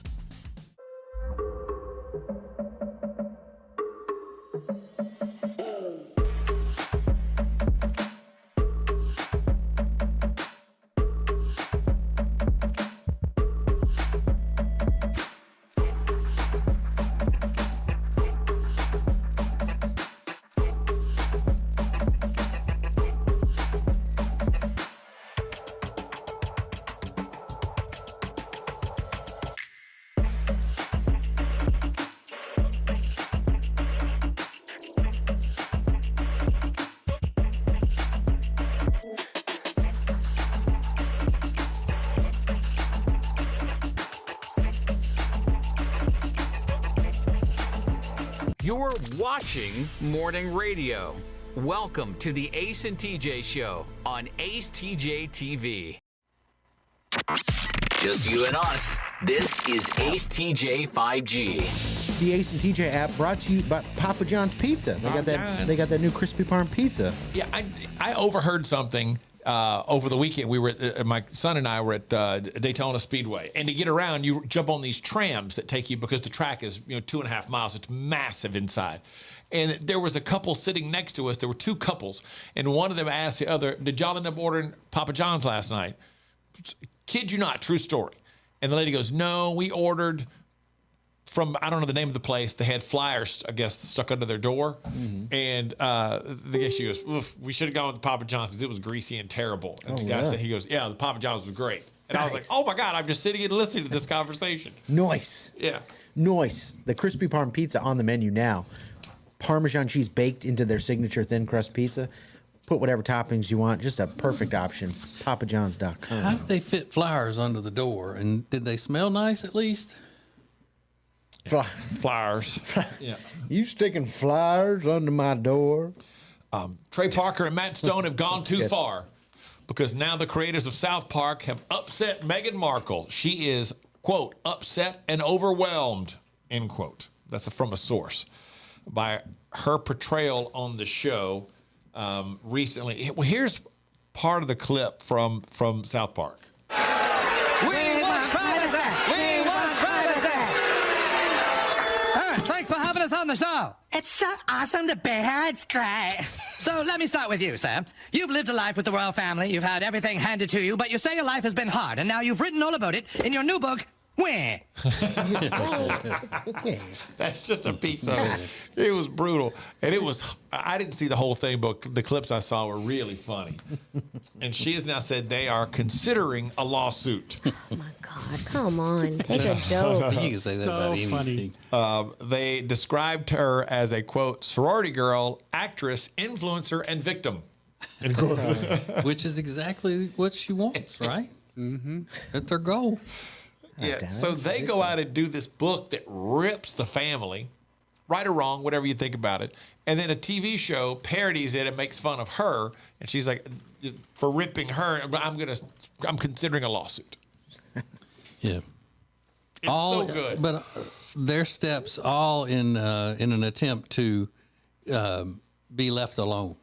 You're watching Morning Radio. Welcome to the Ace and TJ Show on acetjtv. Just you and us. This is Ace TJ 5G. The Ace and TJ app brought to you by Papa John's Pizza. They got that new crispy parm pizza. Yeah, I overheard something over the weekend. We were my son and I were at Daytona Speedway, and to get around, you jump on these trams that take you because the track is 2.5 miles. It's massive inside, and there was a couple sitting next to us. There were two couples, and one of them asked the other, "Did y'all end up ordering Papa John's last night?" Kid you not, true story. And the lady goes, "No, we ordered." From, I don't know the name of the place, they had flyers, I guess, stuck under their door. Mm-hmm. And the guy, she goes, "Oof, we should have gone with the Papa John's because it was greasy and terrible." And the guy said, he goes, "Yeah, the Papa John's was great." And I was like, "Oh my God, I'm just sitting and listening to this conversation." Nice. Yeah. Nice. The crispy parm pizza on the menu now. Parmesan cheese baked into their signature thin crust pizza. Put whatever toppings you want. Just a perfect option. PapaJohns.com. How did they fit flowers under the door? And did they smell nice at least? Flowers. Yeah. You sticking flowers under my door? Trey Parker and Matt Stone have gone too far because now the creators of South Park have upset Meghan Markle. She is, quote, upset and overwhelmed, end quote. That's from a source. By her portrayal on the show recently. Well, here's part of the clip from South Park. We want privacy! We want privacy! Thanks for having us on the show. It's so awesome to be here. It's great. So let me start with you, Sam. You've lived a life with the royal family. You've had everything handed to you, but you say your life has been hard, and now you've written all about it in your new book, Wah. That's just a piece of it. It was brutal. And it was, I didn't see the whole thing, but the clips I saw were really funny. And she has now said they are considering a lawsuit. Oh my God, come on. Take a joke. You can say that about anything. They described her as a, quote, sorority girl, actress, influencer, and victim. Which is exactly what she wants, right? Mm-hmm. That's her goal. Yeah, so they go out and do this book that rips the family, right or wrong, whatever you think about it. And then a TV show parodies it and makes fun of her. And she's like, for ripping her, I'm considering a lawsuit. Yeah. It's so good. But their steps all in an attempt to be left alone.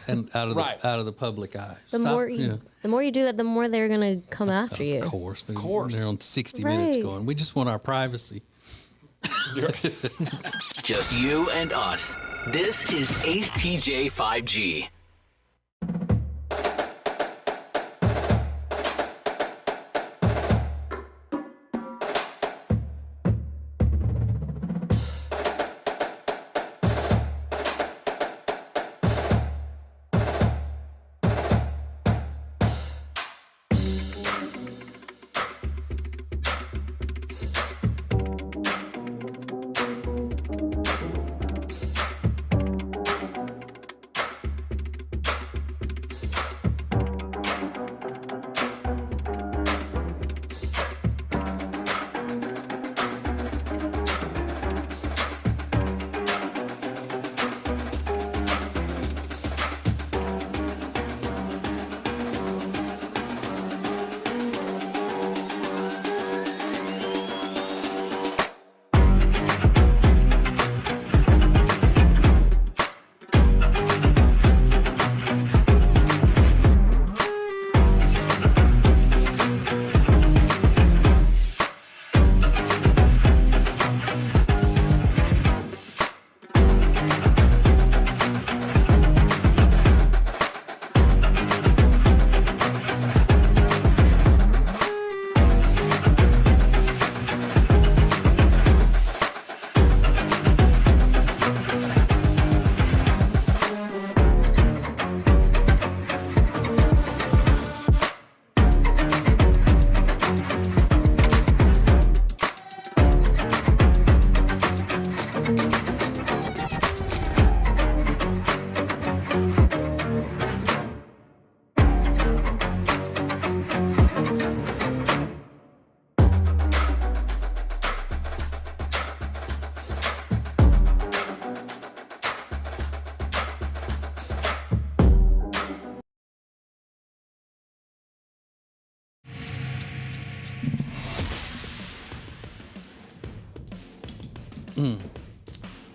And out of the public eye. The more you do that, the more they're gonna come after you. Of course. They're on 60 Minutes going, we just want our privacy. Just you and us. This is ACTJ 5G.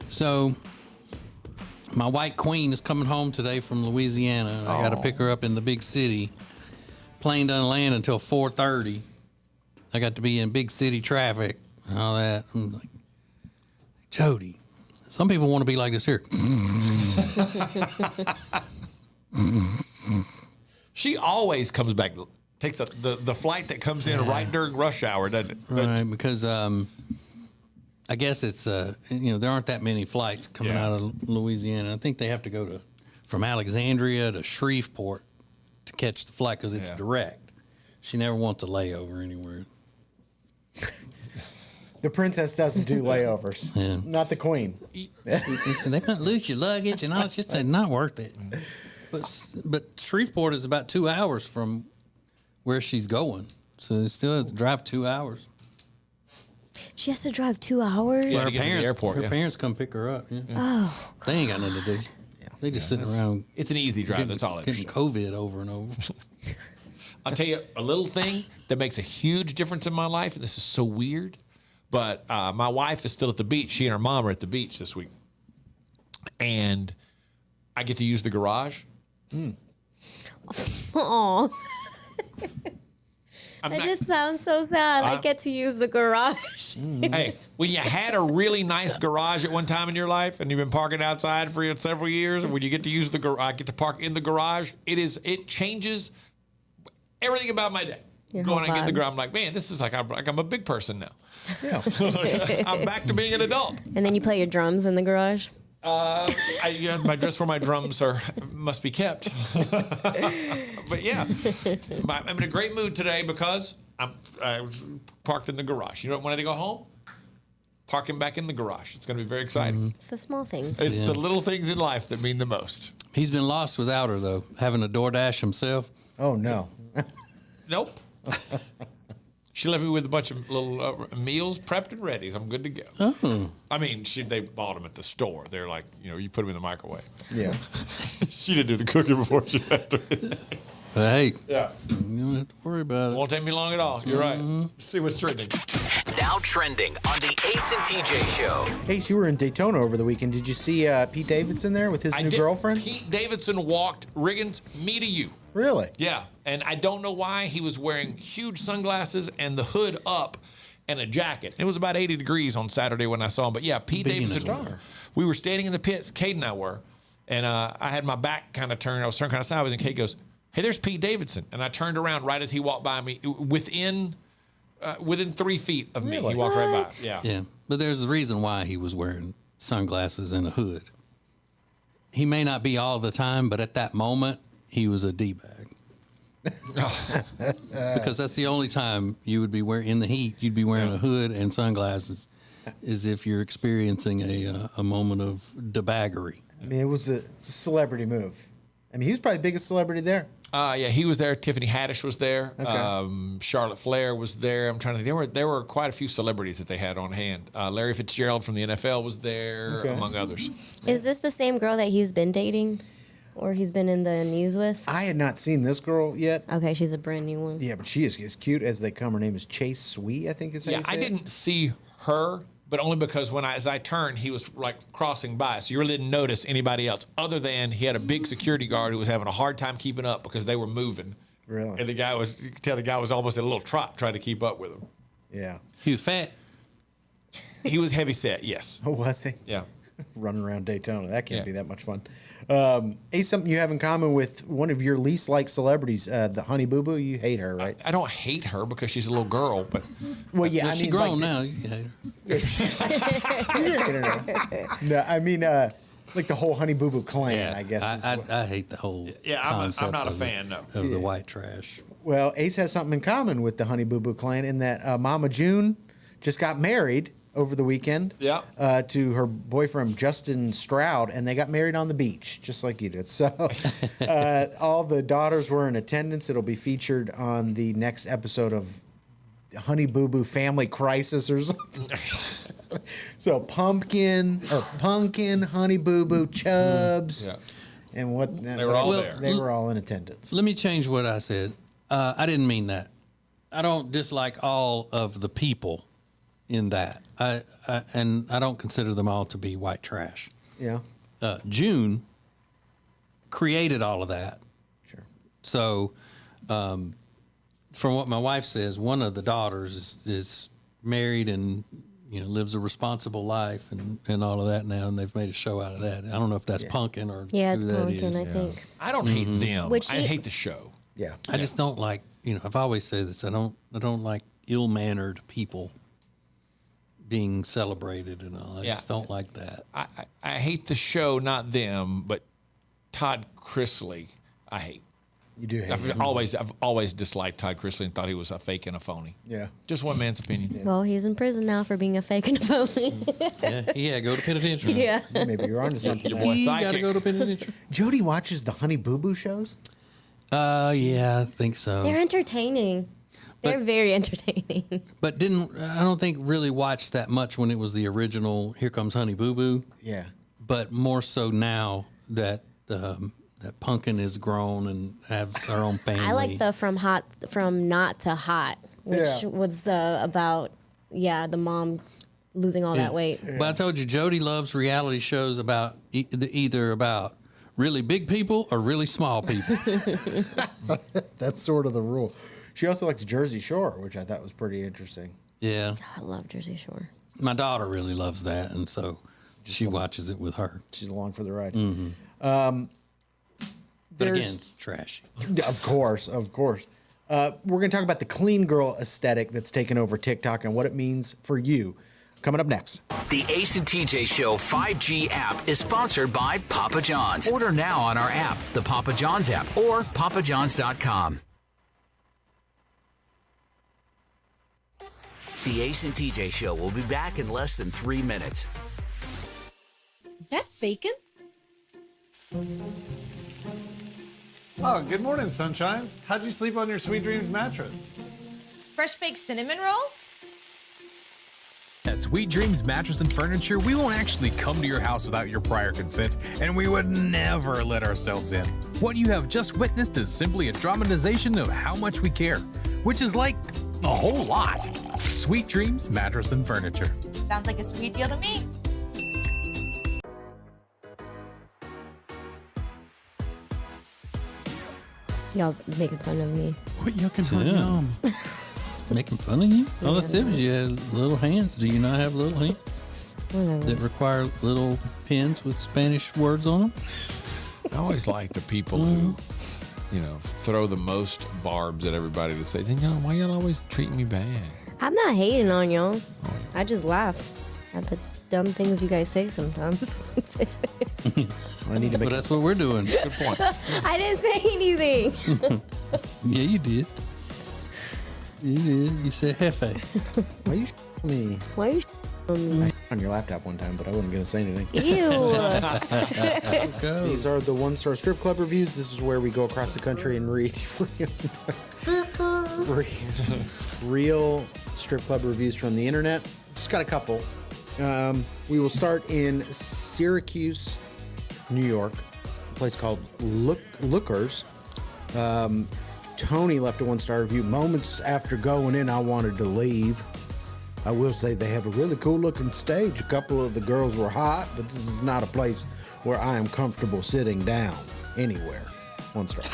So, my white queen is coming home today from Louisiana. I got to pick her up in the big city. Plane doesn't land until 4:30. I got to be in big city traffic and all that. I'm like, Jody, some people want to be like this here. She always comes back, takes the flight that comes in right during rush hour, doesn't it? Right, because I guess it's there aren't that many flights coming out of Louisiana. I think they have to go from Alexandria to Shreveport to catch the flight because it's direct. She never wants a layover anywhere. The princess doesn't do layovers. Yeah. Not the queen. They might lose your luggage and all. Just said not worth it. But Shreveport is about 2 hours from where she's going, so they still have to drive 2 hours. She has to drive 2 hours? Yeah, to get to the airport. Her parents come pick her up. Yeah. Oh. They ain't got nothing to do. They just sitting around. It's an easy drive. That's all it is. Getting COVID over and over. I'll tell you a little thing that makes a huge difference in my life, and this is so weird, but my wife is still at the beach. She and her mom are at the beach this week. And I get to use the garage. Aw. That just sounds so sad. I get to use the garage. Hey, when you had a really nice garage at one time in your life and you've been parking outside for several years, and when you get to use the garage, I get to park in the garage, it changes everything about my day. Going and get the garage, I'm like, man, this is like I'm a big person now. Yeah. I'm back to being an adult. And then you play your drums in the garage? That's where my drums must be kept. But yeah, I'm in a great mood today because I was parked in the garage. You know, when I go home, parking back in the garage. It's going to be very exciting. It's the small things. It's the little things in life that mean the most. He's been lost without her, though, having a DoorDash himself. Oh, no. Nope. She left me with a bunch of little meals prepped and ready. So I'm good to go. Oh. I mean, they bought them at the store. They're like, you put them in the microwave. Yeah. She didn't do the cooking before she had to. Hey. Yeah. You don't have to worry about it. Won't take me long at all. You're right. Let's see what's trending. Now trending on the Ace and TJ Show. Ace, you were in Daytona over the weekend. Did you see Pete Davidson there with his new girlfriend? Pete Davidson walked Riggins, me to you. Really? Yeah. And I don't know why he was wearing huge sunglasses and the hood up and a jacket. It was about 80 degrees on Saturday when I saw him. But yeah, Pete Davidson. We were standing in the pits, Cade and I were, and I had my back kind of turned. I was turned kind of sideways, and Cade goes, "Hey, there's Pete Davidson." And I turned around right as he walked by me, within 3 feet of me. He walked right by. Yeah. Yeah. But there's a reason why he was wearing sunglasses and a hood. He may not be all the time, but at that moment, he was a D-bag. Because that's the only time you would be wearing, in the heat, you'd be wearing a hood and sunglasses, is if you're experiencing a moment of debaggery. I mean, it's a celebrity move. I mean, he's probably the biggest celebrity there. Yeah, he was there. Tiffany Haddish was there. Okay. Charlotte Flair was there. I'm trying to think. There were quite a few celebrities that they had on hand. Larry Fitzgerald from the NFL was there, among others. Is this the same girl that he's been dating? Or he's been in the news with? I had not seen this girl yet. Okay, she's a brand new one. Yeah, but she is as cute as they come. Her name is Chase Sweet, I think is how you say I it. didn't see her, but only because as I turned, he was like crossing by. So you really didn't notice anybody else, other than he had a big security guard who was having a hard time keeping up because they were moving. Really? And you could tell the guy was almost at a little trot trying to keep up with him. Yeah. He was fat. He was heavy set, yes. Oh, was he? Yeah. Running around Daytona. That can't be that much fun. Something you have in common with one of your least liked celebrities, the Honey Boo Boo. You hate her, right? I don't hate her because she's a little girl, but well, yeah, she's grown now. You can hate her. No, I mean, like the whole Honey Boo Boo clan. I guess. I hate the whole. Yeah, I'm not a fan. No, of the white trash. Well, Ace has something in common with the Honey Boo Boo clan in that Mama June just got married over the weekend to her boyfriend Justin Stroud, and they got married on the beach, just like you did. So all the daughters were in attendance. It'll be featured on the next episode of Honey Boo Boo Family Crisis or something. So Pumpkin, Honey Boo Boo, Chubbs, and what they were all there. They were all in attendance. Let me change what I said. I didn't mean that. I don't dislike all of the people. in that. And I don't consider them all to be white trash. Yeah. June created all of that. Sure. So, from what my wife says, one of the daughters is married and lives a responsible life and all of that now, and they've made a show out of that. I don't know if that's Punkin or Yeah, it's who that Punkin, is. I think. I don't hate them. Which I hate the show. Yeah. I just don't like, I've always said this. I don't like ill-mannered people being celebrated and all. I just don't like that. I hate the show, not them, but Todd Chrisley, I hate. You do hate I've always disliked Todd Chrisley and thought he was a fake and a phony. Yeah. Just one man's opinion. Well, he's in prison now for being a fake and a phony. Yeah, go to penitentiary. Yeah. Maybe you're onto something. Your boy You Psychic. gotta go to penitentiary. Jody watches the Honey Boo Boo shows? Yeah, I think so. They're entertaining. They're very entertaining. But I don't think really watched that much when it was the original Here Comes Honey Boo Boo. Yeah. But more so now that that Punkin is grown and has our own family. I like the from not to hot, which was about the mom losing all that weight. But I told you, Jody loves reality shows about either about really big people or really small people. That's sort of the rule. She also likes Jersey Shore, which I thought was pretty interesting. Yeah. I love Jersey Shore. My daughter really loves that, and so she watches it with her. She's along for the ride. Mm-hmm. But again, trashy. Of course. We're going to talk about the clean girl aesthetic that's taken over TikTok and what it means for you. Coming up next. The Ace and TJ Show 5G app is sponsored by Papa John's. Order now on our app, the Papa John's app, or papajohns.com. The Ace and TJ Show will be back in less than 3 minutes. Is that bacon? Oh, good morning, sunshine. How'd you sleep on your Sweet Dreams mattress? Fresh baked cinnamon rolls? At Sweet Dreams Mattress and Furniture, we won't actually come to your house without your prior consent, and we would never let ourselves in. What you have just witnessed is simply a dramatization of how much we care, which is like a whole lot. Sweet Dreams Mattress and Furniture. Sounds like a sweet deal to me. Y'all making fun of me. Quit yucking her yum. Making fun of you? All I said was you had little hands. Do you not have little hands that require little pens with Spanish words on them? I always like the people who, throw the most barbs at everybody to say, then why y'all always treat me bad? I'm not hating on y'all. I just laugh at the dumb things you guys say sometimes. I need to make. But that's what we're doing. Good point. I didn't say anything. Yeah, you did. You did. You said Hefe. Why you me? Why you on me? On your laptop one time, but I wasn't going to say anything. Ew. These are the one-star strip club reviews. This is where we go across the country and read real strip club reviews from the internet. Just got a couple. We will start in Syracuse, New York, a place called Lookers. Tony left a one-star review. Moments after going in, I wanted to leave. I will say they have a really cool-looking stage. A couple of the girls were hot, but this is not a place where I am comfortable sitting down anywhere. One star.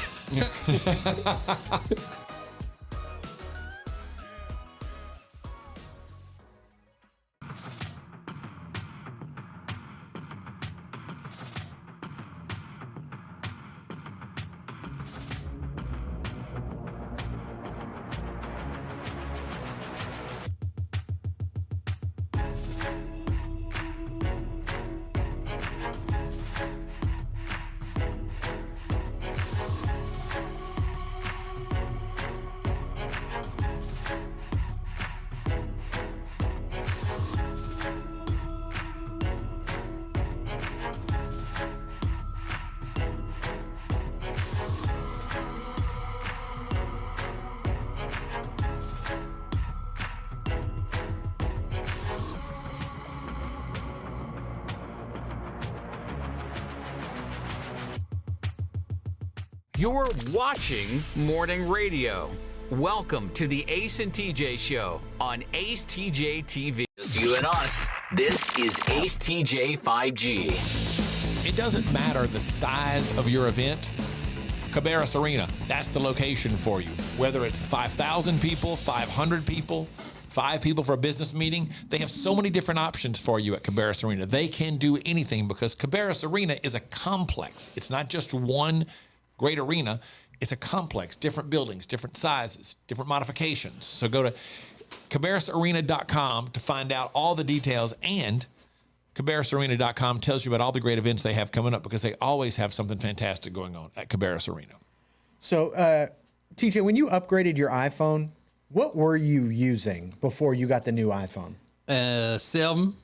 You're watching morning radio. Welcome to the Ace and TJ Show on Ace TJ TV. You and us. This is Ace TJ 5G. It doesn't matter the size of your event. Cabarrus Arena, that's the location for you. Whether it's 5,000 people, 500 people, 5 people for a business meeting, they have so many different options for you at Cabarrus Arena. They can do anything because Cabarrus Arena is a complex. It's not just one great arena. It's a complex, different buildings, different sizes, different modifications. So go to cabarrusarena.com to find out all the details, and cabarrusarena.com tells you about all the great events they have coming up because they always have something fantastic going on at Cabarrus Arena. So, TJ, when you upgraded your iPhone, what were you using before you got the new iPhone? 7.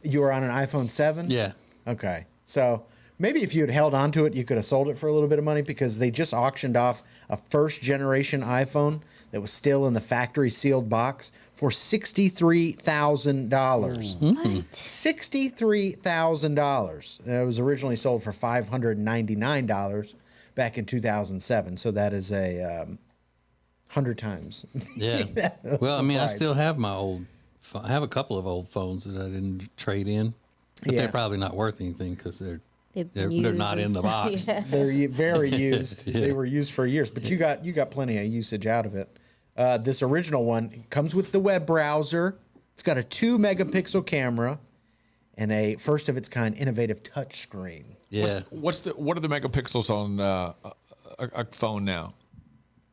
You were on an iPhone 7? Yeah. Okay. So maybe if you had held on to it, you could have sold it for a little bit of money because they just auctioned off a first-generation iPhone that was still in the factory sealed box for $63,000. What? $63,000. It was originally sold for $599 back in 2007. So that is a 100 times. Yeah. Well, I mean, price. I still have my old. I have a couple of old phones that I didn't trade in, but they're probably not worth anything because they're not in the box. Yeah. They're very used. Yeah. They were used for years, but you got plenty of usage out of it. This original one comes with the web browser. It's got a 2-megapixel camera and a first of its kind innovative touch screen. Yeah. What are the megapixels on a phone now?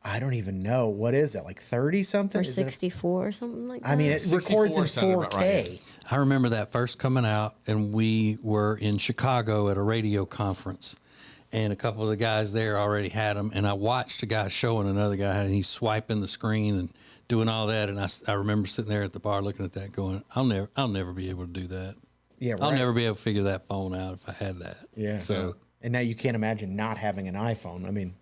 I don't even know. What is it? Like 30 something? Or 64 or something like that. I mean, it records in 64 sounded 4K. about right. I remember that first coming out, and we were in Chicago at a radio conference, and a couple of the guys there already had them, and I watched a guy showing another guy, and he's swiping the screen and doing all that, and I remember sitting there at the bar looking at that going, I'll never be able to do that. Yeah, right. I'll never be able to figure that phone out if I had that. Yeah. So, and now you can't imagine not having an iPhone. I mean,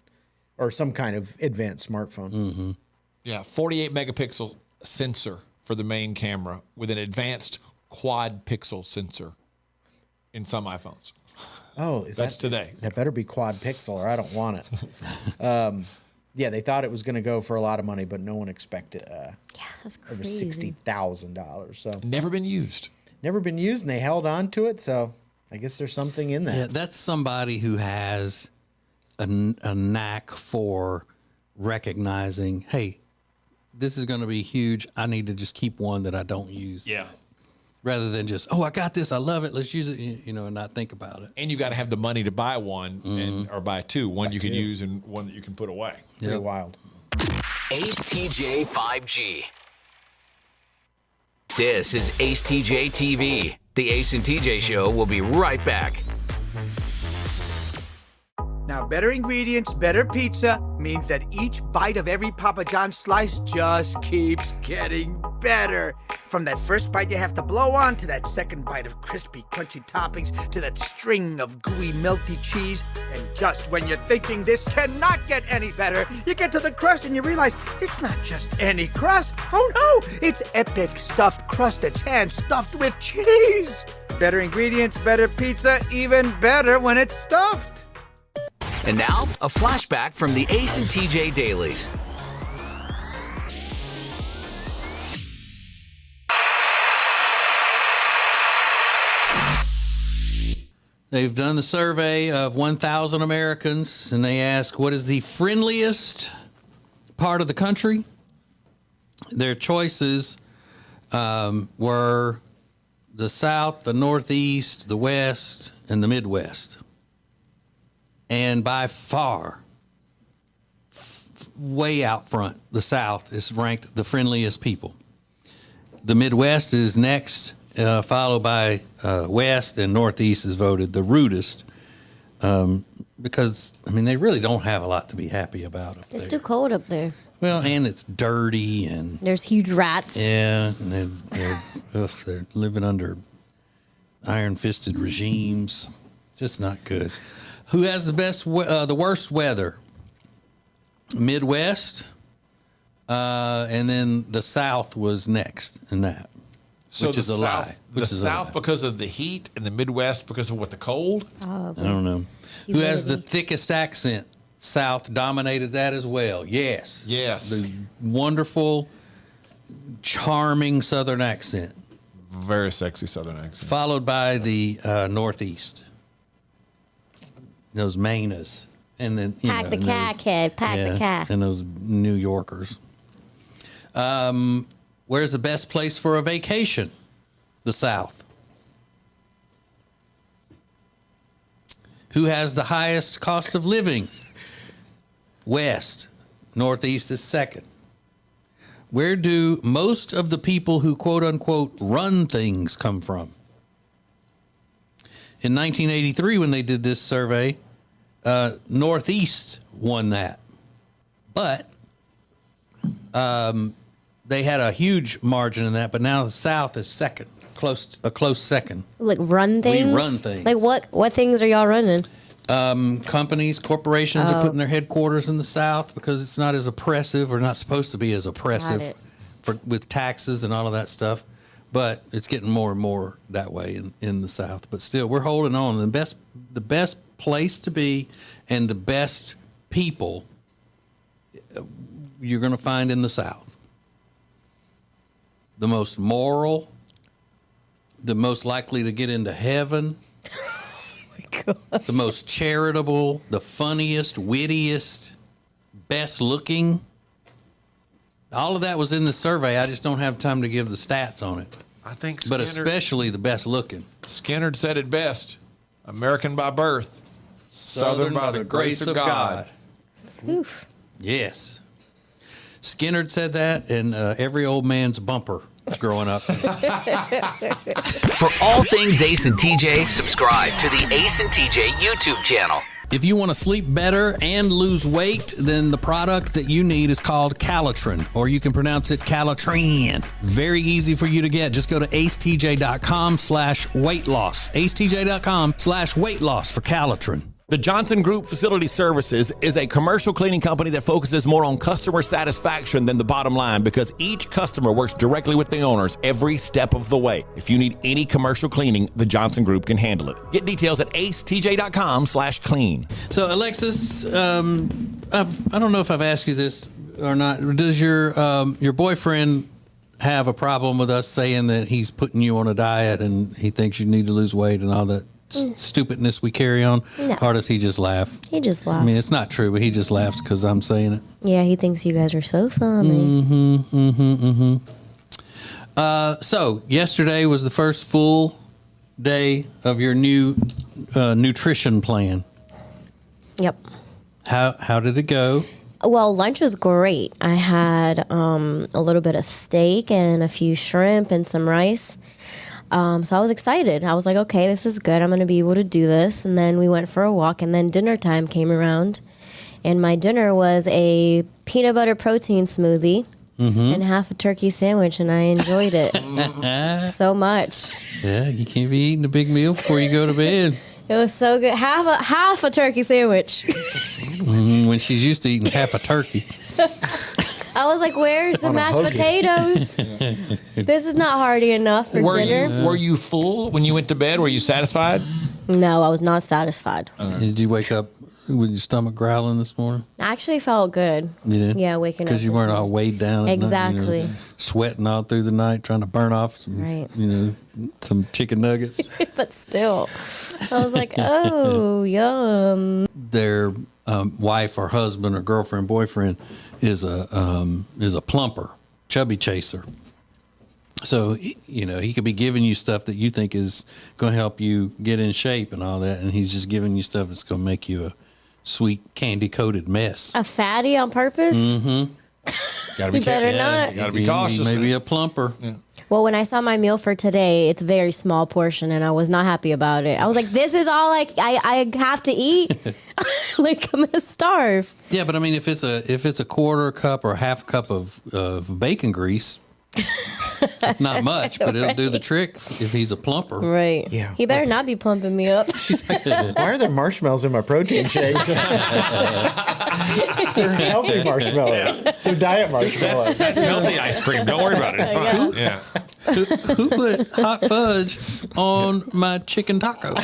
or some kind of advanced smartphone. Yeah, 48 megapixel sensor for the main camera with an advanced quad pixel sensor in some iPhones. Oh, that's today. That better be quad pixel or I don't want it. Yeah, they thought it was going to go for a lot of money, but no one expected that's over crazy. $60,000. So never been used. Never been used, and they held on to it. So I guess there's something in that. yeah, that's somebody who has a knack for recognizing, hey, this is going to be huge. I need to just keep one that I don't use. Yeah. Rather than just, I got this, I love it, let's use it, and not think about it. And you got to have the money to buy one or buy two. One you can use and one that you can put away. Pretty wild. Ace TJ 5G. This is Ace TJ TV. The Ace and TJ Show will be right back. Now, better ingredients, better pizza means that each bite of every Papa John's slice just keeps getting better. From that first bite you have to blow on, to that second bite of crispy, crunchy toppings, to that string of gooey, melty cheese. And just when you're thinking this cannot get any better, you get to the crust and you realize it's not just any crust. Oh no, it's epic stuffed crust that's hand-stuffed with cheese. Better ingredients, better pizza, even better when it's stuffed. And now, a flashback from the Ace and TJ Dailies. They've done the survey of 1,000 Americans, and they ask, what is the friendliest part of the country? Their choices were the South, the Northeast, the West, and the Midwest. And by far, way out front, the South is ranked the friendliest people. The Midwest is next, followed by West, and Northeast is voted the rudest because, they really don't have a lot to be happy about up It's there. too cold up there. Well, and it's dirty, and There's huge rats. yeah, and they're living under iron-fisted regimes. Just not good. Who has the worst weather? Midwest, and then the South was next in that. So which the is a South, lie. the South because of the heat, and the Midwest because of what, the cold? I don't know. Who has the thickest accent? South dominated that as well. Yes. Yes. The wonderful, charming Southern accent. Very sexy Southern accent. Followed by the Northeast. Those Mainas. And then, Pack the cat, kid. Pack the cat. And those New Yorkers. Where's the best place for a vacation? The South. Who has the highest cost of living? West. Northeast is second. Where do most of the people who quote unquote run things come from? In 1983, when they did this survey, Northeast won that. But they had a huge margin in that, but now the South is second. A close second. Like run things? We run things. Like what things are y'all running? Companies, corporations are putting their headquarters in the South because it's not as oppressive, or not supposed to be as oppressive with taxes and all of that stuff. But it's getting more and more that way in the South. But still, we're holding on. The best place to be and the best people you're going to find in the South. The most moral, the most likely to get into heaven, the most charitable, the funniest, wittiest, best looking. All of that was in the survey. I just don't have time to give the stats on it. I think but especially the best looking. Skinner said it best. American by birth, Southern by the grace of God. Oof. Yes. Skinner said that, and every old man's bumper growing up. For all things Ace and TJ, subscribe to the Ace and TJ YouTube channel. If you want to sleep better and lose weight, then the product that you need is called Calitrin, or you can pronounce it Calitrin. Very easy for you to get. Just go to acetj.com/weight loss. acetj.com/weight loss for Calitrin. The Johnson Group Facility Services is a commercial cleaning company that focuses more on customer satisfaction than the bottom line, because each customer works directly with the owners every step of the way. If you need any commercial cleaning, the Johnson Group can handle it. Get details at acetj.com/clean. So, Alexis, I don't know if I've asked you this or not. Does your boyfriend have a problem with us saying that he's putting you on a diet and he thinks you need to lose weight and all that stupidness we carry on? No. Or does he just laugh? He just laughs. I mean, it's not true, but he just laughs because I'm saying it. Yeah, he thinks you guys are so funny. So yesterday was the first full day of your new nutrition plan. Yep. How did it go? Well, lunch was great. I had a little bit of steak and a few shrimp and some rice. So I was excited. I was like, okay, this is good. I'm going to be able to do this. And then we went for a walk, and then dinner time came around. And my dinner was a peanut butter protein smoothie and half a turkey sandwich, and I enjoyed it so much. Yeah, you can't be eating a big meal before you go to bed. It was so good. Half a turkey sandwich. When she's used to eating half a turkey. I was like, where's the mashed potatoes? This is not hearty enough for dinner. Were you full when you went to bed? Were you satisfied? No, I was not satisfied. Did you wake up with your stomach growling this morning? I actually felt good. You did? Yeah, waking up. Because you weren't all weighed down. Exactly. At night, sweating all through the night, trying to burn off some, some chicken nuggets. But still, I was like, oh, yum. Their wife or husband or girlfriend, boyfriend is a plumper, chubby chaser. So, he could be giving you stuff that you think is going to help you get in shape and all that, and he's just giving you stuff that's going to make you a sweet candy-coated mess. A fatty on purpose? Mm-hmm. Gotta be better not. Gotta be cautious. Maybe a plumper. Yeah. Well, when I saw my meal for today, it's a very small portion, and I was not happy about it. I was like, this is all I have to eat? Like, I'm going to starve. Yeah, but I mean, if it's a quarter cup or a half cup of bacon grease, it's not much, but it'll do the trick if he's a plumper. Right. Yeah. He better not be plumping me up. She's like, why are there marshmallows in my protein shake? They're healthy marshmallows. They're diet marshmallows. That's healthy ice cream. Don't worry about it. It's fine. Yeah. Who put hot fudge on my chicken taco?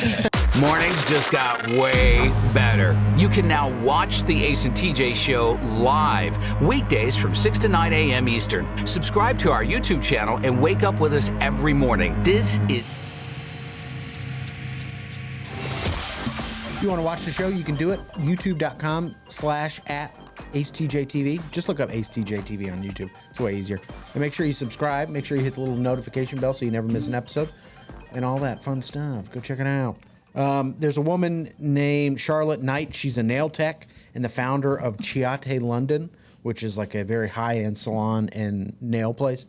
Mornings just got way better. You can now watch the Ace and TJ show live, weekdays from 6 to 9 a.m. Eastern. Subscribe to our YouTube channel and wake up with us every morning. This is... If you want to watch the show, you can do it. YouTube.com/@AceTJTV. Just look up AceTJTV on YouTube. It's way easier. And make sure you subscribe. Make sure you hit the little notification bell so you never miss an episode. And all that fun stuff. Go check it out. There's a woman named Charlotte Knight. She's a nail tech and the founder of Chiate London, which is like a very high-end salon and nail place.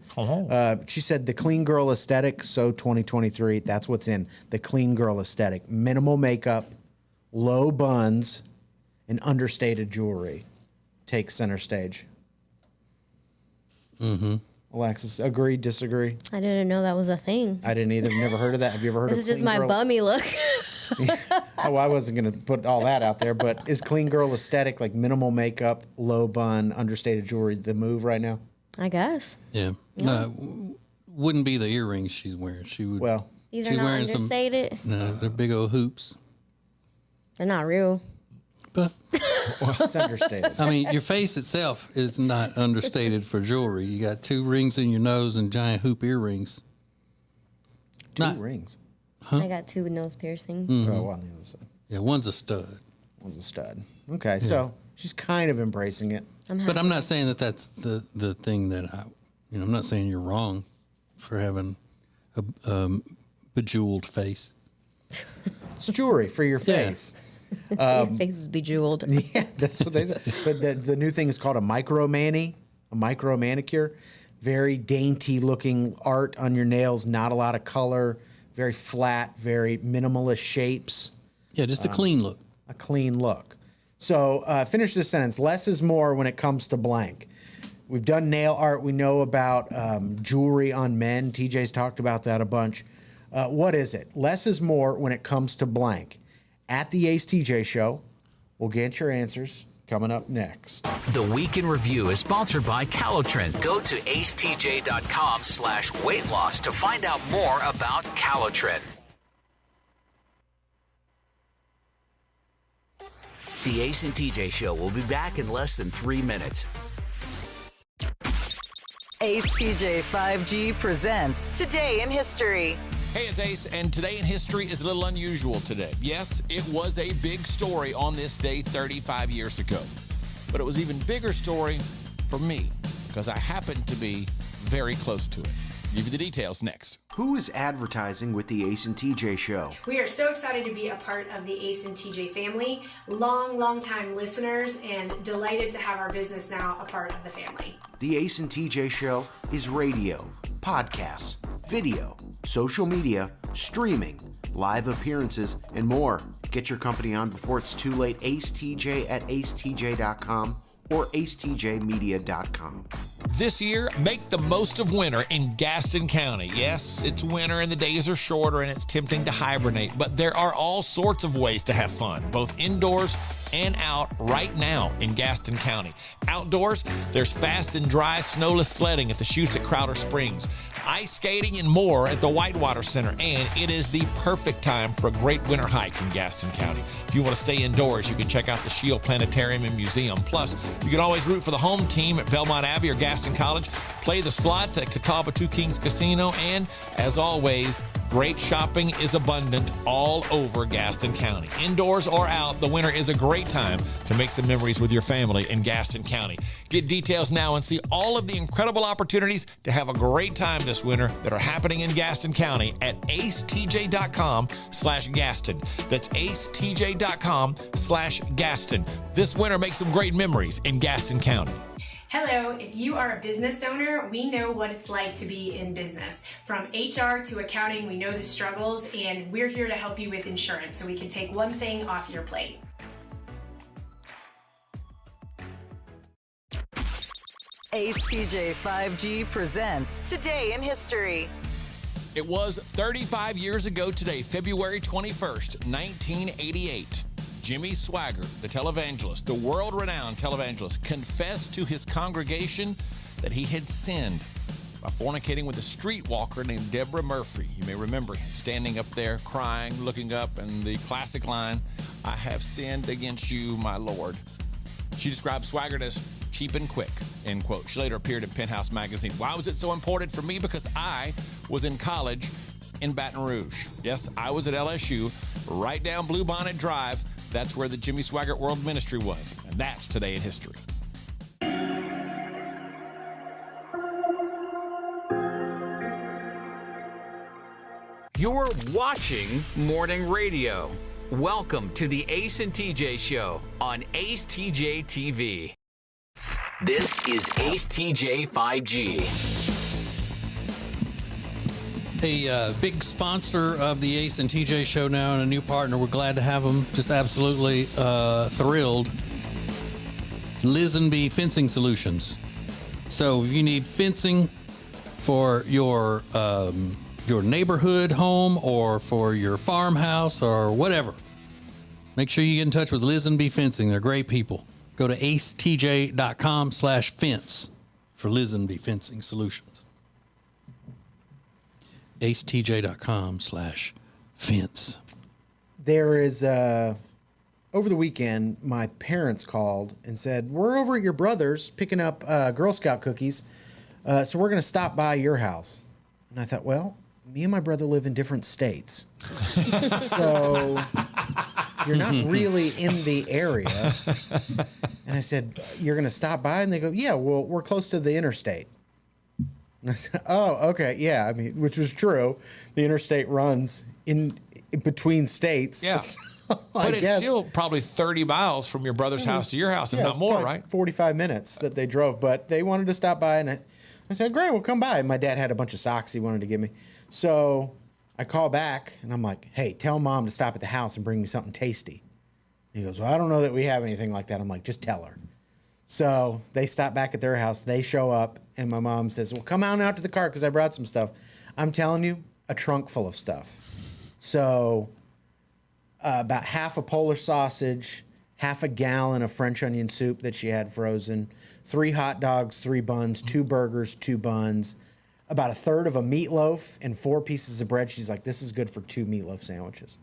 She said the clean girl aesthetic, so 2023, that's what's in. The clean girl aesthetic. Minimal makeup, low buns, and understated jewelry take center stage. Mm-hmm. Alexis, agree, disagree? I didn't know that was a thing. I didn't either. Never heard of that. Have you ever heard of This is just clean my girl? bummy look. Oh, I wasn't going to put all that out there, but is clean girl aesthetic, like minimal makeup, low bun, understated jewelry, the move right now? I guess. Yeah. No, wouldn't be the earrings she's wearing. She would. Well, these are not understated. No, they're big old hoops. They're not real. But well, it's understated. I mean, your face itself is not understated for jewelry. You got 2 rings in your nose and giant hoop earrings. 2 rings. Huh? I got 2 nose piercings. Mhm. Oh, on the other side. Yeah, one's a stud. One's a stud. Okay, so she's kind of embracing it. But I'm not saying that that's the thing that I'm not saying you're wrong for having a bejeweled face. It's jewelry for your face. Your face is bejeweled. Yeah, that's what they say. But the new thing is called a micro manicure. Very dainty looking art on your nails, not a lot of color, very flat, very minimalist shapes. Yeah, just a clean look. A clean look. So finish this sentence. Less is more when it comes to blank. We've done nail art. We know about jewelry on men. TJ's talked about that a bunch. What is it? Less is more when it comes to blank. At the Ace TJ Show, we'll get your answers coming up next. The Week in Review is sponsored by Calotren. Go to acetj.com/weight loss to find out more about Calotren. The Ace and TJ Show will be back in less than 3 minutes. Ace TJ 5G presents Today in History. Hey, it's Ace, and today in history is a little unusual today. Yes, it was a big story on this day 35 years ago. But it was an even bigger story for me, because I happened to be very close to it. I'll give you the details next. Who is advertising with the Ace and TJ Show? We are so excited to be a part of the Ace and TJ family, long time listeners, and delighted to have our business now a part of the family. The Ace and TJ Show is radio, podcasts, video, social media, streaming, live appearances, and more. Get your company on before it's too late. AceTJ at acetj.com or acetjmedia.com. This year, make the most of winter in Gaston County. Yes, it's winter and the days are shorter and it's tempting to hibernate, but there are all sorts of ways to have fun, both indoors and out right now in Gaston County. Outdoors, there's fast and dry snowless sledding at the chutes at Crowder Springs, ice skating and more at the Whitewater Center, and it is the perfect time for a great winter hike in Gaston County. If you want to stay indoors, you can check out the Shield Planetarium and Museum. Plus, you can always root for the home team at Belmont Abbey or Gaston College, play the slots at Catawba Two Kings Casino, and as always, great shopping is abundant all over Gaston County. Indoors or out, the winter is a great time to make some memories with your family in Gaston County. Get details now and see all of the incredible opportunities to have a great time this winter that are happening in Gaston County at acetj.com/Gaston. That's acetj.com/Gaston. This winter, make some great memories in Gaston County. Hello, if you are a business owner, we know what it's like to be in business. From HR to accounting, we know the struggles, and we're here to help you with insurance so we can take one thing off your plate. Ace TJ 5G presents Today in History. It was 35 years ago today, February 21st, 1988. Jimmy Swaggart, the televangelist, the world-renowned televangelist, confessed to his congregation that he had sinned by fornicating with a streetwalker named Deborah Murphy. You may remember him standing up there, crying, looking up, and the classic line, "I have sinned against you, my Lord." She described Swaggart as cheap and quick, end quote. She later appeared in Penthouse magazine. Why was it so important for me? Because I was in college in Baton Rouge. Yes, I was at LSU, right down Bluebonnet Drive. That's where the Jimmy Swaggart World Ministry was. And that's Today in History. You're watching Morning Radio. Welcome to the Ace and TJ Show on Ace TJ TV. This is Ace TJ 5G. A big sponsor of the Ace and TJ Show now, and a new partner. We're glad to have them. Just absolutely thrilled. Lisenby Fencing Solutions. So you need fencing for your neighborhood home or for your farmhouse or whatever. Make sure you get in touch with Lisenby Fencing. They're great people. Go to acetj.com/fence for Lisenby Fencing Solutions. acetj.com/fence. There is, over the weekend, my parents called and said, we're over at your brother's picking up Girl Scout cookies, so we're going to stop by your house. And I thought, well, me and my brother live in different states. So you're not really in the area. And I said, you're going to stop by? And they go, yeah, well, we're close to the interstate. And I said, oh, okay, yeah. I mean, which was true. The interstate runs in between states. Yeah. So but I it's guess, still probably 30 miles from your brother's house to your house, if yeah, not it's more, probably right? 45 minutes that they drove, but they wanted to stop by, and I said, great, we'll come by. My dad had a bunch of socks he wanted to give me. So I call back, and I'm like, hey, tell Mom to stop at the house and bring me something tasty. And he goes, well, I don't know that we have anything like that. I'm like, just tell her. So they stop back at their house. They show up, and my mom says, well, come on out to the car because I brought some stuff. I'm telling you, a trunk full of stuff. So about half a Polish sausage, half a gallon of French onion soup that she had frozen, 3 hot dogs, 3 buns, 2 burgers, 2 buns, about a third of a meatloaf, and 4 pieces of bread. She's like, this is good for 2 meatloaf sandwiches.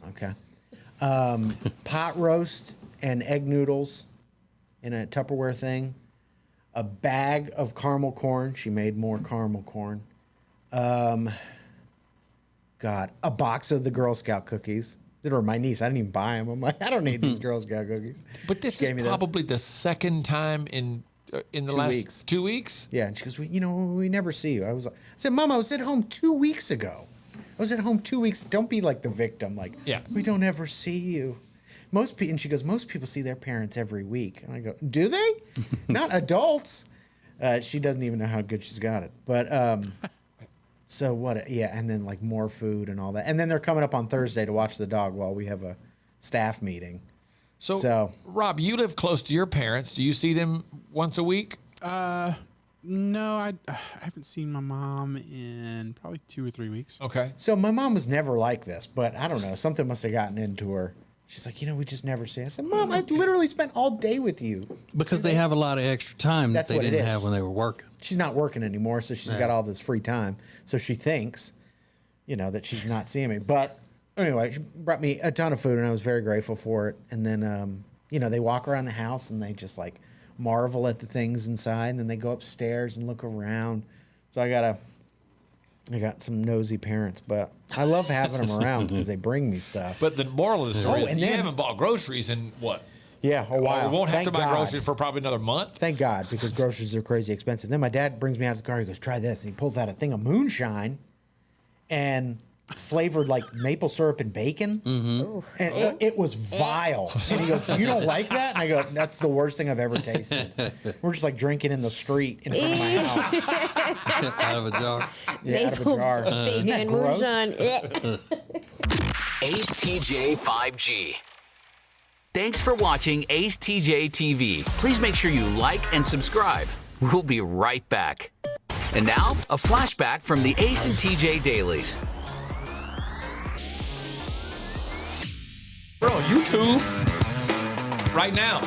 Okay. Pot roast and egg noodles in a Tupperware thing. A bag of caramel corn. She made more caramel corn. A box of the Girl Scout cookies. That were my niece. I didn't even buy them. I'm like, I don't need these Girl Scout cookies. But this is probably the second time in the 2 last weeks. 2 weeks? Yeah, and she goes, we never see you. I said, Mom, I was at home 2 weeks ago. I was at home 2 weeks. Don't be like the victim. Like, yeah, we don't ever see you. And she goes, most people see their parents every week. And I go, do they? Not adults. She doesn't even know how good she's got it. But so what? Yeah, and then like more food and all that. And then they're coming up on Thursday to watch the dog while we have a staff meeting. So Rob, you live close to your parents. Do you see them once a week? No, I haven't seen my mom in probably 2 or 3 weeks. Okay. So my mom was never like this, but I don't know. Something must have gotten into her. She's like, we just never see. I said, Mom, I literally spent all day with you. Because they have a lot of extra time that they didn't have when they were working. She's not working anymore, so she's got all this free time. So she thinks, that she's not seeing me. But anyway, she brought me a ton of food, and I was very grateful for it. And then, they walk around the house, and they just, like, marvel at the things inside. And then they go upstairs and look around. So I got some nosy parents, but I love having them around because they bring me stuff. But the moral of the story is you haven't bought groceries in what? Yeah, a while. We won't have to buy groceries for probably another month. Thank God, because groceries are crazy expensive. Then my dad brings me out to the car. He goes, try this. And he pulls out a thing of moonshine and it's flavored like maple syrup and bacon. Mm-hmm. And it was vile. And he goes, you don't like that? And I go, that's the worst thing I've ever tasted. We're just like drinking in the street in front of my house. Out of a jar. Yeah, out of a jar. Bacon and moonshine. Ace TJ 5G. Thanks for watching Ace TJ TV. Please make sure you like and subscribe. We'll be right back. And now, a flashback from the Ace and TJ Dailies. We're on YouTube right now.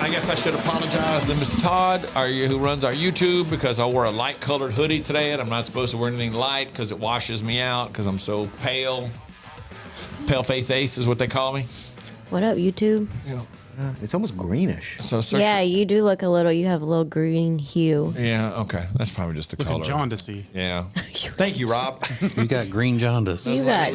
I guess I should apologize to Mr. Todd, who runs our YouTube, because I wore a light-colored hoodie today, and I'm not supposed to wear anything light because it washes me out because I'm so pale. Pale face ace is what they call me. What up, YouTube? Yeah. It's almost greenish. So Yeah, you do look you have a little green hue. Yeah, okay. That's probably just the Looking color. jaundicey. Yeah. Thank you, Rob. You got green jaundice. You got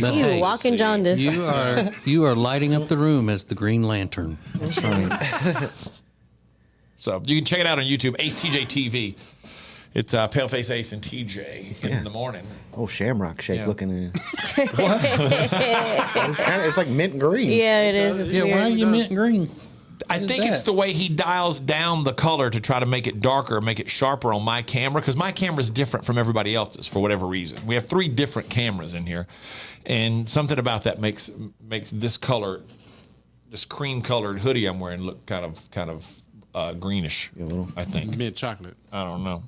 But you hey, walking jaundice. You are lighting up the room as the Green Lantern. That's right. So you can check it out on YouTube, acetjtv. It's Paleface Ace and TJ in the morning. Oh, shamrock shape Yeah. looking. It's like mint green. Yeah, it is. It's weird. Why are you mint green? I think it's the way he dials down the color to try to make it darker, make it sharper on my camera, because my camera is different from everybody else's for whatever reason. We have 3 different cameras in here, and something about that makes this color, this cream-colored hoodie I'm wearing, look kind of greenish. I think Mint chocolate. I don't know.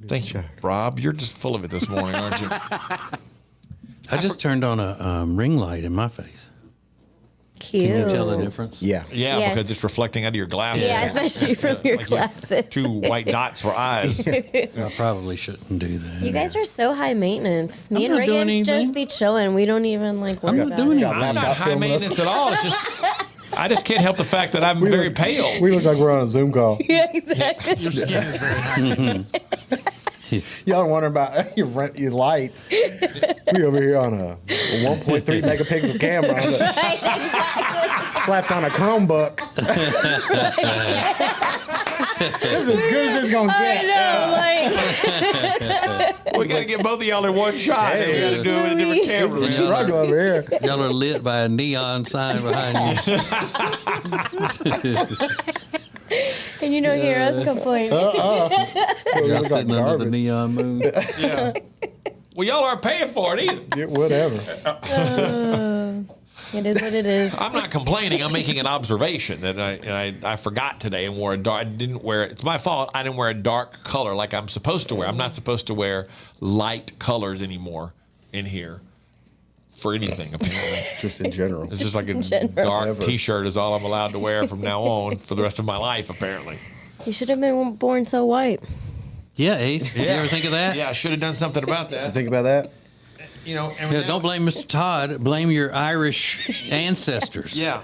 Thank you, Rob. You're just full of it this morning, aren't you? I just turned on a ring light in my face. Cute. Can you tell the difference? Yeah. Yeah, Yes. because it's reflecting out of your glasses. Yeah, especially from your Like glasses. 2 white dots for eyes. I probably shouldn't do that. You guys are so high maintenance. Me I'm and not doing Riggins anything. just be chilling. We don't even worry about it. I'm not high maintenance at all. It's just I just can't help the fact that I'm very pale. We look like we're on a Zoom call. Yeah, exactly. Your skin is very high. Y'all are wondering about your lights. We over here on a 1.3 megapixel camera slapped on a Chromebook. This is as good as it's gonna get. I know, We got to get both of y'all in one shot. We got to do it with a different camera. This is a struggle over here. Y'all are lit by a neon sign behind you. And you don't hear us complain. Y'all sitting under the neon moon. Yeah. Well, y'all aren't paying for it either. Yeah, whatever. It is what it is. I'm not complaining. I'm making an observation that I forgot today and wore a dark. I didn't wear. It's my fault. I didn't wear a dark color like I'm supposed to wear. I'm not supposed to wear light colors anymore in here for anything. Apparently, just in general. It's just like a dark T-shirt is all I'm allowed to wear from now on for the rest of my life. Apparently, You should have been born so white. Yeah, Ace. Did you ever think of that? Yeah, I should have done something about that. Did you think about that? You know, and Yeah, don't blame Mr. Todd. Blame your Irish ancestors. Yeah.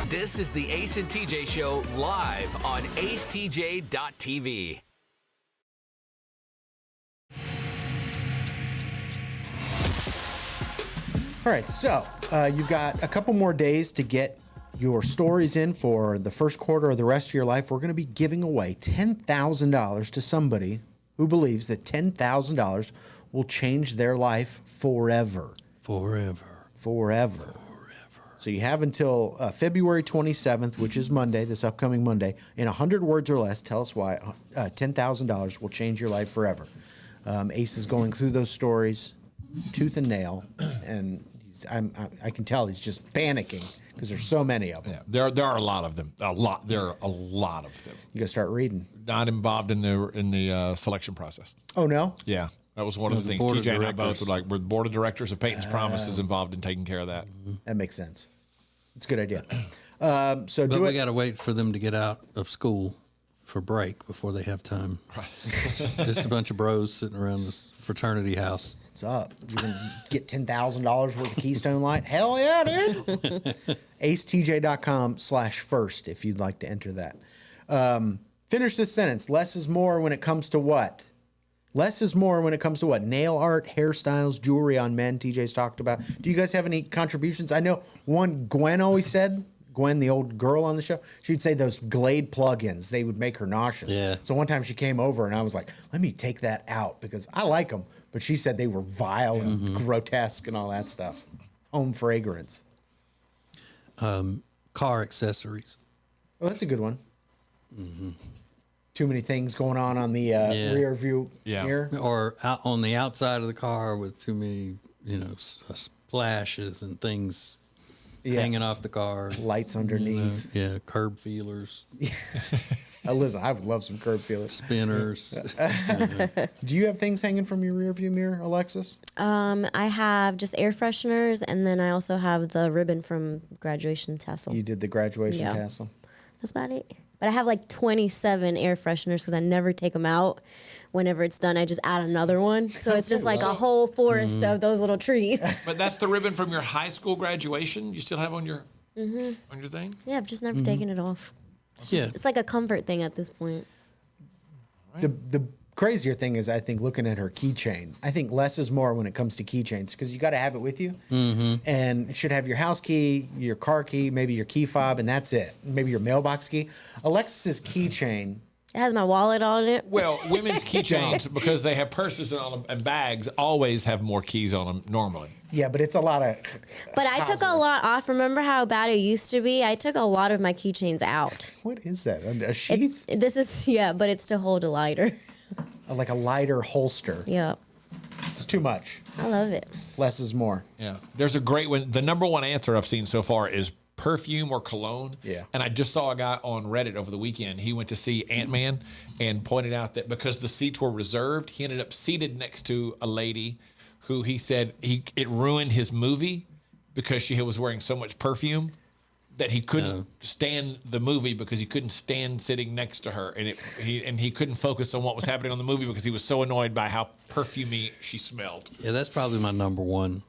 This is the Ace and TJ Show live on acetj.tv. All right, so you've got a couple more days to get your stories in for the first quarter of the rest of your life, we're going to be giving away $10,000 to somebody who believes that $10,000 will change their life forever. Forever. So you have until February 27th, which is Monday, this upcoming Monday, in 100 words or less, tell us why $10,000 will change your life forever. Ace is going through those stories tooth and nail, and I can tell he's just panicking because there's so many of them. Yeah, there are a lot of them. There are a lot of them. You got to start reading. Not involved in the selection process. Oh, no? Yeah. That was one of the things. TJ and I both were the board of directors of Peyton's Promise is involved in taking care of that. That makes sense. It's a good idea. But we got to wait for them to get out of school for break before they have time. Right. Just a bunch of bros sitting around this fraternity house. What's up? You can get $10,000 worth of Keystone Light? Hell yeah, dude. acetj.com/first if you'd like to enter that. Finish this sentence. Less is more when it comes to what? Less is more when it comes to what? Nail art, hairstyles, jewelry on men TJ's talked about. Do you guys have any contributions? I know one Gwen always said, Gwen, the old girl on the show, she'd say those Glade plugins, they would make her nauseous. Yeah. So one time she came over and I was like, let me take that out because I like them. But she said they were vile and grotesque and all that stuff. Home fragrance. Car accessories. Oh, that's a good one. Too many things going on the rear view mirror. Or out on the outside of the car with too many, splashes and things hanging off the car. Lights underneath. Curb feelers. Listen, I would love some curb feelers. Spinners. Do you have things hanging from your rear view mirror, Alexis? I have just air fresheners, and then I also have the ribbon from graduation tassel. You did the graduation tassel? That's about it. But I have like 27 air fresheners because I never take them out. Whenever it's done, I just add another one. So it's just like a whole forest of those little trees. But that's the ribbon from your high school graduation you still have on your on your thing? Yeah, I've just never taken it off. It's like a comfort thing at this point. The crazier thing is, I think, looking at her keychain, I think less is more when it comes to keychains because you got to have it with you. And it should have your house key, your car key, maybe your key fob, and that's it. Maybe your mailbox key. Alexis's keychain. It has my wallet on it. Well, women's keychains, because they have purses on them and bags, always have more keys on them normally. Yeah, but it's a lot of... But I took a lot off. Remember how bad it used to be? I took a lot of my keychains out. What is that? A sheath? This is, but it's to hold a lighter. Like a lighter holster. Yeah. It's too much. I love it. Less is more. Yeah. There's a great one. The number one answer I've seen so far is perfume or cologne. Yeah. And I just saw a guy on Reddit over the weekend. He went to see Ant-Man and pointed out that because the seats were reserved, he ended up seated next to a lady who he said it ruined his movie because she was wearing so much perfume that he couldn't stand the movie because he couldn't stand sitting next to her, and he couldn't focus on what was happening on the movie because he was so annoyed by how perfumey she smelled. Yeah, that's probably my number one.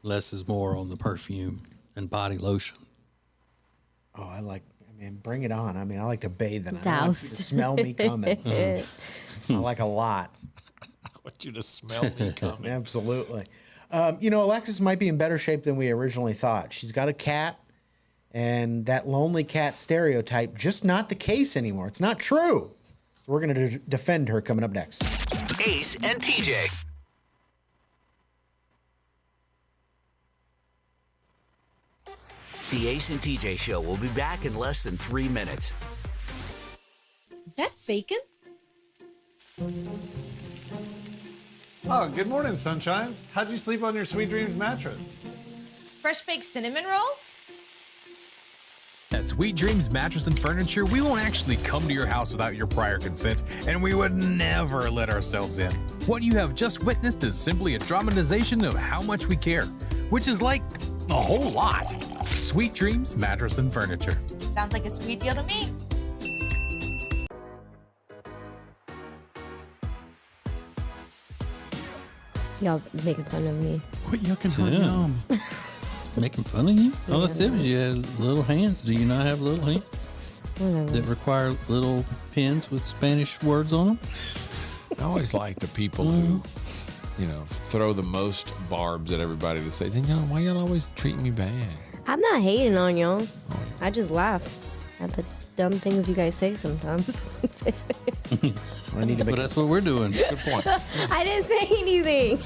Less is more on the perfume and body lotion. Oh, bring it on. I like to bathe in it. Doused. I want you to smell me coming. I like a lot. I want you to smell me coming. Absolutely. Alexis might be in better shape than we originally thought. She's got a cat, and that lonely cat stereotype, just not the case anymore. It's not true. So we're going to defend her coming up next. Ace and TJ. The Ace and TJ Show will be back in less than 3 minutes. Is that bacon? Oh, good morning, sunshine. How'd you sleep on your Sweet Dreams mattress? Fresh baked cinnamon rolls? At Sweet Dreams Mattress and Furniture, we won't actually come to your house without your prior consent, and we would never let ourselves in. What you have just witnessed is simply a dramatization of how much we care, which is like a whole lot. Sweet Dreams Mattress and Furniture. Sounds like a sweet deal to me. Y'all making fun of me. Quit yucking her yum. Making fun of you? All I said was you had little hands. Do you not have little hands? Whatever. That require little pens with Spanish words on them? I always like the people who, throw the most barbs at everybody to say, then why y'all always treat me bad? I'm not hating on y'all. I just laugh at the dumb things you guys say sometimes. I need to But that's what we're doing. Good point. I didn't say anything.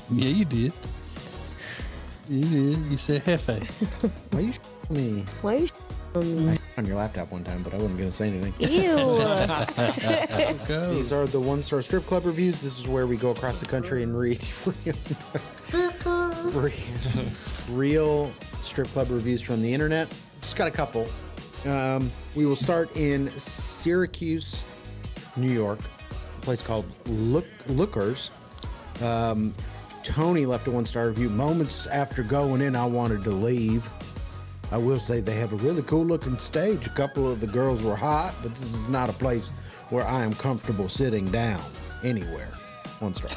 Yeah, you did. You did. You said hefe. Why you me? Why you on me? I on your laptop one time, but I wasn't going to say anything. Ew. These are the one-star strip club reviews. This is where we go across the country and read real strip club reviews from the internet. Just got a couple. We will start in Syracuse, New York, a place called Lookers. Tony left a one-star review. Moments after going in, I wanted to leave. I will say they have a really cool-looking stage. A couple of the girls were hot, but this is not a place where I am comfortable sitting down anywhere. One star.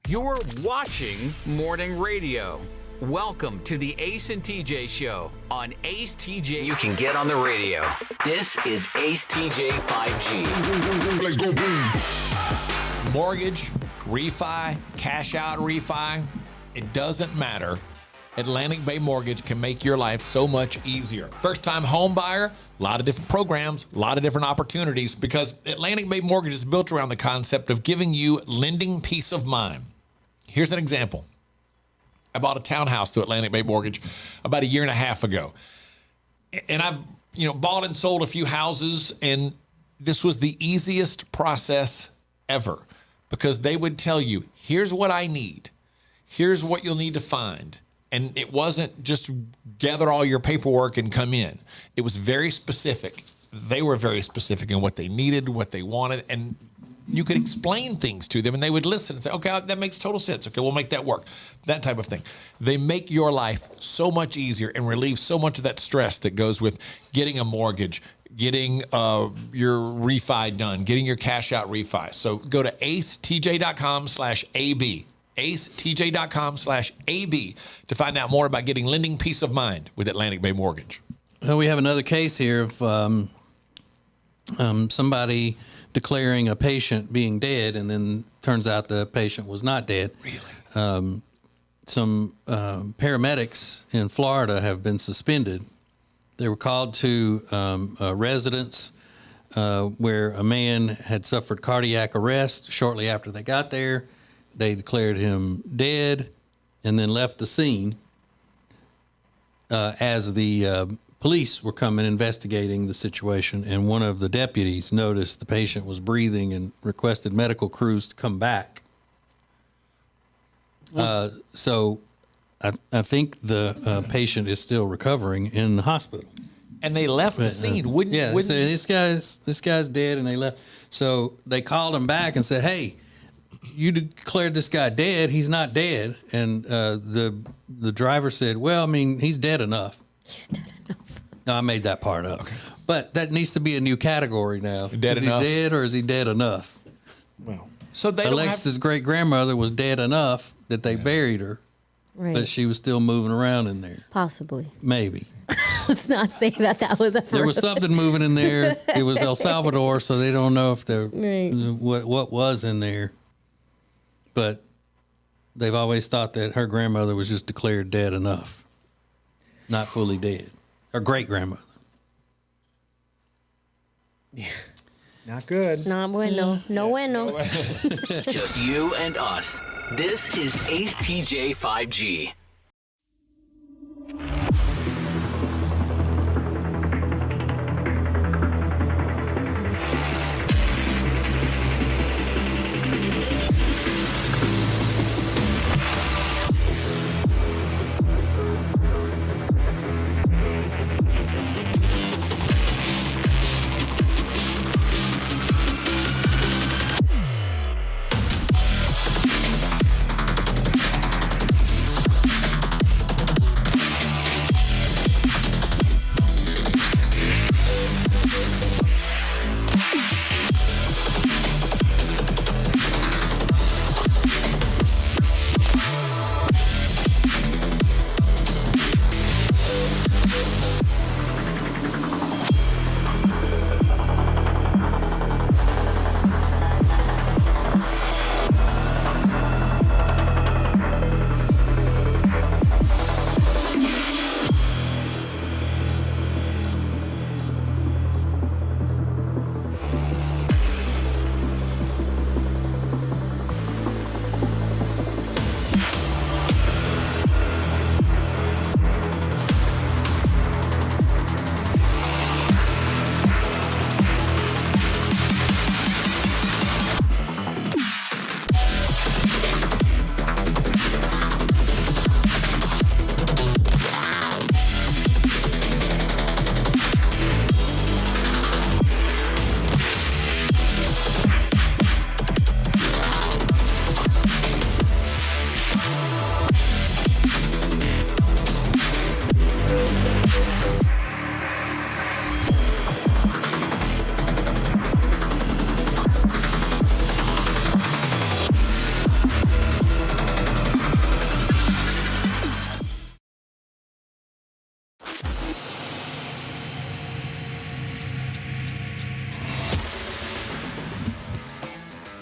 You're watching Morning Radio. Welcome to the Ace and TJ Show on Ace TJ. You can get on the radio. This is Ace TJ 5G. Let's go, boom. Mortgage, refi, cash out refi, it doesn't matter. Atlantic Bay Mortgage can make your life so much easier. First time home buyer, a lot of different programs, a lot of different opportunities because Atlantic Bay Mortgage is built around the concept of giving you lending peace of mind. Here's an example. I bought a townhouse through Atlantic Bay Mortgage about a year and a half ago. And I've, bought and sold a few houses, and this was the easiest process ever because they would tell you, here's what I need. Here's what you'll need to find. And it wasn't just gather all your paperwork and come in. It was very specific. They were very specific in what they needed, what they wanted, and you could explain things to them and they would listen and say, okay, that makes total sense. Okay, we'll make that work. That type of thing. They make your life so much easier and relieve so much of that stress that goes with getting a mortgage, getting your refi done, getting your cash out refi. So go to acetj.com/AB. acetj.com/AB to find out more about getting lending peace of mind with Atlantic Bay Mortgage. Well, we have another case here of somebody declaring a patient being dead, and then turns out the patient was not dead. Really? Some paramedics in Florida have been suspended. They were called to a residence where a man had suffered cardiac arrest. Shortly after they got there, they declared him dead and then left the scene as the police were coming investigating the situation, and one of the deputies noticed the patient was breathing and requested medical crews to come back. So I think the patient is still recovering in the hospital. And they left the scene. Wouldn't say this guy's dead, and they left. So they called him back and said, hey, you declared this guy dead. He's not dead. And the driver said, well, I mean, he's dead enough. He's dead enough. No, I made that part up. Okay. But that needs to be a new category now. Dead is enough? He dead or is he dead enough? Well, so they Alexis's great-grandmother was dead enough that they buried her, Right. but she was still moving around in there. Possibly. Maybe. Let's not say that was a There was something moving in there. It was El Salvador, so they don't know if Right. what was in there. But they've always thought that her grandmother was just declared dead enough, not fully dead. Her great-grandmother. Yeah. Not good. Not bueno. No bueno. Just you and us. This is Ace TJ 5G.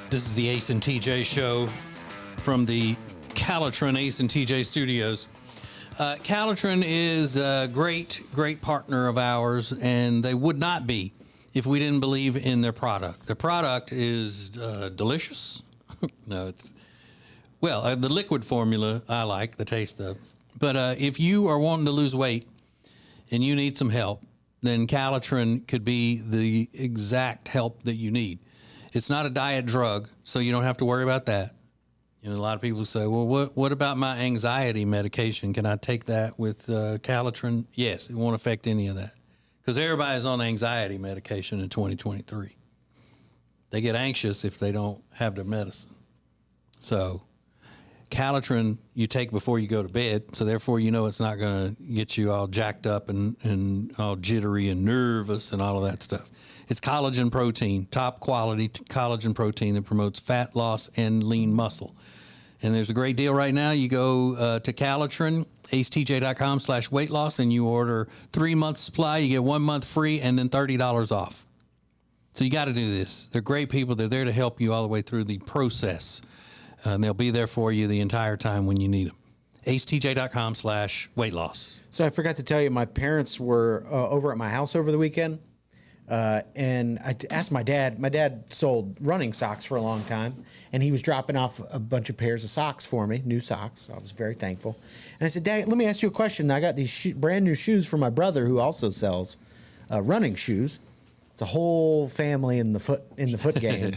This is the Ace and TJ show from the Calitron Ace and TJ studios. Calitron is a great partner of ours, and they would not be if we didn't believe in their product. Their product is delicious. No, it's, well, the liquid formula I like the taste of. But if you are wanting to lose weight and you need some help, then Calitron could be the exact help that you need. It's not a diet drug, so you don't have to worry about that. You know, a lot of people say, well, what about my anxiety medication? Can I take that with Calitron? Yes, it won't affect any of that. Because everybody's on anxiety medication in 2023. They get anxious if they don't have their medicine. So Calitron you take before you go to bed, so therefore you know it's not going to get you all jacked up and all jittery and nervous and all of that stuff. It's collagen protein, top quality collagen protein that promotes fat loss and lean muscle. And there's a great deal right now. You go to Calitron, acetj.com/weight loss, and you order 3 months supply. You get 1 month free and then $30 off. So you got to do this. They're great people. They're there to help you all the way through the process. And they'll be there for you the entire time when you need them. acetj.com/weight loss. So I forgot to tell you, my parents were over at my house over the weekend. And I asked my dad. My dad sold running socks for a long time, and he was dropping off a bunch of pairs of socks for me, new socks. So I was very thankful. And I said, Dad, let me ask you a question. I got these brand new shoes for my brother, who also sells running shoes. It's a whole family in the foot game.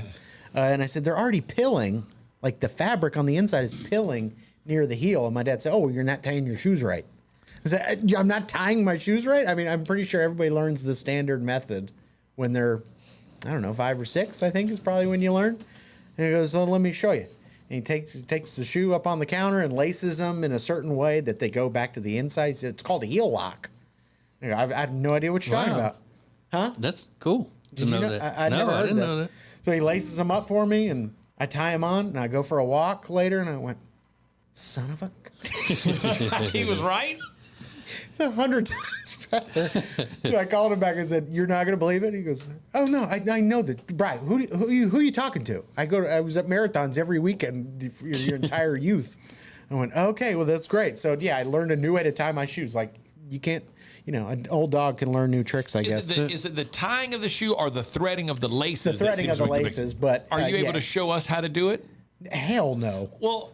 And I said, they're already pilling, like the fabric on the inside is pilling near the heel. And my dad said, oh, well, you're not tying your shoes right. I said, I'm not tying my shoes right? I mean, I'm pretty sure everybody learns the standard method when they're, I don't know, 5 or 6, I think is probably when you learn. And he goes, well, let me show you. And he takes the shoe up on the counter and laces them in a certain way that they go back to the inside. He said, it's called a heel lock. I have no idea what you're talking about. Huh? That's cool. Did you know that? I never heard didn't this. know that. So he laces them up for me, and I tie them on, and I go for a walk later, and I went, son of a... He was right? 100 times better. So I called him back and said, you're not going to believe it? He goes, oh, no, I know that. Brian, who are you talking to? I was at marathons every weekend your entire youth. I went, okay, well, that's great. So, yeah, I learned a new way to tie my shoes. Like, you can't, an old dog can learn new tricks, I guess. Is it the tying of the shoe or the threading of the laces? The threading of the laces, but... Are you able to show us how to do it? Hell no. Well...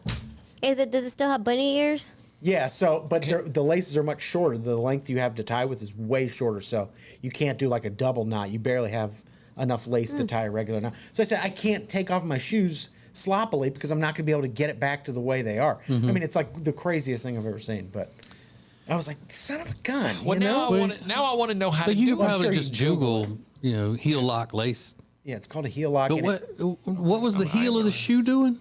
Does it still have bunny ears? Yeah, but the laces are much shorter. The length you have to tie with is way shorter, so you can't do like a double knot. You barely have enough lace to tie a regular knot. So I said, I can't take off my shoes sloppily because I'm not going to be able to get it back to the way they are. Mm-hmm. I mean, it's like the craziest thing I've ever seen, but I was like, son of a gun. Well, now I want to know how to do it. But you can probably just Google, heel lock lace. Yeah, it's called a heel lock. But what was the heel of the shoe doing?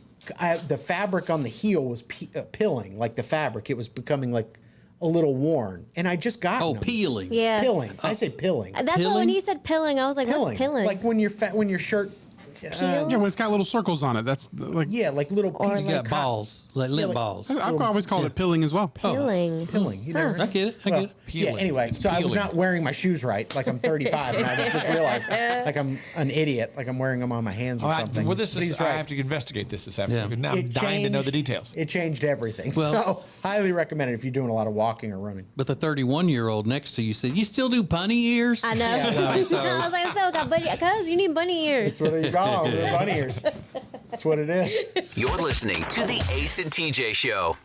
The fabric on the heel was pilling, like the fabric. It was becoming like a little worn. And I just got them. Peeling. Yeah. Pilling. I say pilling. That's why when he said pilling, I was like, what's pilling? Like when your shirt... yeah, when it's got little circles on it. That's like... Yeah, like little pieces. You got balls, like lint balls. I've always called it pilling as well. Pilling. Pilling. You never... I get it. Yeah, anyway, so I was not wearing my shoes right. Like I'm 35, and I just realized like I'm an idiot. Like I'm wearing them on my hands or something. Well, I have to investigate this afternoon. Because now I'm dying to know the details. It changed everything. So highly recommend it if you're doing a lot of walking or running. But the 31-year-old next to you said, you still do bunny ears? I know. I was like, I still got bunny, cuz you need bunny ears. That's what you got. Bunny ears. That's what it is. You're listening to the Ace and TJ Show.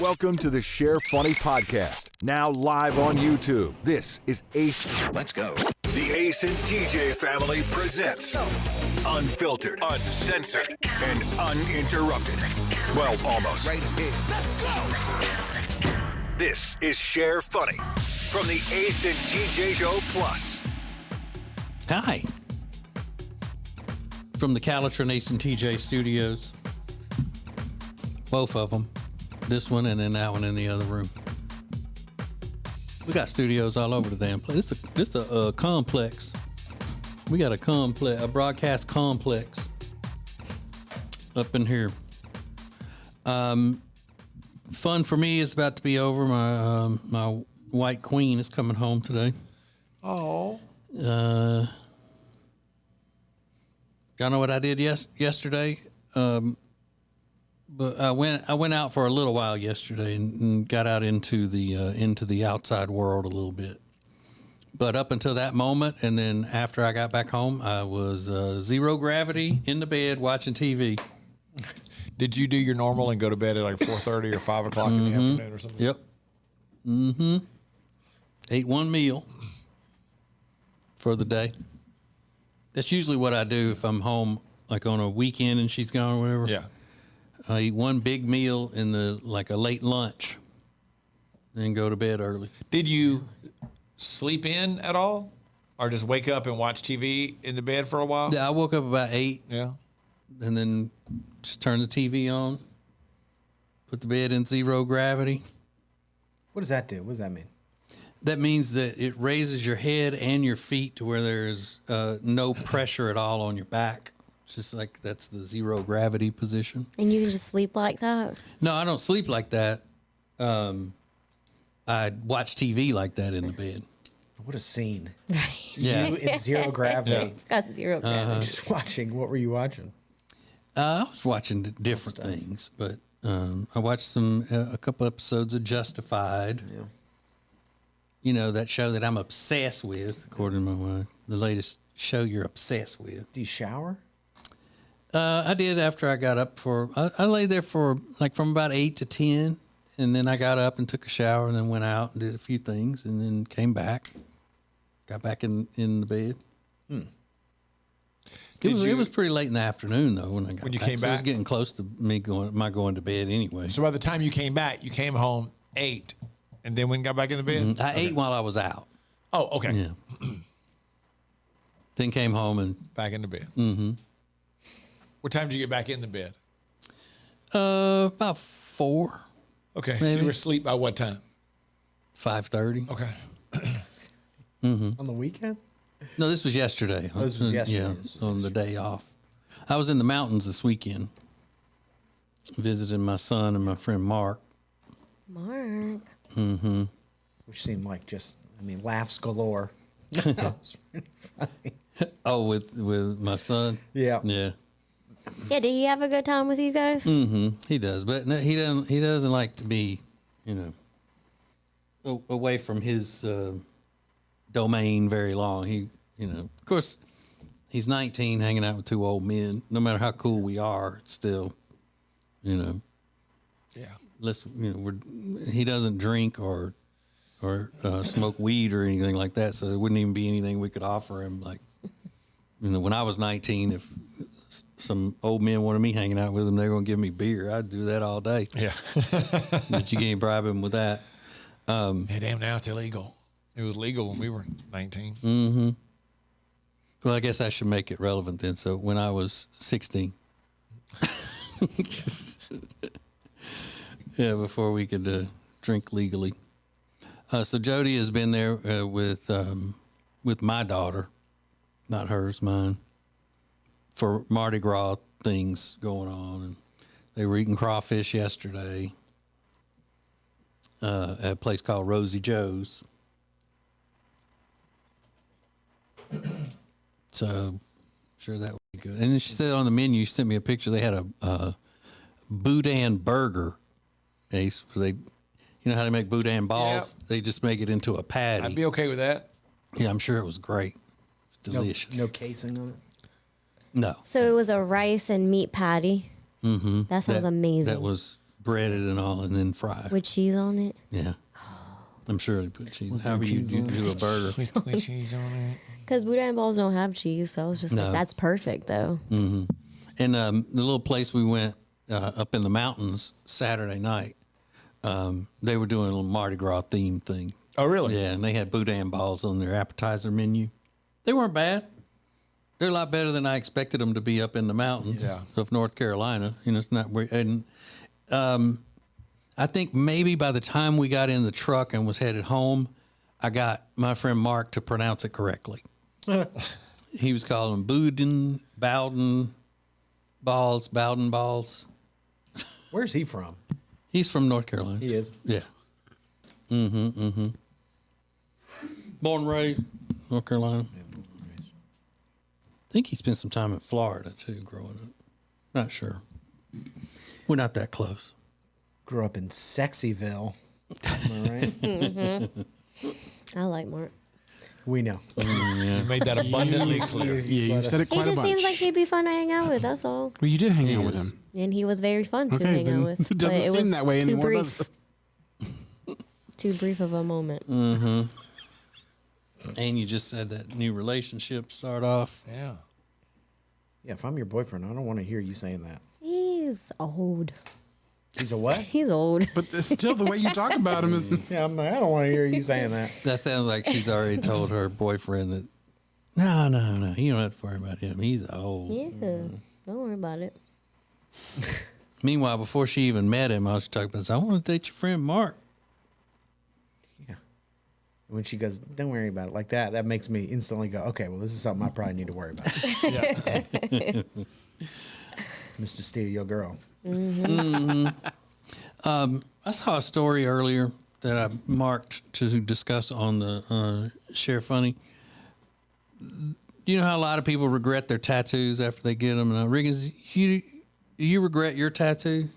Welcome to the Share Funny podcast. Now live on YouTube. This is Ace. Let's go. The Ace and TJ family presents unfiltered, uncensored, and uninterrupted. Well, almost. Right here. Let's go. This is Share Funny from the Ace and TJ Show Plus. Hi. From the Calitron Ace and TJ studios. Both of them. This one and then that one in the other room. We got studios all over the damn place. It's a complex. We got a broadcast complex up in here. Fun for me is about to be over. My white queen is coming home today. Oh. Y'all know what I did yesterday? But I went out for a little while yesterday and got out into the outside world a little bit. But up until that moment, and then after I got back home, I was zero gravity in the bed watching TV. Did you do your normal and go to bed at like 4:30 or 5 o'clock in the afternoon or something? Yep. Ate one meal for the day. That's usually what I do if I'm home, like on a weekend and she's gone or whatever. Yeah. I eat one big meal in a late lunch, then go to bed early. Did you sleep in at all, or just wake up and watch TV in the bed for a while? Yeah, I woke up about 8. Yeah, and then just turn the TV on, put the bed in zero gravity. What does that do? What does that mean? That means that it raises your head and your feet to where there's no pressure at all on your back. It's just like that's the zero gravity position. And you can just sleep like that? No, I don't sleep like that. I watch TV like that in the bed. What a scene. Yeah. You in zero gravity. Yeah. It's got zero gravity. Just watching. What were you watching? I was watching different things, but I watched a couple episodes of Justified. Yeah. You know, that show that I'm obsessed with, according to my wife. The latest show you're obsessed with. Do you shower? I did after I got up I lay there from about 8 to 10, and then I got up and took a shower and then went out and did a few things and then came back. Got back in the bed. It was pretty late in the afternoon though when I got when you back. came So it was back. getting close to me going to bed anyway. So by the time you came back, you came home, ate, and then when you got back in the bed? I ate while I was out. Oh, okay. Yeah. Then came home and back in the bed. Mm-hmm. What time did you get back in the bed? About 4. Okay. Maybe. So you were asleep by what time? 5:30. Okay. On the weekend? No, this was yesterday. Oh, this was yesterday. Yeah, This was on the day off. I was in the mountains this weekend, visiting my son and my friend Mark. Mark. Mm-hmm. Which seemed like laughs galore. It's really funny. Oh, with my son? Yeah. Yeah. Yeah, did he have a good time with you guys? Mm-hmm. He does, but no, he doesn't like to be, away from his domain very long. He, of course, he's 19, hanging out with 2 old men. No matter how cool we are, still, Yeah. He doesn't drink or smoke weed or anything like that. So there wouldn't even be anything we could offer him. Like, when I was 19, if some old men wanted me hanging out with them, they're going to give me beer. I'd do that all day. Yeah. But you can't bribe him with that. Hey, damn, now it's illegal. It was legal when we were 19. Mm-hmm. Well, I guess I should make it relevant then. So when I was 16. Yeah, before we could drink legally. So Jody has been there with my daughter, not hers, mine, for Mardi Gras things going on. And they were eating crawfish yesterday at a place called Rosie Joe's. So, sure that would be good. And then she said on the menu, she sent me a picture. They had a boudin burger. Ace, they, how they make boudin balls? Yep. They just make it into a patty. I'd be okay with that. Yeah, I'm sure it was great. Delicious. No casing on it? No. So it was a rice and meat patty. Mm-hmm. That sounds amazing. That was breaded and all, and then fried. With cheese on it. Yeah. I'm sure they put cheese. With However some you cheese do, on it. do a burger. With cheese on it. Because boudin balls don't have cheese, so I was just No. like, that's perfect, though. Mm-hmm. And the little place we went up in the mountains Saturday night, they were doing a little Mardi Gras theme thing. Oh, really? Yeah, and they had boudin balls on their appetizer menu. They weren't bad. They're a lot better than I expected them to be up in the mountains of North Carolina. You know, it's not where. And I think maybe by the time we got in the truck and was headed home, I got my friend Mark to pronounce it correctly. He was calling them Bowden balls. Where's he from? He's from North Carolina. He is. Yeah. Mm-hmm. Born and raised North Carolina. I think he spent some time in Florida too, growing up. Not sure. We're not that close. Grew up in Sexyville. Am I right? I like Mark. We know. You made that abundantly clear. Yeah, you said it He quite a just bunch. seems like he'd be fun to hang out with, that's all. Well, you did hang out with him. And he was very fun to Okay, hang then out with. it doesn't but it seem was that way too anymore, brief. does Too brief of a moment. Mm-hmm. And you just said that new relationship start off. Yeah. Yeah, if I'm your boyfriend, I don't want to hear you saying that. He's old. He's a what? He's old. But still, the way you talk about him is. Yeah, I don't want to hear you saying that. That sounds like she's already told her boyfriend that, no, you don't have to worry about him. He's old. Yeah, don't worry about it. Meanwhile, before she even met him, I was talking about, I want to date your friend Mark. When she goes, don't worry about it like that, that makes me instantly go, okay, well, this is something I probably need to worry about. Mr. Steele, your girl. Mm-hmm. I saw a story earlier that I marked to discuss on the Share Funny. You know how a lot of people regret their tattoos after they get them? Riggins, you regret your tattoo?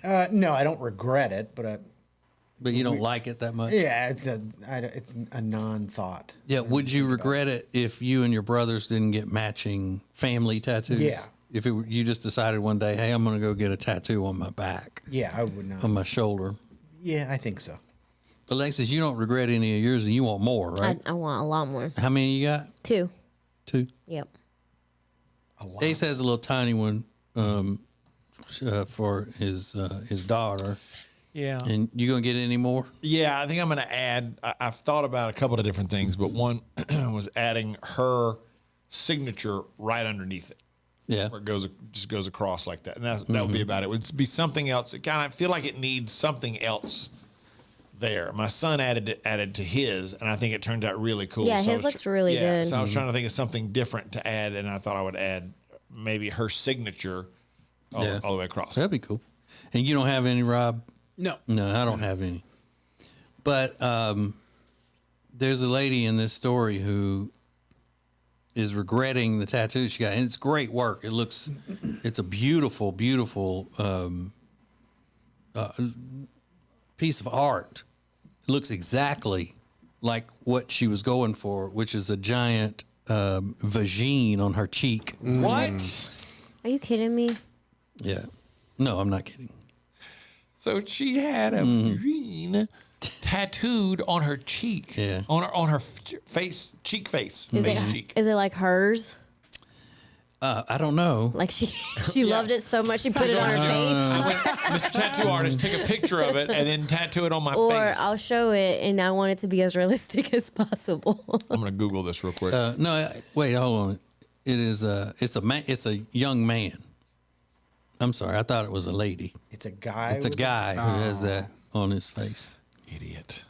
No, I don't regret it, but you don't like it that much? Yeah, it's a non-thought. Yeah, would you regret it if you and your brothers didn't get matching family tattoos? Yeah. If you just decided one day, hey, I'm going to go get a tattoo on my back. Yeah, I would not. On my shoulder. Yeah, I think so. Alexis, you don't regret any of yours and you want more, right? I want a lot more. How many you got? 2. 2? Yep. Ace has a little tiny one for his daughter. Yeah. And you going to get any more? Yeah, I think I'm going to add, I've thought about a couple of different things, but one was adding her signature right underneath it. Yeah. Where it just goes across like that. And that would be about it. It would be something else. It kind of feel like it needs something else there. My son added to his, and I think it turned out really cool. Yeah, So his looks really good. So I was trying to think of something different to add, and I thought I would add maybe her signature all the way across. That'd be cool. And you don't have any, Rob? No. No, I don't have any. But there's a lady in this story who is regretting the tattoo she got. And it's great work. It's a beautiful, beautiful piece of art. It looks exactly like what she was going for, which is a giant vagine on her cheek. What? Are you kidding me? Yeah. No, I'm not kidding. So she had a green tattooed on her cheek. Yeah. On her face, cheek face. Is face cheek. it like hers? I don't know. Like she loved it so much she put it on her face? I went, Mr. Tattoo Artist, take a picture of it and then tattoo it on my Or face. I'll show it, and I want it to be as realistic as possible. I'm going to Google this real quick. Wait, hold on. It is it's a young man. I'm sorry, I thought it was a lady. It's a guy. It's a guy who has that on his face. Idiot.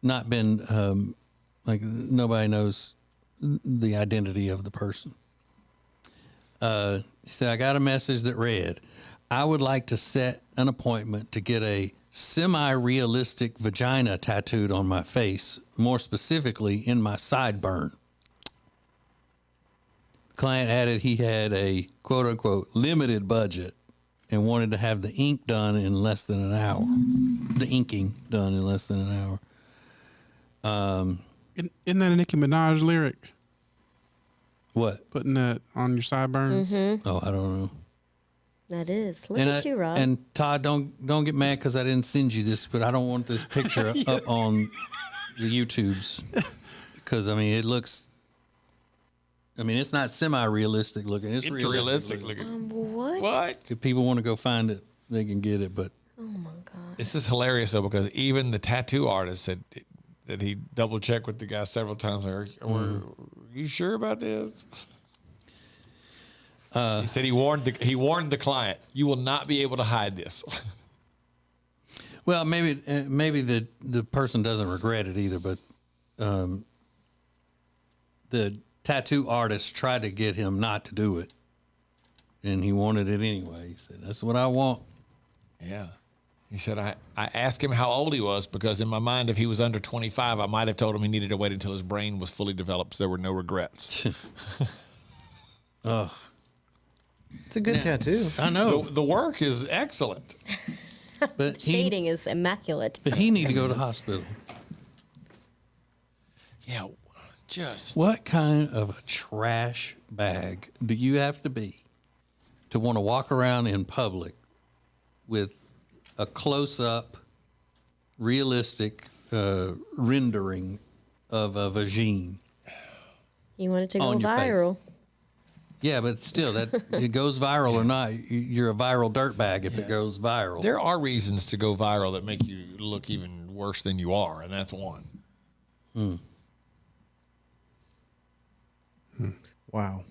Not been like nobody knows the identity of the person. He said, I got a message that read, I would like to set an appointment to get a semi-realistic vagina tattooed on my face, more specifically in my sideburn. The client added he had a quote-unquote limited budget and wanted to have the ink done in less than an hour. The inking done in less than an hour. Isn't that a Nicki Minaj lyric? What? Putting it on your sideburns. Oh, I don't know. That is. Look at you, Rob. And Todd, don't get mad because I didn't send you this, but I don't want this picture up on the YouTubes because I mean it looks. I mean it's not semi-realistic looking. It's realistic looking. What? If people want to go find it, they can get it. But Oh my God. This is hilarious though because even the tattoo artist said that he double checked with the guy several times. Are you sure about this? He said he warned the client, you will not be able to hide this. well, maybe the person doesn't regret it either, but the tattoo artist tried to get him not to do it, and he wanted it anyway. He said, "That's what I want." Yeah. He said, I asked him how old he was because in my mind, if he was under 25, I might have told him he needed to wait until his brain was fully developed so there were no regrets. Oh. It's a good tattoo. I know. The work is excellent. But Shading is immaculate. But he need to go to the hospital. Yeah, just. What kind of a trash bag do you have to be to want to walk around in public with a close-up, realistic rendering of a vagine? You want it to go On your face. viral. Yeah, but still, that it goes viral or not, you're a viral dirtbag if it goes viral. There are reasons to go viral that make you look even worse than you are, and that's one. Wow.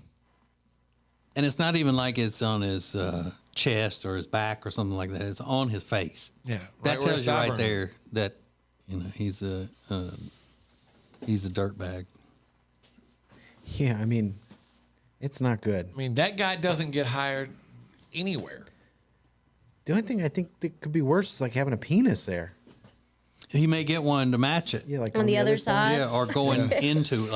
And it's not even like it's on his chest or his back or something like that. It's on his face. Yeah, that right where tells his you right sideburns are. there that he's a dirtbag. Yeah, I mean, it's not good. I mean, that guy doesn't get hired anywhere. The only thing I think that could be worse is like having a penis there. He may get one to match it. Yeah, like On the other side? Yeah, or going into it,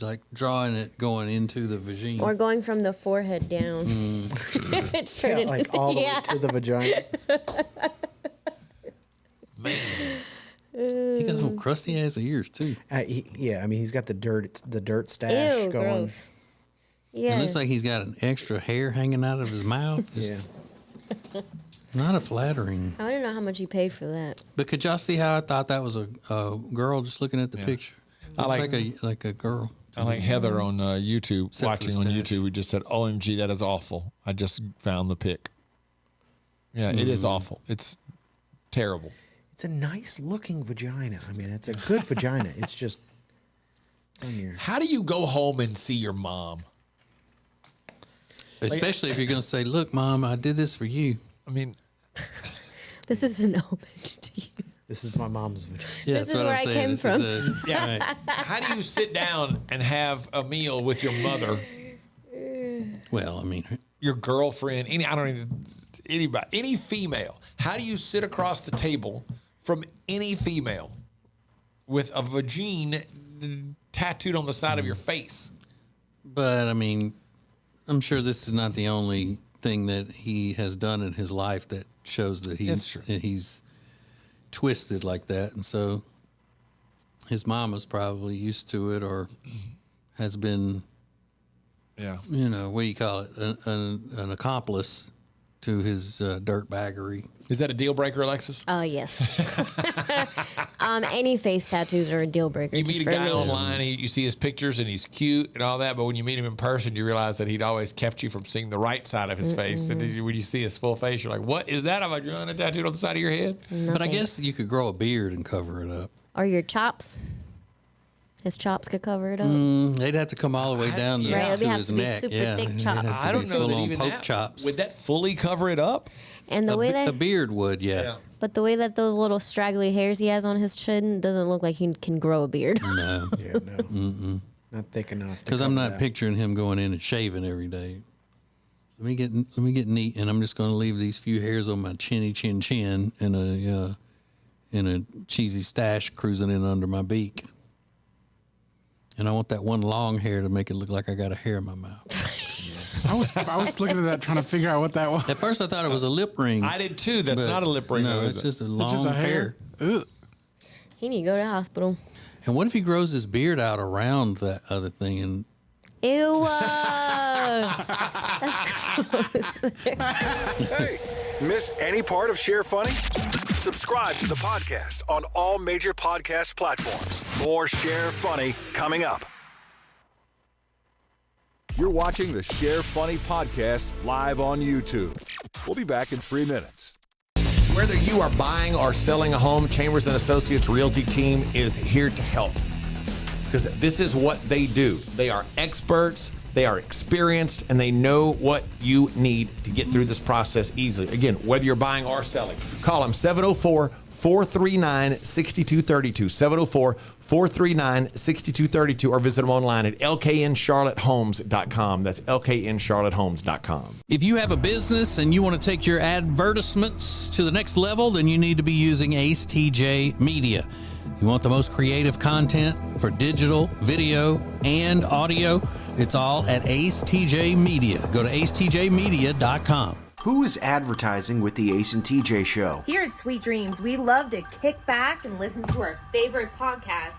like drawing it going into the vagina. Or going from the forehead down. It's Yeah, turned like all the way to the vagina. He got some crusty ass ears too. Yeah, I mean he's got the dirt stash Ew, going. gross. Yeah. It looks like he's got an extra hair hanging out of his mouth. Yeah. Not a flattering. I don't know how much he paid for that. But could y'all see how I thought that was a girl just looking at the picture? I Looks like a girl. I like Heather on YouTube, Except for watching the on stash. YouTube. We just said, OMG, that is awful. I just found the pic. Yeah, it is awful. It's terrible. It's a nice looking vagina. I mean, it's a good vagina. It's just it's on your. How do you go home and see your mom? Especially if you're going to say, look, Mom, I did this for you. I mean, This is an homage to you. This is my mom's vagina. Yeah, This is where I came from. Yeah. How do you sit down and have a meal with your mother, Well, I mean, your girlfriend, anybody, any female? How do you sit across the table from any female with a vagine tattooed on the side of your face? but I mean, I'm sure this is not the only thing that he has done in his life that shows that he's twisted like that. And so his mama's probably used to it or has been, Yeah. what do you call it? An accomplice to his dirtbaggery. Is that a deal breaker, Alexis? Oh, yes. Any face tattoos are a deal breaker. You meet a for guy me. online, you see his pictures, and he's cute and all that. But when you meet him in person, you realize that he'd always kept you from seeing the right side of his face. And when you see his full face, you're like, "What is that? Am I drawing a tattooed on the side of your head?" But I guess you could grow a beard and cover it up. Or your chops. His chops could cover it up. They'd have to come all the way down to, Right, it'd to have his to be neck. super yeah. thick It'd chops. have to I be don't know that full-on even poke that chops. would that fully cover it up. And the way a that, beard would, yeah. but the way that those little straggly hairs he has on his chin doesn't look like he can grow a beard. No. Yeah, no. Mm-mm. Not thick enough. Because I'm not picturing him going in and shaving every day. Let me get neat, and I'm just going to leave these few hairs on my chinny chin and a cheesy stash cruising in under my beak. And I want that one long hair to make it look like I got a hair in my mouth. I was looking at that trying to figure out what that was. At first, I thought it was a lip ring. I did too. That's but not a lip ring. No, though, it's is just a it? long hair. Ugh. He need to go to the hospital. And what if he grows his beard out around that other thing and Ew. That's gross. Hey, miss any part of Share Funny? Subscribe to the podcast on all major podcast platforms. More Share Funny coming up. You're watching the Share Funny podcast live on YouTube. We'll be back in 3 minutes. Whether you are buying or selling a home, Chambers and Associates Realty team is here to help. Because this is what they do. They are experts, they are experienced, and they know what you need to get through this process easily. Again, whether you're buying or selling, call them 704-439-6232, 704-439-6232, or visit them online at lkncharlottehomes.com. That's lkncharlottehomes.com. If you have a business and you want to take your advertisements to the next level, then you need to be using ACETJ Media. You want the most creative content for digital, video, and audio? It's all at ACETJ Media. Go to acetjmedia.com. Who is advertising with the Ace and TJ Show? Here at Sweet Dreams, we love to kick back and listen to our favorite podcast,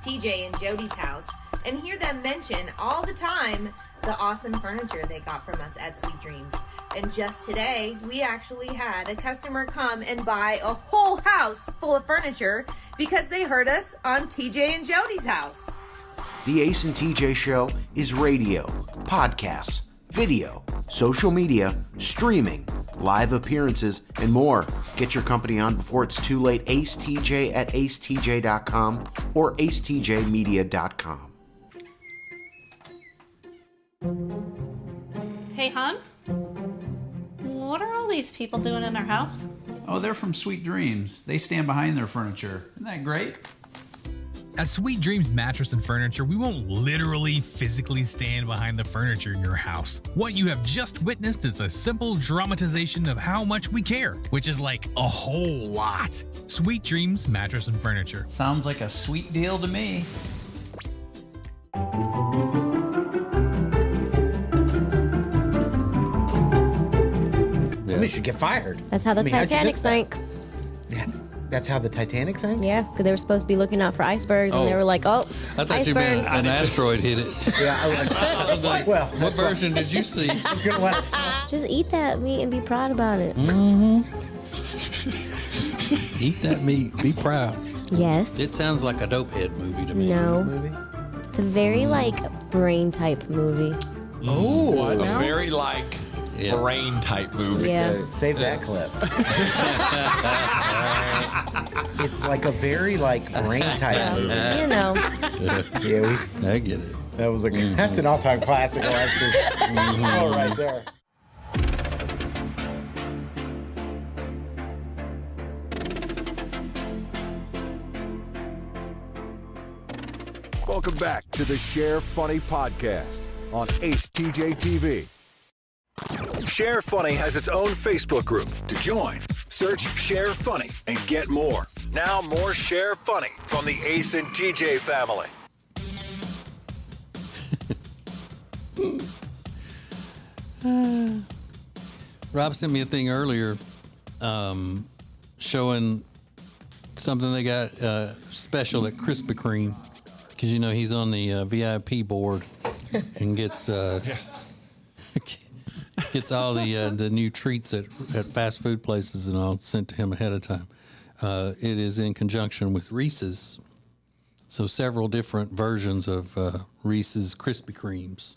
TJ and Jody's House, and hear them mention all the time the awesome furniture they got from us at Sweet Dreams. And just today, we actually had a customer come and buy a whole house full of furniture because they heard us on TJ and Jody's House. The Ace and TJ Show is radio, podcasts, video, social media, streaming, live appearances, and more. Get your company on before it's too late. Ace TJ at acetj.com or acetjmedia.com. Hey, hon? What are all these people doing in our house? Oh, they're from Sweet Dreams. They stand behind their furniture. Isn't that great? At Sweet Dreams Mattress and Furniture, we won't literally physically stand behind the furniture in your house. What you have just witnessed is a simple dramatization of how much we care, which is like a whole lot. Sweet Dreams Mattress and Furniture. Sounds like a sweet deal to me. Somebody should get fired. That's how the I mean, how'd you Titanic miss that? sank. Yeah, that's how the Titanic sank? Yeah, because they were supposed to be looking out for icebergs, and they Oh. were like, oh, I thought you meant icebergs. an asteroid hit it. Yeah, I was like, well, what version did you see? I was going to let it Just eat that meat and be proud about it. Eat that meat. Be proud. Yes. It sounds like a dopehead movie to me. No. It's a very, like, brain type movie. Oh, What a now? very like brain type movie. Yeah. Save that clip. It's like a very like brain type movie. You know. Yeah, I get it. That was that's an all-time classic, Alexis. Oh, right there. Welcome back to the Share Funny podcast on ACETJ TV. Share Funny has its own Facebook group. To join, search Share Funny and get more. Now more Share Funny from the Ace and TJ family. Rob sent me a thing earlier showing something they got special at Krispy Kreme, because you know he's on the VIP board and gets gets all the new treats at fast food places and all sent to him ahead of time. It is in conjunction with Reese's, so several different versions of Reese's Krispy Kremes.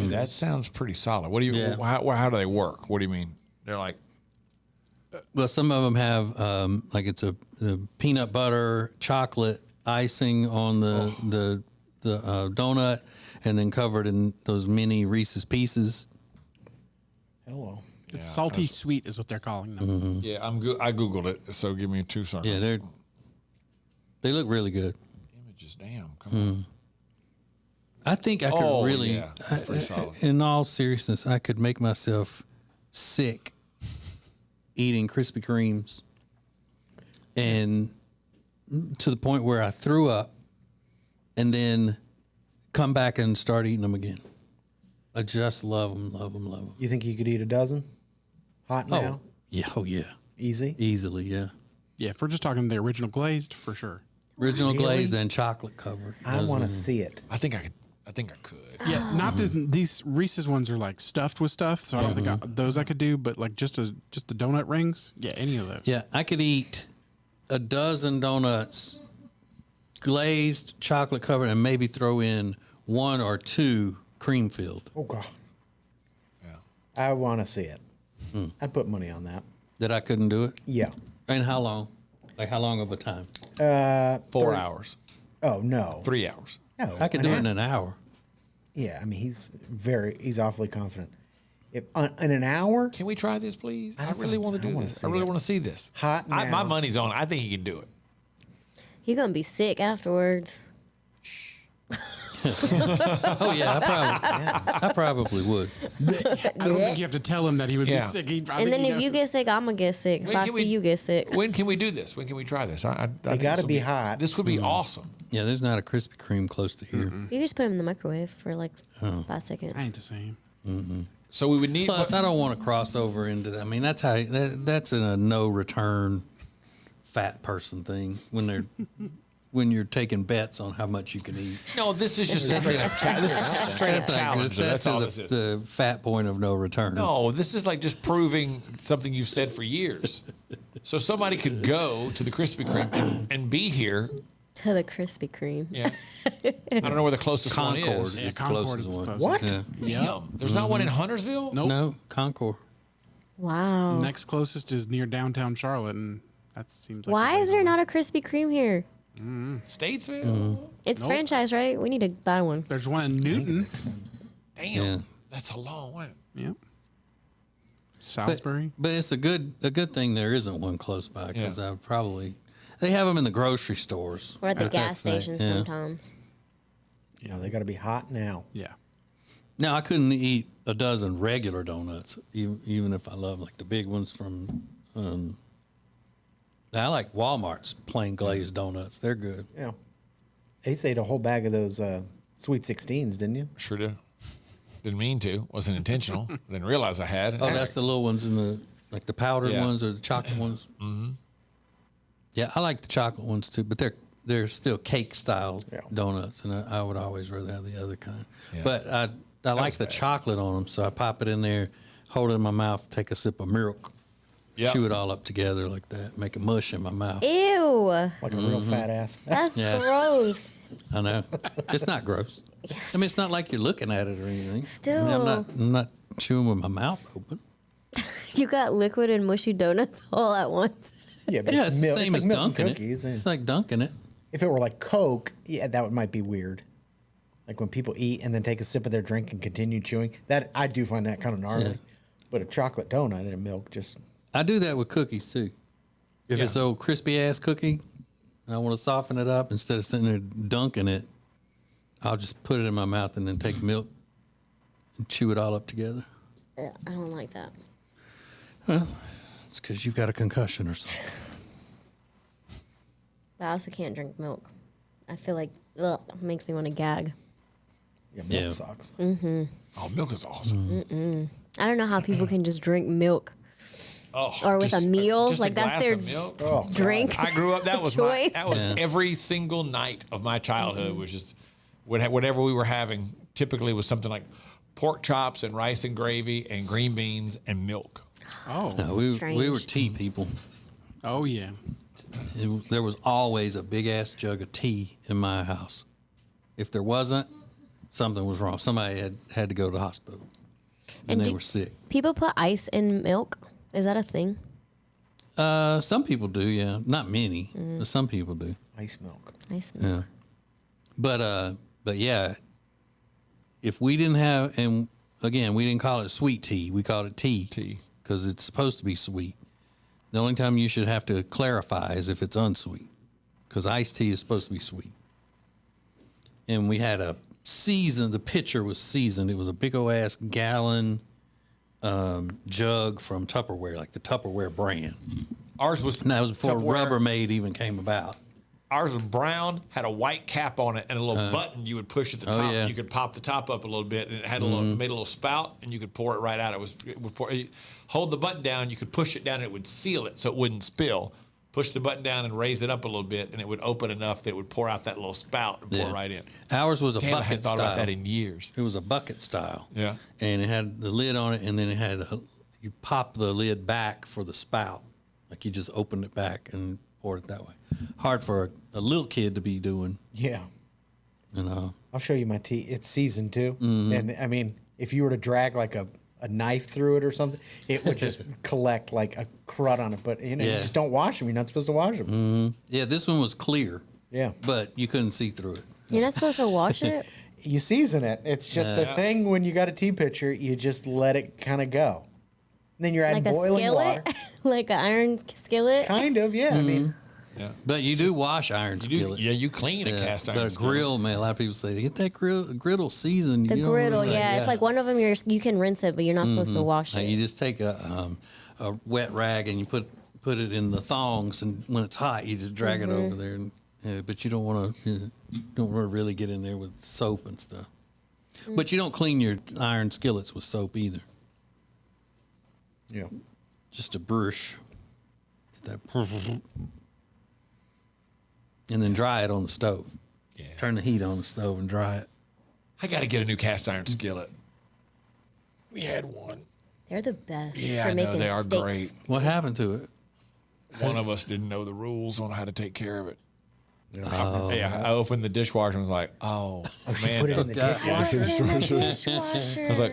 That sounds pretty solid. What do you? How do they work? What do you mean? They're like. Well, some of them have like it's a peanut butter chocolate icing on the donut, and then covered in those mini Reese's Pieces. Hello. It's salty sweet is what they're calling them. Yeah, I googled it. So give me 2 seconds. Yeah, they look really good. Images, damn. Come on. I think I could really, yeah, that's pretty solid. in all seriousness, I could make myself sick eating Krispy Kremes, and to the point where I threw up, and then come back and start eating them again. I just love them, love them, love them. You think you could eat a dozen? Hot now? Yeah, oh yeah. Easy? Easily, yeah. Yeah, if we're just talking the original glazed, for sure. Original Really? glazed and chocolate covered. I want to see it. I think I could. Yeah, not these Reese's ones are like stuffed with stuff, so I don't think those I could do. But like just the donut rings, yeah, any of those. Yeah, I could eat a dozen donuts, glazed, chocolate covered, and maybe throw in 1 or 2 cream filled. Oh God. Yeah. I want to see it. I'd put money on that. That I couldn't do it? Yeah. And how long? Like how long of a time? 4 hours. Oh no. 3 hours. No. I could do it in an hour. Yeah, I mean he's awfully confident. If in an hour, can we try this, please? I That's really what want to I do wanna this. see I really it. want to see this. Hot now. My money's on. I think he can do it. You're gonna be sick afterwards. Oh yeah, I probably would. I don't think you have to tell him that he would be sick. And then if you get sick, I'm gonna get sick. If I see you get sick. When can we do this? When can we try this? I They think got to this be will hot. This would be awesome. Yeah, there's not a Krispy Kreme close to here. You just put them in the microwave for like 5 seconds. ain't the same. So we would need. Plus, I don't want to cross over into that. I mean, that's how that's a no return fat person thing when you're taking bets on how much you can eat. No, this is just a straight up challenge. That's all this is. The fat point of no return. No, this is like just proving something you've said for years. So somebody could go to the Krispy Kreme and be here. To the Krispy Kreme. Yeah. I don't know where the closest Concord one is. is the closest one. What? Yeah. Damn. There's not one in Huntersville? Nope. No, Concord. Wow. Next closest is near downtown Charlotte, and that seems like Why is there not a Krispy Kreme here? Statesville? It's franchise, right? We need to buy one. There's one in Newton. Damn. Yeah. That's a long way. Yep. Salisbury. But it's a good thing there isn't one close by because I would probably. They have them in the grocery stores. Or at the But gas that's station yeah. sometimes. You know, they got to be hot now. Yeah. Now I couldn't eat a dozen regular donuts, even if I love like the big ones from. I like Walmart's plain glazed donuts. They're good. Yeah. Ace ate a whole bag of those Sweet 16s, didn't you? Sure did. Didn't mean to. Wasn't intentional. Didn't realize I had. Oh, that's the little ones in the like the powdered Yeah. ones or the chocolate ones. Mm-hmm. Yeah, I like the chocolate ones too, but they're still cake style donuts, and I would always rather have the other kind. Yeah. But I like the chocolate on them, so I pop it in there, hold it in my mouth, take a sip of milk, chew it all up together like that, make a mush in my mouth. Ew. Like a real fat ass. That's Yeah. gross. I know. It's not gross. I mean, it's not like you're looking at it or anything. Still. I mean, I'm not chewing with my mouth open. You got liquid and mushy donuts all at once. Yeah, but Yeah, it's the milk, same it's as like milk and dunking cookies. it. It's like dunking it. If it were like Coke, yeah, that might be weird. Like when people eat and then take a sip of their drink and continue chewing. That I do find that kind of gnarly. Yeah. But a chocolate donut and a milk just. I do that with cookies too. If it's old crispy ass cookie, and I want to soften it up instead of sitting there dunking it, I'll just put it in my mouth and then take milk and chew it all up together. I don't like that. Well, it's because you've got a concussion or something. But I also can't drink milk. I feel like it makes me want to gag. Yeah, milk sucks. Mm-hmm. Oh, milk is awesome. Mm-mm. I don't know how people can just drink milk. Oh, Or with a meal, just like a that's glass their of milk? drink. I grew up. That was choice. every single night of my childhood was just whatever we were having. Typically was something like pork chops and rice and gravy and green beans and milk. Oh, No, we were tea people. Oh yeah. There was always a big ass jug of tea in my house. If there wasn't, something was wrong. Somebody had to go to the hospital, and they were sick. People put ice in milk. Is that a thing? Some people do, yeah. Not many, but some people do. Ice milk. Ice milk. Yeah. But yeah, if we didn't have, and again, we didn't call it sweet tea. We called it tea. Tea. Because it's supposed to be sweet. The only time you should have to clarify is if it's unsweet. Because iced tea is supposed to be sweet. And we had a the pitcher was seasoned. It was a big old ass gallon jug from Tupperware, like the Tupperware brand. Ours was. And that was before Tupperware. Rubbermaid even came about. Ours was brown, had a white cap on it, and a little button you would push at the top. yeah. You could pop the top up a little bit, and it had made a little spout, and you could pour it right out. It would pour. You hold the button down, you could push it down, and it would seal it so it wouldn't spill. push the button down and raise it up a little bit, and it would open enough that it would pour out that little spout and pour right in. Ours was a Damn, I bucket hadn't thought style. about that in years. It was a bucket style. Yeah. And it had the lid on it, and then it had you pop the lid back for the spout. Like you just opened it back and poured it that way. Hard for a little kid to be doing. Yeah. You know. I'll show you my tea. It's seasoned too. Mhm. And I mean, if you were to drag like a knife through it or something, it would just collect like a crud on it. But you know, you just don't wash them. You're not supposed to wash them. Mm-hmm. Yeah, this one was clear. Yeah. But you couldn't see through it. You're not supposed to wash it? You season it. It's just a thing when you got a tea pitcher, you just let it kind of go. And then you're adding Like a boiling skillet? water. Like an iron skillet? Kind of, yeah. I mean, yeah. But you do wash iron skillet. Yeah, you clean a cast iron But a skillet. grill, man, a lot of people say, get that griddle seasoned. The You don't griddle, really- yeah. It's like one of them you can rinse it, but you're not supposed to Mhm. wash Like it. you just take a wet rag and you put it in the thongs, and when it's hot, you just drag it Mhm. over there. And, but you don't want to really get in there with soap and stuff. But you don't clean your iron skillets with soap either. Yeah. Just a brush. That. And then dry it on the stove. Yeah. Turn the heat on the stove and dry it. I got to get a new cast iron skillet. We had one. They're the best Yeah, for I know, making they are steaks. great. What happened to it? One of us didn't know the rules on how to take care of it. Oh. Yeah, I opened the dishwasher and was like, oh, she man. put it in the dishwasher? It's in the dishwasher. I was like,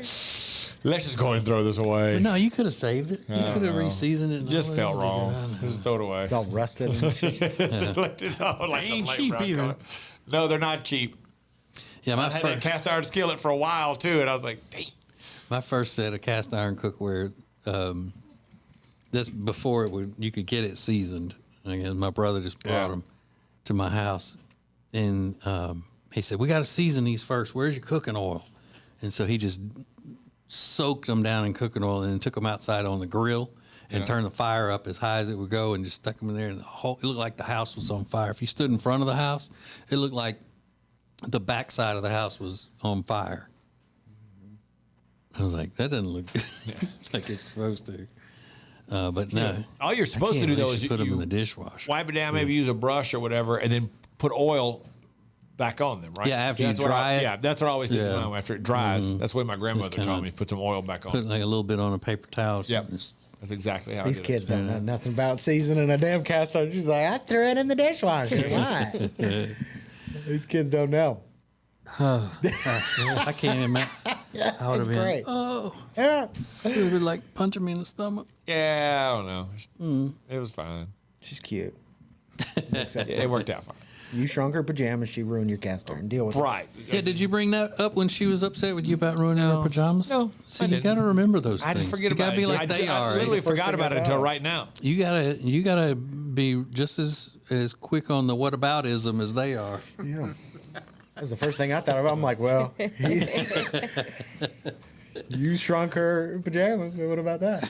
let's just go and throw this away. But no, you could have saved it. You I could have know. reseasoned it. and Just all felt that. wrong. Just throw it away. It's all rusted. It's all like They ain't the light cheap brown either. color. No, they're not cheap. Yeah, my I had that first, cast iron skillet for a while too, and I was like, dang. my first set of cast iron cookware. That's before you could get it seasoned. And again, my brother just brought them to my house, and he said, "We got to season these first. Where's your cooking oil?" And so he just soaked them down in cooking oil and then took them outside on the grill and turned the fire up as high as it would go and just stuck them in there. And it looked like the house was on fire. If you stood in front of the house, it looked like the backside of the house was on fire. I was like, that doesn't look like it's supposed to. But no. All you're supposed to do though is put them you in the dishwasher. wipe it down, maybe use a brush or whatever, and then put oil back on them, right? Yeah, after you That's what dry it. Yeah, that's what I always do Yeah. after it dries. Mhm. That's the way my grandmother kinda taught me. Put some oil back on. Put like a little bit on a paper towel. Yep. That's exactly how These I did kids it. don't know nothing about seasoning a damn cast iron. She's like, I threw it in the dishwasher. Why? These kids don't know. I can't imagine. I would It's have been. great. Oh, Yeah. it would have been like punching me in the stomach. Yeah, I don't know. It was fine. She's cute. It worked out fine. You shrunk her pajamas. She ruined your cast iron. Deal with it. Right. Yeah, did you bring that up when she was upset with you about ruining her pajamas? No, See, I you didn't. got to remember those I things. just forget you about gotta be it. like they are. I literally First forgot thing about I it until thought. right now. You gotta be just as quick on the whataboutism as they are. Yeah. That was the first thing I thought about. I'm like, well, you shrunk her pajamas. So what about that?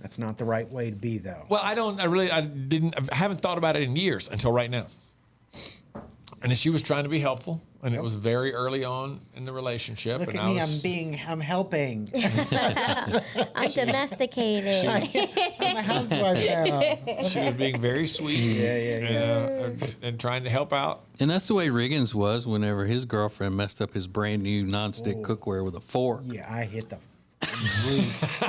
That's not the right way to be, though. Well, I haven't thought about it in years until right now. And she was trying to be helpful, and it was very early on in the relationship. Look and at me. I'm helping. I'm domesticated. I'm a housewife now. She was being very sweet. And trying to help out. And that's the way Riggins was whenever his girlfriend messed up his brand new nonstick cookware with a fork. Yeah, I hit the roof.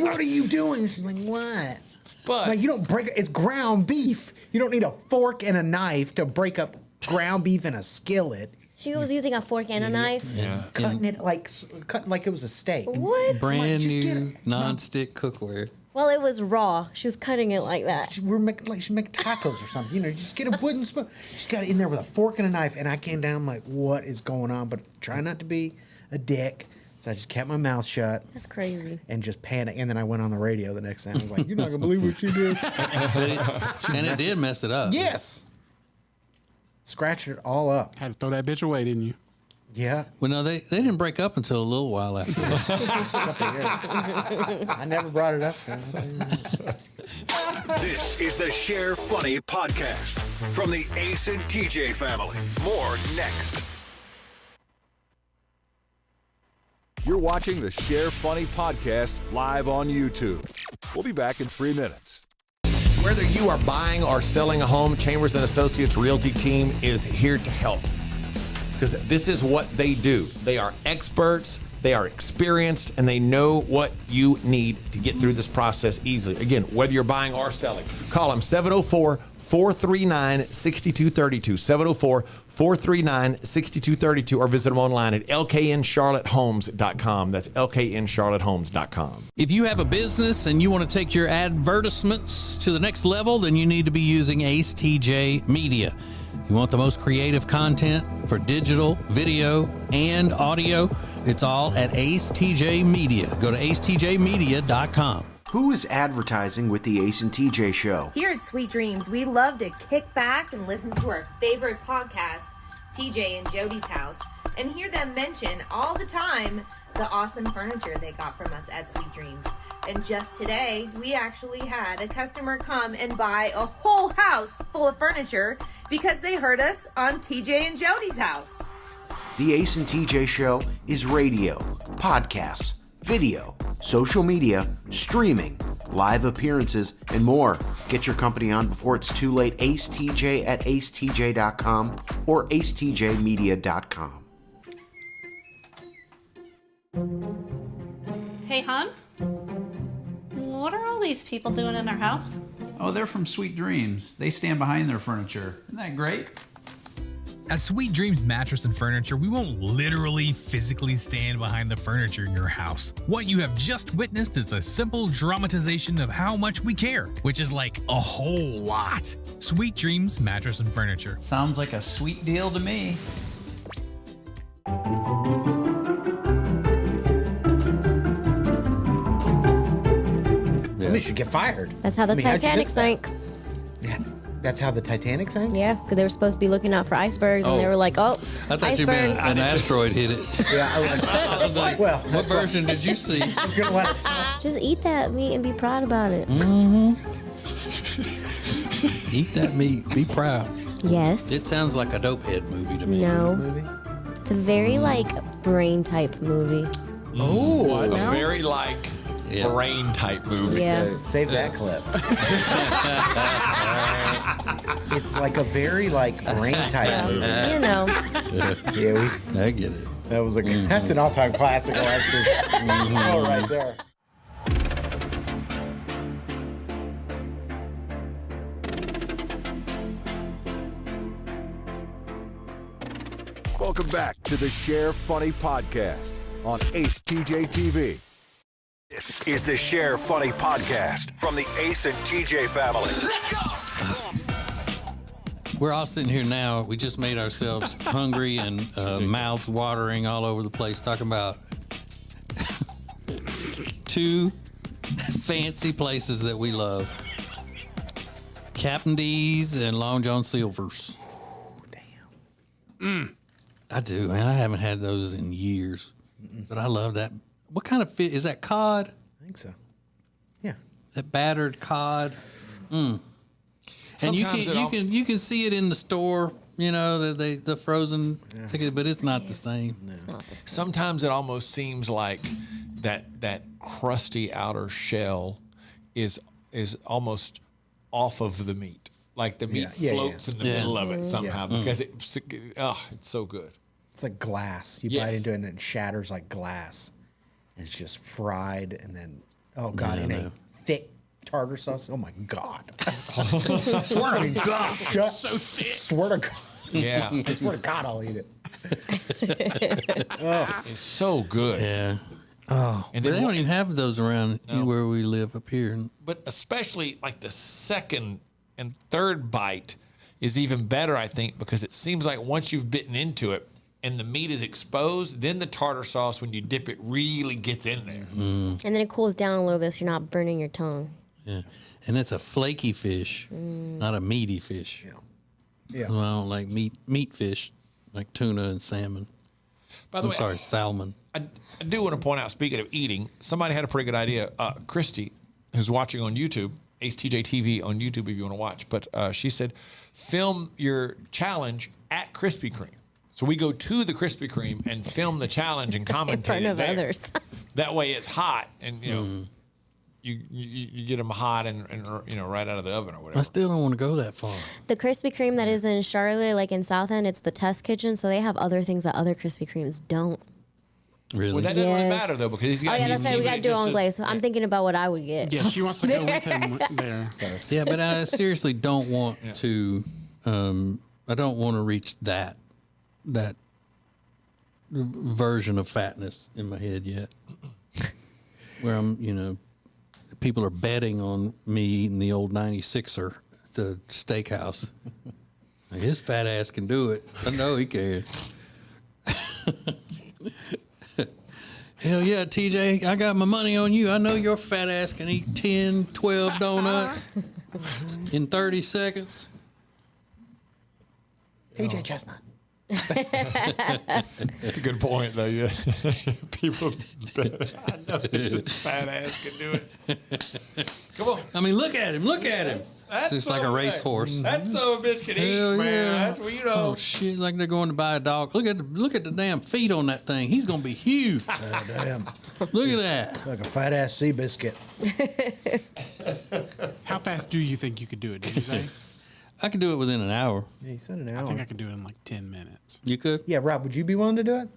What are you doing? She's like, what? But like, you don't break it's ground beef. You don't need a fork and a knife to break up ground beef in a skillet. She was using a fork and a knife. Yeah. Cutting it like it was a steak. What? Brand Just new get it. nonstick cookware. Well, it was raw. She was cutting it like that. She's making tacos or something. You know, just get a wooden spoon. She's got it in there with a fork and a knife. And I came down I'm like, what is going on? But try not to be a dick. So I just kept my mouth shut. That's crazy. And just panicked. And then I went on the radio the next day. I was like, you're not going to believe what she did. And it did mess it up. Yes. Scratched it all up. Had to throw that bitch away, didn't you? Yeah. Well, no, they didn't break up until a little while after that. I never brought it up. This is the Share Funny podcast from the Ace and TJ family. More next. You're watching the Share Funny podcast live on YouTube. We'll be back in 3 minutes. Whether you are buying or selling a home, Chambers and Associates Realty team is here to help. Because this is what they do. They are experts, they are experienced, and they know what you need to get through this process easily. Again, whether you're buying or selling, call them 704-439-6232, 704-439-6232, or visit them online at lkncharlottehomes.com. That's lkncharlottehomes.com. If you have a business and you want to take your advertisements to the next level, then you need to be using ACETJ Media. You want the most creative content for digital, video, and audio? It's all at ACETJ Media. Go to acetjmedia.com. Who is advertising with the Ace and TJ Show? Here at Sweet Dreams, we love to kick back and listen to our favorite podcast, TJ and Jody's House, and hear them mention all the time the awesome furniture they got from us at Sweet Dreams. And just today, we actually had a customer come and buy a whole house full of furniture because they heard us on TJ and Jody's House. The Ace and TJ Show is radio, podcasts, video, social media, streaming, live appearances, and more. Get your company on before it's too late. Ace TJ at acetj.com or acetjmedia.com. Hey, hon? What are all these people doing in our house? Oh, they're from Sweet Dreams. They stand behind their furniture. Isn't that great? At Sweet Dreams Mattress and Furniture, we won't literally physically stand behind the furniture in your house. What you have just witnessed is a simple dramatization of how much we care, which is like a whole lot. Sweet Dreams Mattress and Furniture. Sounds like a sweet deal to me. Somebody should get fired. That's how the I mean, how'd you Titanic miss that? sank. Yeah, that's how the Titanic sank? Yeah, because they were supposed to be looking out for icebergs, and they Oh. were like, "Oh, I thought you meant icebergs." an asteroid hit it. Yeah, I was like, well, what version did you see? I was gonna let it Just eat that meat and be proud about it. Eat that meat. Be proud. Yes. It sounds like a dopehead movie to me. No. It's a very like brain type movie. Oh, a No? very like brain type movie. Yeah. Save that clip. It's like a very like brain type movie. You know. Yeah, I get it. That was that's an all-time classic, Alexis. Oh, right there. Welcome back to the Share Funny Podcast on Ace TJ TV. This is the Share Funny Podcast from the Ace and TJ family. Let's go! We're all sitting here now. We just made ourselves hungry and mouths watering all over the place, talking about two fancy places that we love. Captain D's and Long John Silver's. Damn. I do, man. I haven't had those in years, but I love that. What kind of fish is that? Cod? I think so. Yeah. That battered cod. And you can see it in the store. You know the frozen ticket, but it's not the same. It's not the same. Sometimes it almost seems like that crusty outer shell is almost off of the meat. Like the meat floats in the middle of it somehow because it's so good. It's like glass. You bite into it and it shatters like glass. And it's just fried and then, oh God, in a thick tartar sauce. Oh my God. Swear to God. So thick. Swear to God. Yeah. I swear to God, I'll eat it. It's so good. Yeah. Oh, and but then they don't even have those around where we live up here. But especially like the second and third bite is even better, I think, because it seems like once you've bitten into it and the meat is exposed, then the tartar sauce, when you dip it, really gets in there. And then it cools down a little bit so you're not burning your tongue. Yeah. And it's a flaky fish, not a meaty fish. Yeah. Well, I don't like meat fish like tuna and salmon. By the way, salmon. I do want to point out, speaking of eating, somebody had a pretty good idea. Christy, who's watching on YouTube, acetjtv on YouTube if you want to watch, but she said, film your challenge at Krispy Kreme. So we go to the Krispy Kreme and film the challenge and commentate in front of there. others. That way it's hot and, you know, you get them hot and right out of the oven or whatever. I still don't want to go that far. The Krispy Kreme that is in Charlotte, like in South End, it's the test kitchen, so they have other things that other Krispy Kremes don't. Really? Well, that doesn't really matter though because he's got. Oh yeah, that's right. We got to do our own glaze. So I'm thinking about what I would get. Yeah, she wants to go with him there. Yeah, but I seriously don't want to. I don't want to reach that version of fatness in my head yet, where I'm, people are betting on me eating the old 96er at the steakhouse. Like, his fat ass can do it. I know he can. Hell yeah, TJ, I got my money on you. I know your fat ass can eat 10, 12 donuts in 30 seconds. TJ Chestnut. That's a good point, though. Yeah, people. I know his fat ass can do it. Come on. I mean, look at him. Look at him. It's just like a racehorse. That son of a bitch can eat, Hell man. yeah. That's what you know. Oh shit! Like they're going to buy a dog. Look at the damn feet on that thing. He's gonna be huge. Oh, damn. Look at that. Like a fat ass sea biscuit. How fast do you think you could do it? Did you say? I could do it within an hour. Yeah, he said an I hour. think I could do it in like 10 minutes. You could? Yeah, Rob, would you be willing to do it?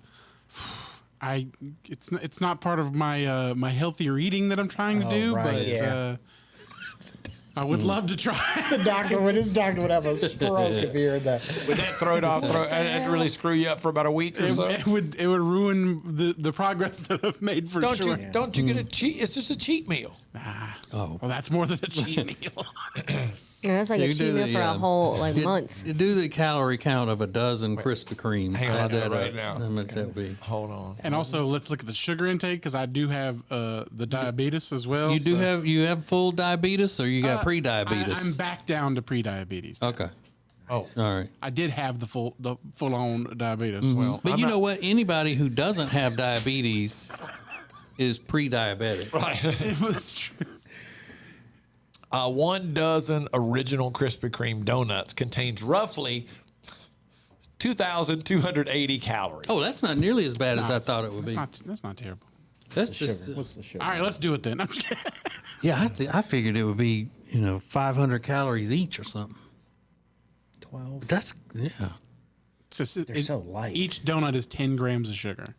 It's not part of my my healthier eating that I'm trying to do, right, but yeah. I would love to try. His doctor would have a stroke if he heard that. Would that throw it off? It really screw you up for about a week or so? It would ruin the progress that I've made for sure. Don't you get a cheat? It's just a cheat meal. Oh, well, that's more than a cheat meal. Yeah, that's like You a do cheat meal the, for a whole months. You do the calorie count of a dozen Krispy Kremes. Hang on, Add that right up. now. How much that be? Hold on. And also, let's look at the sugar intake because I do have the diabetes as well. You do have full diabetes, or you got pre-diabetes? I'm back down to pre-diabetes. Okay. Oh, all right. I did have the full on diabetes as well. But you know what? Anybody who doesn't have diabetes is pre-diabetic. Right. That's true. 1 dozen original Krispy Kreme donuts contains roughly 2,280 calories. Oh, that's not nearly as bad as I thought it would be. That's not terrible. That's just Sugar. What's the sugar? All right, let's do it then. I'm just kidding. yeah. I figured it would be 500 calories each or something. 12. That's yeah. They're so light. Each donut is 10 grams of sugar.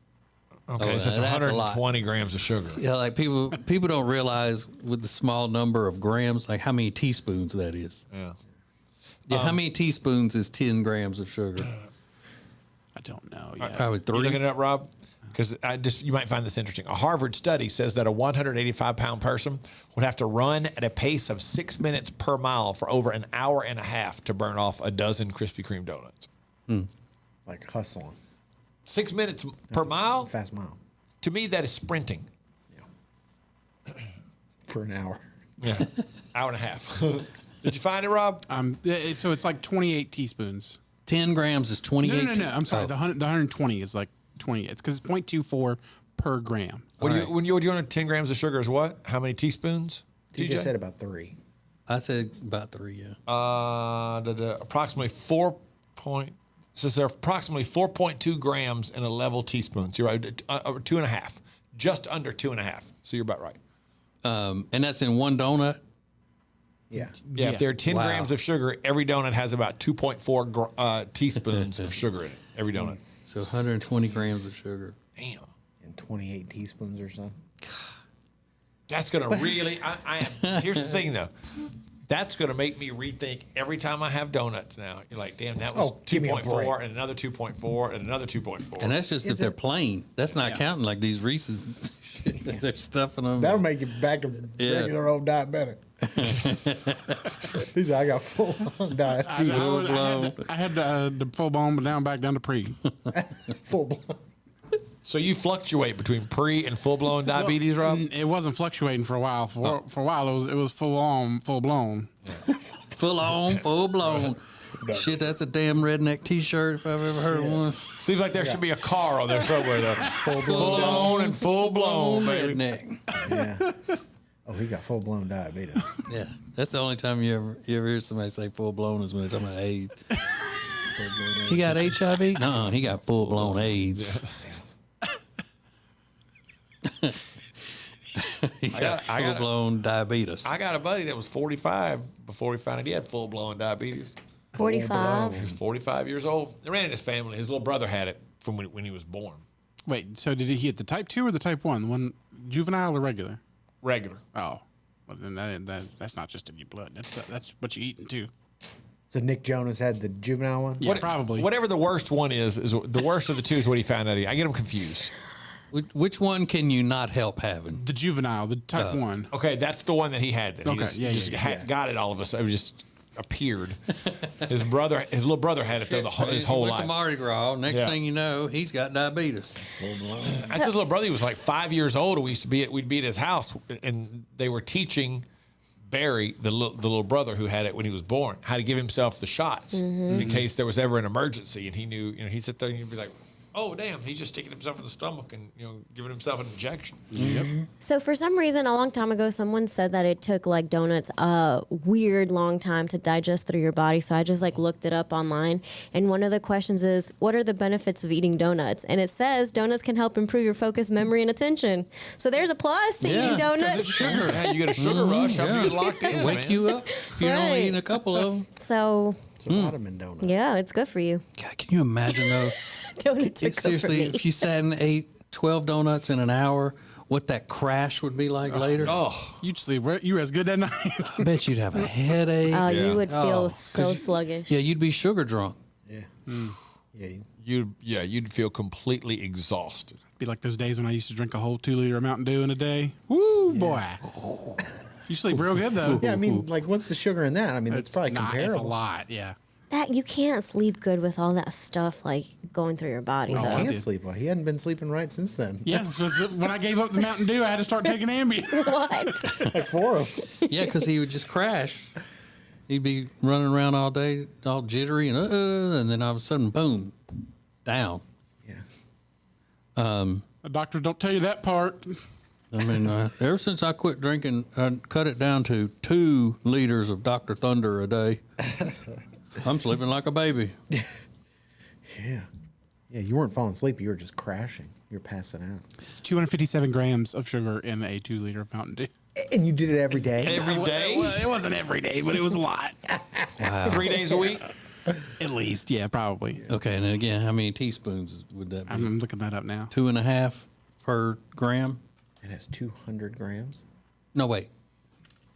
Okay, Oh, so it's that's a lot. 120 grams of sugar. Yeah, like people don't realize with the small number of grams, like how many teaspoons that is. Yeah. Yeah, how many teaspoons is 10 grams of sugar? I don't know. Yeah. Probably You 3. looking it up, Rob? Because you might find this interesting. A Harvard study says that a 185-pound person would have to run at a pace of 6 minutes per mile for over an hour and a half to burn off a dozen Krispy Kreme donuts. Like hustling. 6 minutes per mile? Fast mile. To me, that is sprinting. For an hour. Yeah. Hour and a half. Did you find it, Rob? So it's like 28 teaspoons. 10 grams is 28. No. I'm sorry. Oh. The 120 is like 28. It's because it's 0.24 per gram. When you're doing 10 grams of sugar is what? How many teaspoons? TJ said about 3. I said about 3, yeah. Approximately 4.2 grams in a level teaspoon. So you're right, 2.5, just under 2.5. So you're about right. And that's in one donut? Yeah. Yeah, if there are 10 grams of sugar, every donut has about 2.4 teaspoons of sugar in it. Every donut. So 120 grams of sugar. Damn. And 28 teaspoons or so. That's going to really, here's the thing though. That's going to make me rethink every time I have donuts now. You're like, damn, that was 2.4 and another 2.4 and another 2.4. And that's just if they're plain. That's not counting like these Reese's. They're stuffing them. That'll make you back to regular old diabetic. He said, I got full on diabetes. I had the full blown, but back down to pre. Full blown. So you fluctuate between pre and full blown diabetes, Rob? It wasn't fluctuating for a while. For a while, it was full on, full blown. Full on, full blown. Shit, that's a damn redneck T-shirt if I've ever heard one. Seems like there should be a car on there somewhere though. Full blown and full blown, baby. Redneck. Yeah. Oh, he got full blown diabetes. Yeah, that's the only time you ever hear somebody say full blown is when they're talking about AIDS. He got HIV? No, he got full blown AIDS. Full-blown diabetes. I got a buddy that was 45 before he found out he had full-blown diabetes. 45. He was 45 years old. They ran in his family. His little brother had it from when he was born. Wait, so did he hit the type 2 or the type 1? The one juvenile or regular? Regular. Oh. Well, then that's not just in your blood. That's what you're eating, too. So Nick Jonas had the juvenile one? Yeah, probably. Whatever the worst one is the worst of the two is what he found out. I get him confused. Which one can you not help having? The juvenile, the type 1. Okay, that's the one that he had. Got it all of a sudden. It just appeared. His little brother had it though his whole went life. To Mardi Gras. Next thing you know, he's got diabetes. That's his little brother. He was like 5 years old. And we'd be at his house, and they were teaching Barry, the little brother who had it when he was born, how to give himself the shots in case there was ever an emergency. And he knew, he'd sit there and he'd be like, oh, damn, he's just sticking himself in the stomach and, giving himself an injection. So for some reason, a long time ago, someone said that it took like donuts a weird long time to digest through your body. So I just like looked it up online. And one of the questions is, what are the benefits of eating donuts? And it says donuts can help improve your focus, memory, and attention. So there's a plus to eating donuts. It's sugar. Yeah, you get a sugar rush. Helps you get locked in. Wake you up if you're only eating a couple of them. So it's a vitamin donut. Yeah, it's good for you. God, can you imagine though? Donuts are good Seriously, for me. if you sat and ate 12 donuts in an hour, what that crash would be like later? Oh, you'd sleep. You were as good that night. I bet you'd have a headache. Oh, you would feel so sluggish. Yeah, you'd be sugar drunk. Yeah. You'd feel completely exhausted. Be like those days when I used to drink a whole 2 liter of Mountain Dew in a day. Woo, boy. You sleep real good though. Yeah, I mean, like, what's the sugar in that? I mean, it's probably comparable. It's a lot, yeah. That you can't sleep good with all that stuff like going through your body. Well, though. he can't sleep well. He hadn't been sleeping right since then. Yeah, when I gave up the Mountain Dew, I had to start taking Ambien. What? Like 4 of them. Yeah, because he would just crash. He'd be running around all day, all jittery, and then all of a sudden, boom, down. Yeah. The doctors don't tell you that part. I mean, ever since I quit drinking, I cut it down to 2 liters of Dr. Thunder a day. I'm sleeping like a baby. Yeah. Yeah, you weren't falling asleep. You were just crashing. You were passing out. It's 257 grams of sugar in a 2 liter of Mountain Dew. And you did it every day? Every day? It wasn't every day, but it was a lot. Wow. 3 days a week? At least, yeah, probably. Okay, and then again, how many teaspoons would that be? I'm looking that up now. 2.5 per gram? It has 200 grams? No, wait.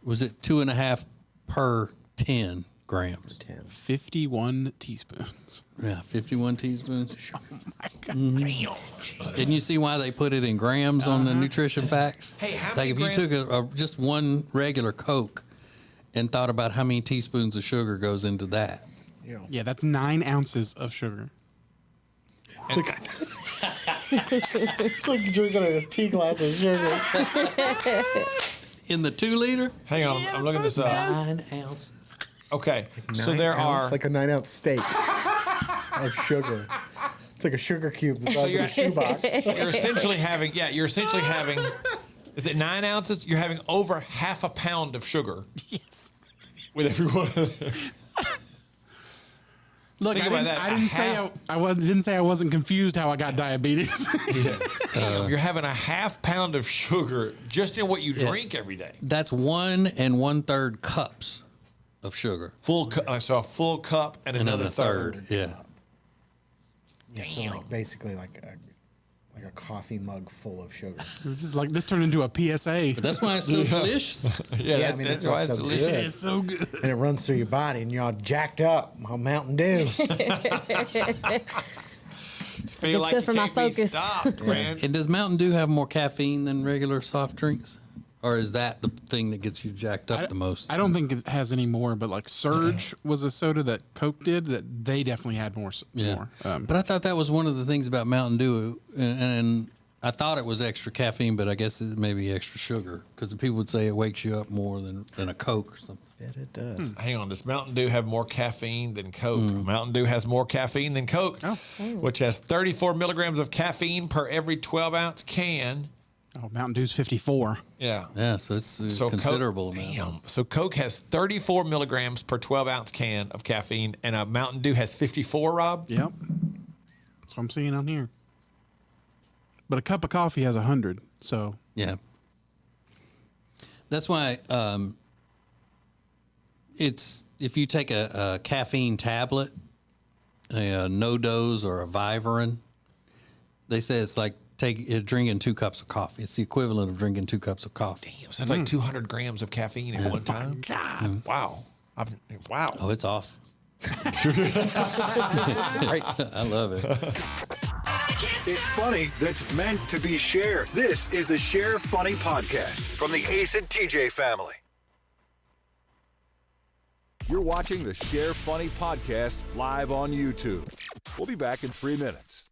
Was it 2.5 per 10 grams? 51 teaspoons. Yeah, 51 teaspoons. Oh my God. Damn. Didn't you see why they put it in grams on the nutrition facts? Hey, how like many if you took just one regular Coke and thought about how many teaspoons of sugar goes into that. Yeah, that's 9 ounces of sugar. It's like drinking a tea glass of sugar. In the 2 liter? Hang on, I'm looking this up. 9 ounces. Okay, so 9 there ounce, are like a 9-ounce steak of sugar. It's like a sugar cube the size of a shoebox. You're essentially having, is it 9 ounces? You're having over half a pound of sugar. Yes. With every one of them. Look, Think I about that. didn't say I wasn't confused how I got diabetes. Damn, you're having a half pound of sugar just in what you drink every day. That's 1 1/3 cups of sugar. So a full cup and another third. Yeah. Yeah, so like basically like a coffee mug full of sugar. This turned into a PSA. But that's why it's so delicious. Yeah, I mean that's why why it's delicious. It is so good. And it runs through your body, and you're all jacked up on Mountain Dew. Feel It's good for my focus. Stopped, man. And does Mountain Dew have more caffeine than regular soft drinks? Or is that the thing that gets you jacked up the most? I don't think it has any more, but like Surge was a soda that Coke did that they definitely had more. Yeah. more. But I thought that was one of the things about Mountain Dew, and I thought it was extra caffeine, but I guess it may be extra sugar because people would say it wakes you up more than a Coke or something. Bet it does. Hang on, does Mountain Dew have more caffeine than Coke? Mountain Dew has more caffeine than Coke, which has 34 milligrams of caffeine per every 12-ounce can. Oh, Mountain Dew's 54. Yeah. Yeah, so it's considerable amount. Damn. So Coke has 34 milligrams per 12-ounce can of caffeine, and a Mountain Dew has 54, Rob? Yep. That's what I'm seeing on here. But a cup of coffee has 100, so. Yeah. That's why it's if you take a caffeine tablet, a no-dose or a Vivarin, they say it's like drinking 2 cups of coffee. It's the equivalent of drinking 2 cups of coffee. Damn, so that's like 200 grams of caffeine at one time. God, wow. Wow. Oh, it's awesome. Right. I love it. It's funny that's meant to be shared. This is the Share Funny Podcast from the Ace and TJ family. You're watching the Share Funny Podcast live on YouTube. We'll be back in 3 minutes.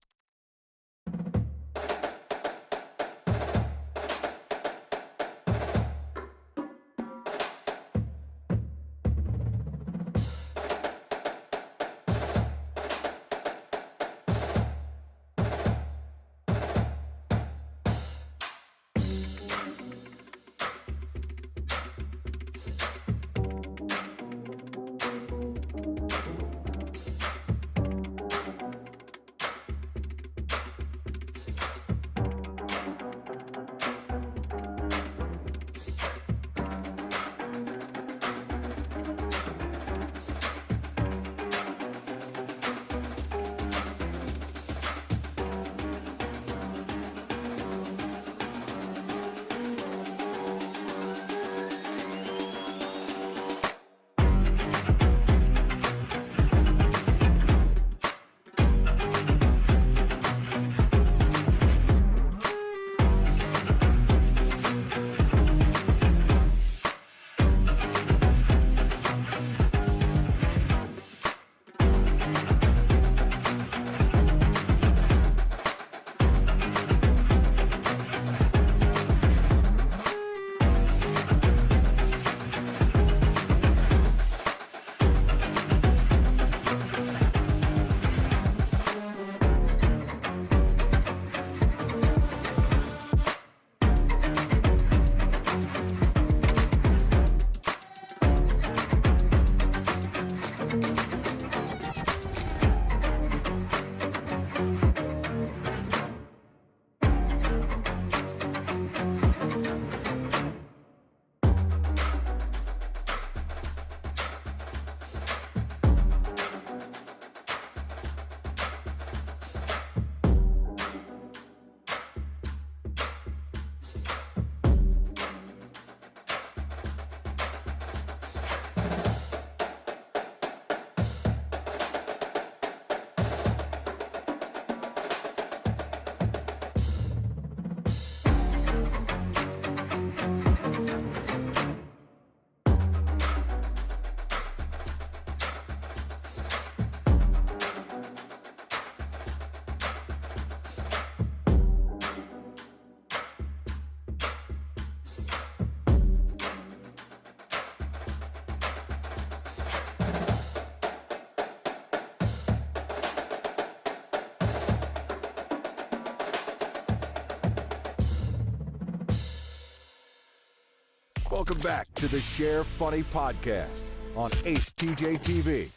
Welcome back to the Share Funny Podcast on acetjtv.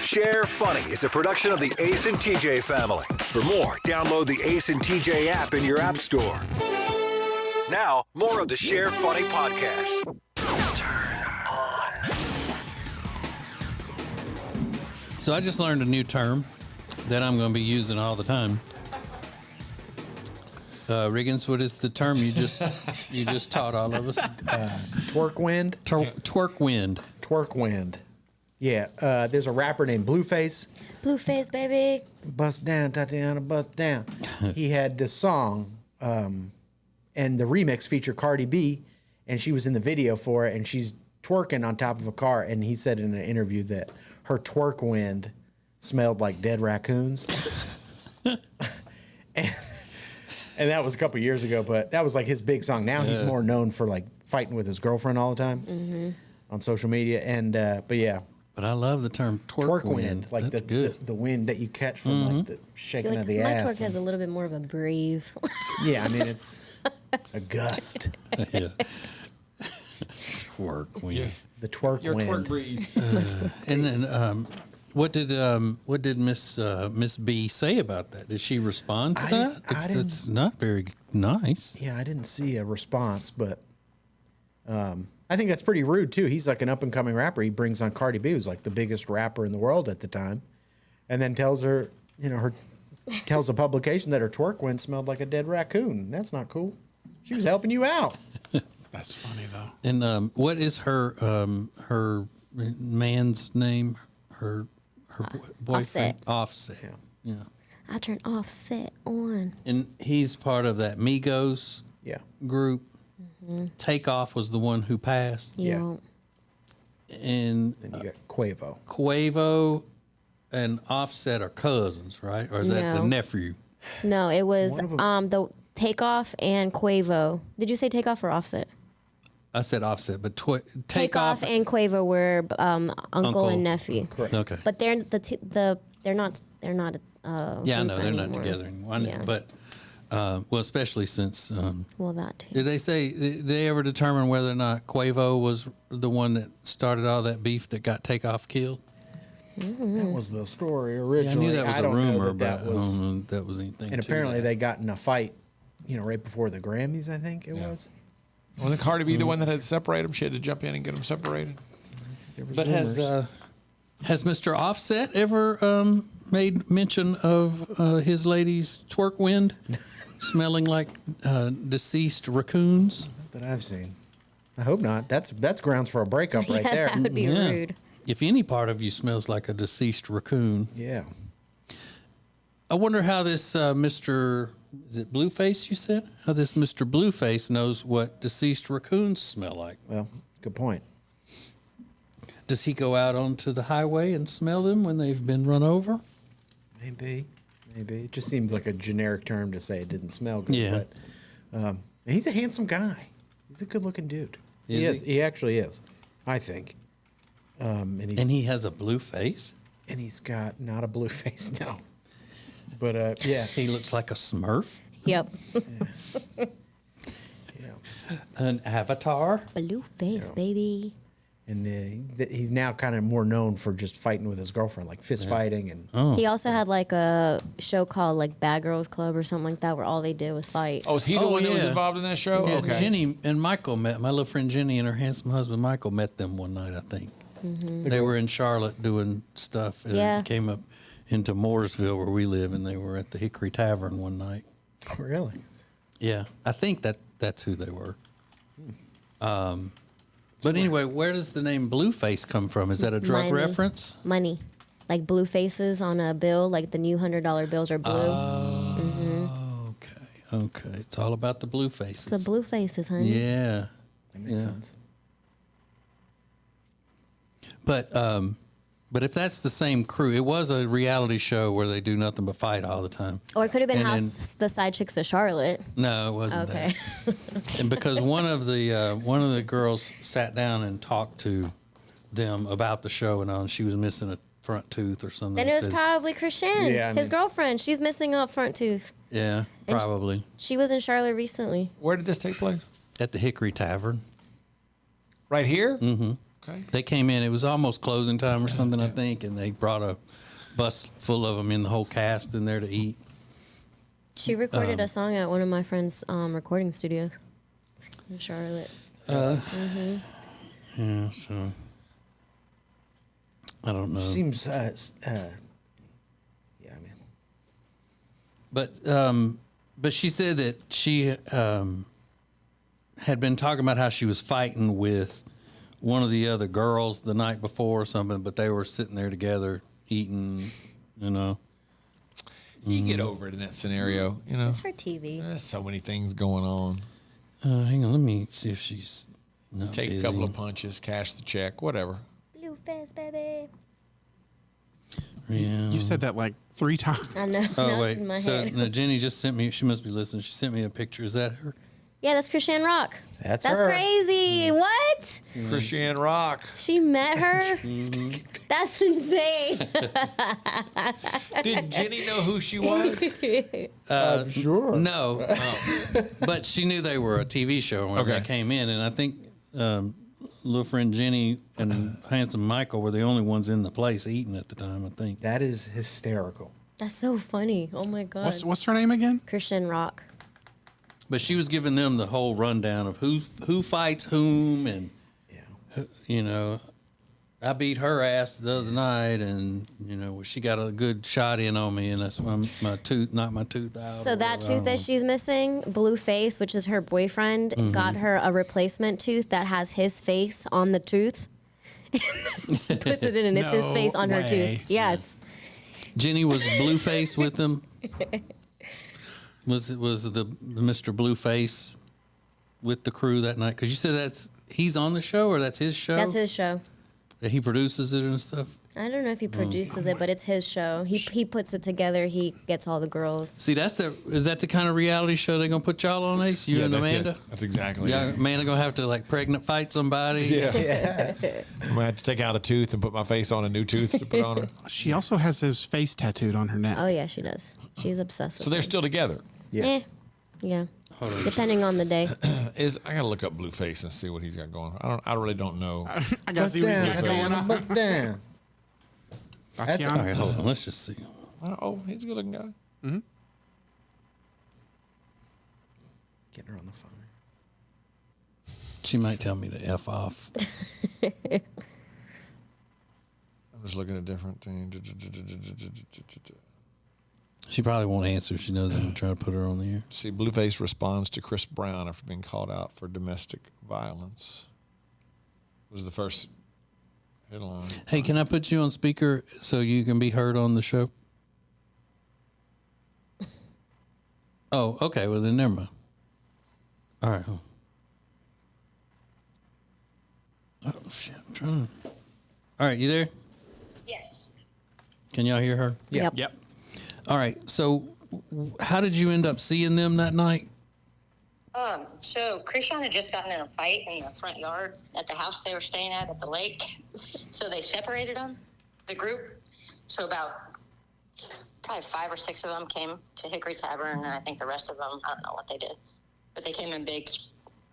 Share Funny is a production of the Ace and TJ family. For more, download the Ace and TJ app in your app store. Now, more of the Share Funny Podcast. So I just learned a new term that I'm going to be using all the time. Riggins, what is the term you just taught all of us? Twerk wind. Twerk wind. Twerk wind. Yeah. There's a rapper named Blueface. Blueface, baby. Bust down, Tatiana, bust down. He had this song, and the remix featured Cardi B, and she was in the video for it, and she's twerking on top of a car, and he said in an interview that her twerk wind smelled like dead raccoons. And that was a couple years ago, but that was like his big song. Now he's more known for like fighting with his girlfriend all the time on social media. And but yeah. But I love the term twerk wind. Like the wind that you catch from like the shaking of the ass. My twerk has a little bit more of a breeze. Yeah, I mean it's a gust. Yeah. Twerk wind. Yeah. The twerk Your wind. twerk breeze. And then what did Miss B say about that? Did she respond to that? It's not very nice. Yeah, I didn't see a response, but I think that's pretty rude too. He's like an up and coming rapper. He brings on Cardi B, who's like the biggest rapper in the world at the time, and then tells her, tells a publication that her twerk win smelled like a dead raccoon. That's not cool. She was helping you out. That's funny though. And what is her man's name? Her boyfriend? Offset. Yeah. I turn Offset on. And he's part of that Migos group. Mm-hmm. Takeoff was the one who passed. Yeah. And then you got Quavo. Quavo and Offset are cousins, right? Or is that the No. nephew? No, it was One of the Takeoff and Quavo. Did you say Takeoff or Offset? I said Offset, but Takeoff and Quavo were uncle and nephew. Correct. Okay. But they're they're not. Yeah, I know they're not anymore. together anymore. Yeah. But well, especially since Well, that too. did they ever determine whether or not Quavo was the one that started all that beef that got Takeoff killed? That was the story Yeah, I originally. knew that was I a don't know rumor, that but I was. don't know if that was anything. And to apparently that. they got in a fight, right before the Grammys. I think it was. Wasn't Cardi B the one that had to separate them? She had to jump in and get them separated. But has Mr. Offset ever made mention of his lady's twerk wind smelling like deceased raccoons? That I've seen. I hope not. That's grounds for a breakup right there. That would be rude. If any part of you smells like a deceased raccoon. Yeah. I wonder how this Mr. Is it Blueface, you said? How this Mr. Blueface knows what deceased raccoons smell like. Well, good point. Does he go out onto the highway and smell them when they've been run over? Maybe. It just seems like a generic term to say it didn't smell good. Yeah. But he's a handsome guy. He's a good-looking dude. He is. He actually is, I think. And he has a blue face? And he's got not a blue face, no. But, yeah. He looks like a Smurf? Yep. An avatar? Blue face, baby. And he's now kind of more known for just fighting with his girlfriend, like fist fighting. And He also had like a show called like Bad Girls Club or something like that, where all they did was fight. Oh, is he the one that was involved in that show? Yeah, Okay. Jenny and Michael met, my little friend Jenny and her handsome husband Michael met them one night, I think. Mm-hmm. They were in Charlotte doing stuff. And Yeah. came up into Mooresville where we live, and they were at the Hickory Tavern one night. Really? Yeah, I think that's who they were. But anyway, where does the name Blueface come from? Is that a drug Money. reference? Money. Like blue faces on a bill, like the new $100 bills are blue. Oh, okay. It's all about the blue faces. It's the blue faces, honey. Yeah. That makes sense. But if that's the same crew, it was a reality show where they do nothing but fight all the time. Or it could have been And House the Side Chicks of Charlotte. No, it wasn't Okay. that. And because one of the girls sat down and talked to them about the show, and she was missing a front tooth or something. Then it was Said- probably Christian, Yeah, I his mean- girlfriend. She's missing a front tooth. Yeah, And probably. She was in Charlotte recently. Where did this take place? At the Hickory Tavern. Right here? Mm-hmm. Okay. They came in. It was almost closing time or something, I think, and they brought a bus full of them in, the whole cast in there to eat. She recorded a song at one of my friend's recording studios in Charlotte. Mm-hmm. Yeah, so I don't know. Seems, But she said that she had been talking about how she was fighting with one of the other girls the night before or something, but they were sitting there together eating, you know. You get over it in that scenario, you know. It's for TV. There's so many things going on. Hang on, let me see if she's not Take busy. a couple of punches, cash the check, whatever. Blue face, baby. Yeah. You said that like 3 times. I know. Oh, Now it's wait. in my So head. no, Jenny just sent me, she must be listening. She sent me a picture. Is that her? Yeah, that's Christiane Rock. That's That's her. crazy. What? Christiane Rock. She met her? Mm-hmm. That's insane. Did Jenny know who she was? Sure. No. But she knew they were a TV show when they Okay. came in. And I think little friend Jenny and handsome Michael were the only ones in the place eating at the time, I think. That is hysterical. That's so funny. Oh my God. What's her name again? Christian Rock. But she was giving them the whole rundown of who fights whom, and you know, I beat her ass the other night, and you know, she got a good shot in on me, and that's my tooth, knocked my tooth out. So that tooth that she's missing, Blueface, which is her boyfriend, got her a replacement tooth that has his face on the tooth. She puts it in, and it's his face on her tooth. Yes. Jenny, was Blueface with them? Was the Mr. Blueface with the crew that night? Because you said he's on the show, or that's his show? That's his show. He produces it and stuff? I don't know if he produces it, but it's his show. He puts it together. He gets all the girls. See, is that the kind of reality show they're gonna put y'all on, Ace? You and Amanda? It. That's exactly it. Amanda gonna have to like pregnant fight somebody? Yeah. I'm gonna have to take out a tooth and put my face on a new tooth to put on her. She also has his face tattooed on her neck. Oh yeah, she does. She's obsessed with So they're him. still together? Yeah. Yeah. Depending on the day. I gotta look up Blueface and see what he's got going. I really don't know. I gotta see what he's got going on. Look down. All right, hold on. Let's just see. Oh, he's a good looking guy. Mm-hmm. Getting her on the phone. She might tell me to F off. I'm just looking at different things. She probably won't answer. She knows I'm going to try to put her on the air. See, Blueface responds to Chris Brown after being called out for domestic violence. Was the first headline. Hey, can I put you on speaker so you can be heard on the show? Oh, okay. Well, then never mind. All right. Oh, shit. I'm trying to... All right, you there? Yes. Can y'all hear her? Yep. All right. So how did you end up seeing them that night? So Krishan had just gotten in a fight in the front yard at the house they were staying at the lake. So they separated them, the group. So about probably 5 or 6 of them came to Hickory Tavern, and I think the rest of them, I don't know what they did. But they came in big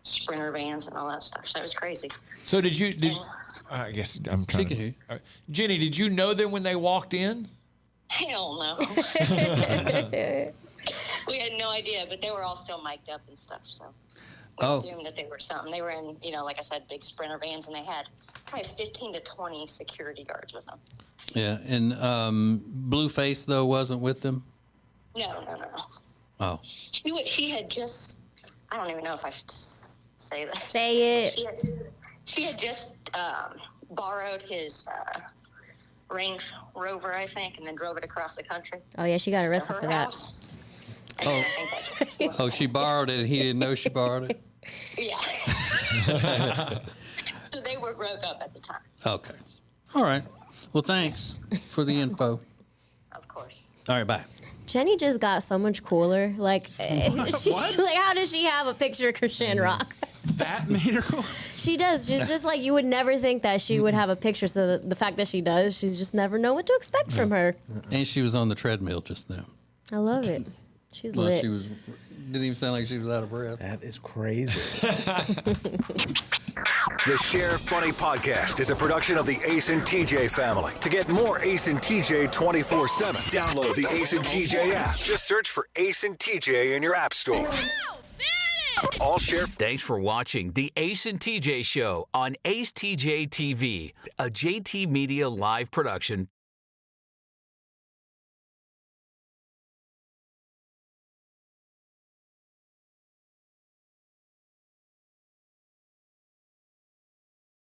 Sprinter vans and all that stuff. So it was crazy. So I guess I'm trying to hear you. Jenny, did you know them when they walked in? Hell no. We had no idea, but they were all still mic'd up and stuff, so we assumed that they were something. They were in, like I said, big Sprinter vans, and they had probably 15 to 20 security guards with them. Yeah, and Blueface, though, wasn't with them? No. Oh. She had just, I don't even know if I should say this. Say it. She had just borrowed his Range Rover, I think, and then drove it across the country. Oh yeah, she got arrested for that. Oh, she borrowed it and he didn't know she borrowed it? Yeah. So they were broke up at the time. Okay. All right. Well, thanks for the info. Of course. All right, bye. Jenny just got so much cooler. Like, how does she have a picture of Christian Rock? That made her cool. She does. She's just like, you would never think that she would have a picture. So the fact that she does, she's just never know what to expect from her. And she was on the treadmill just now. I love it. She's lit. She didn't even sound like she was out of breath. That is crazy. The Share Funny Podcast is a production of the Ace and TJ family. To get more Ace and TJ 24/7, download the Ace and TJ app. Just search for Ace and TJ in your app store. All Share. Thanks for watching the Ace and TJ Show on acetjtv, a JT Media live production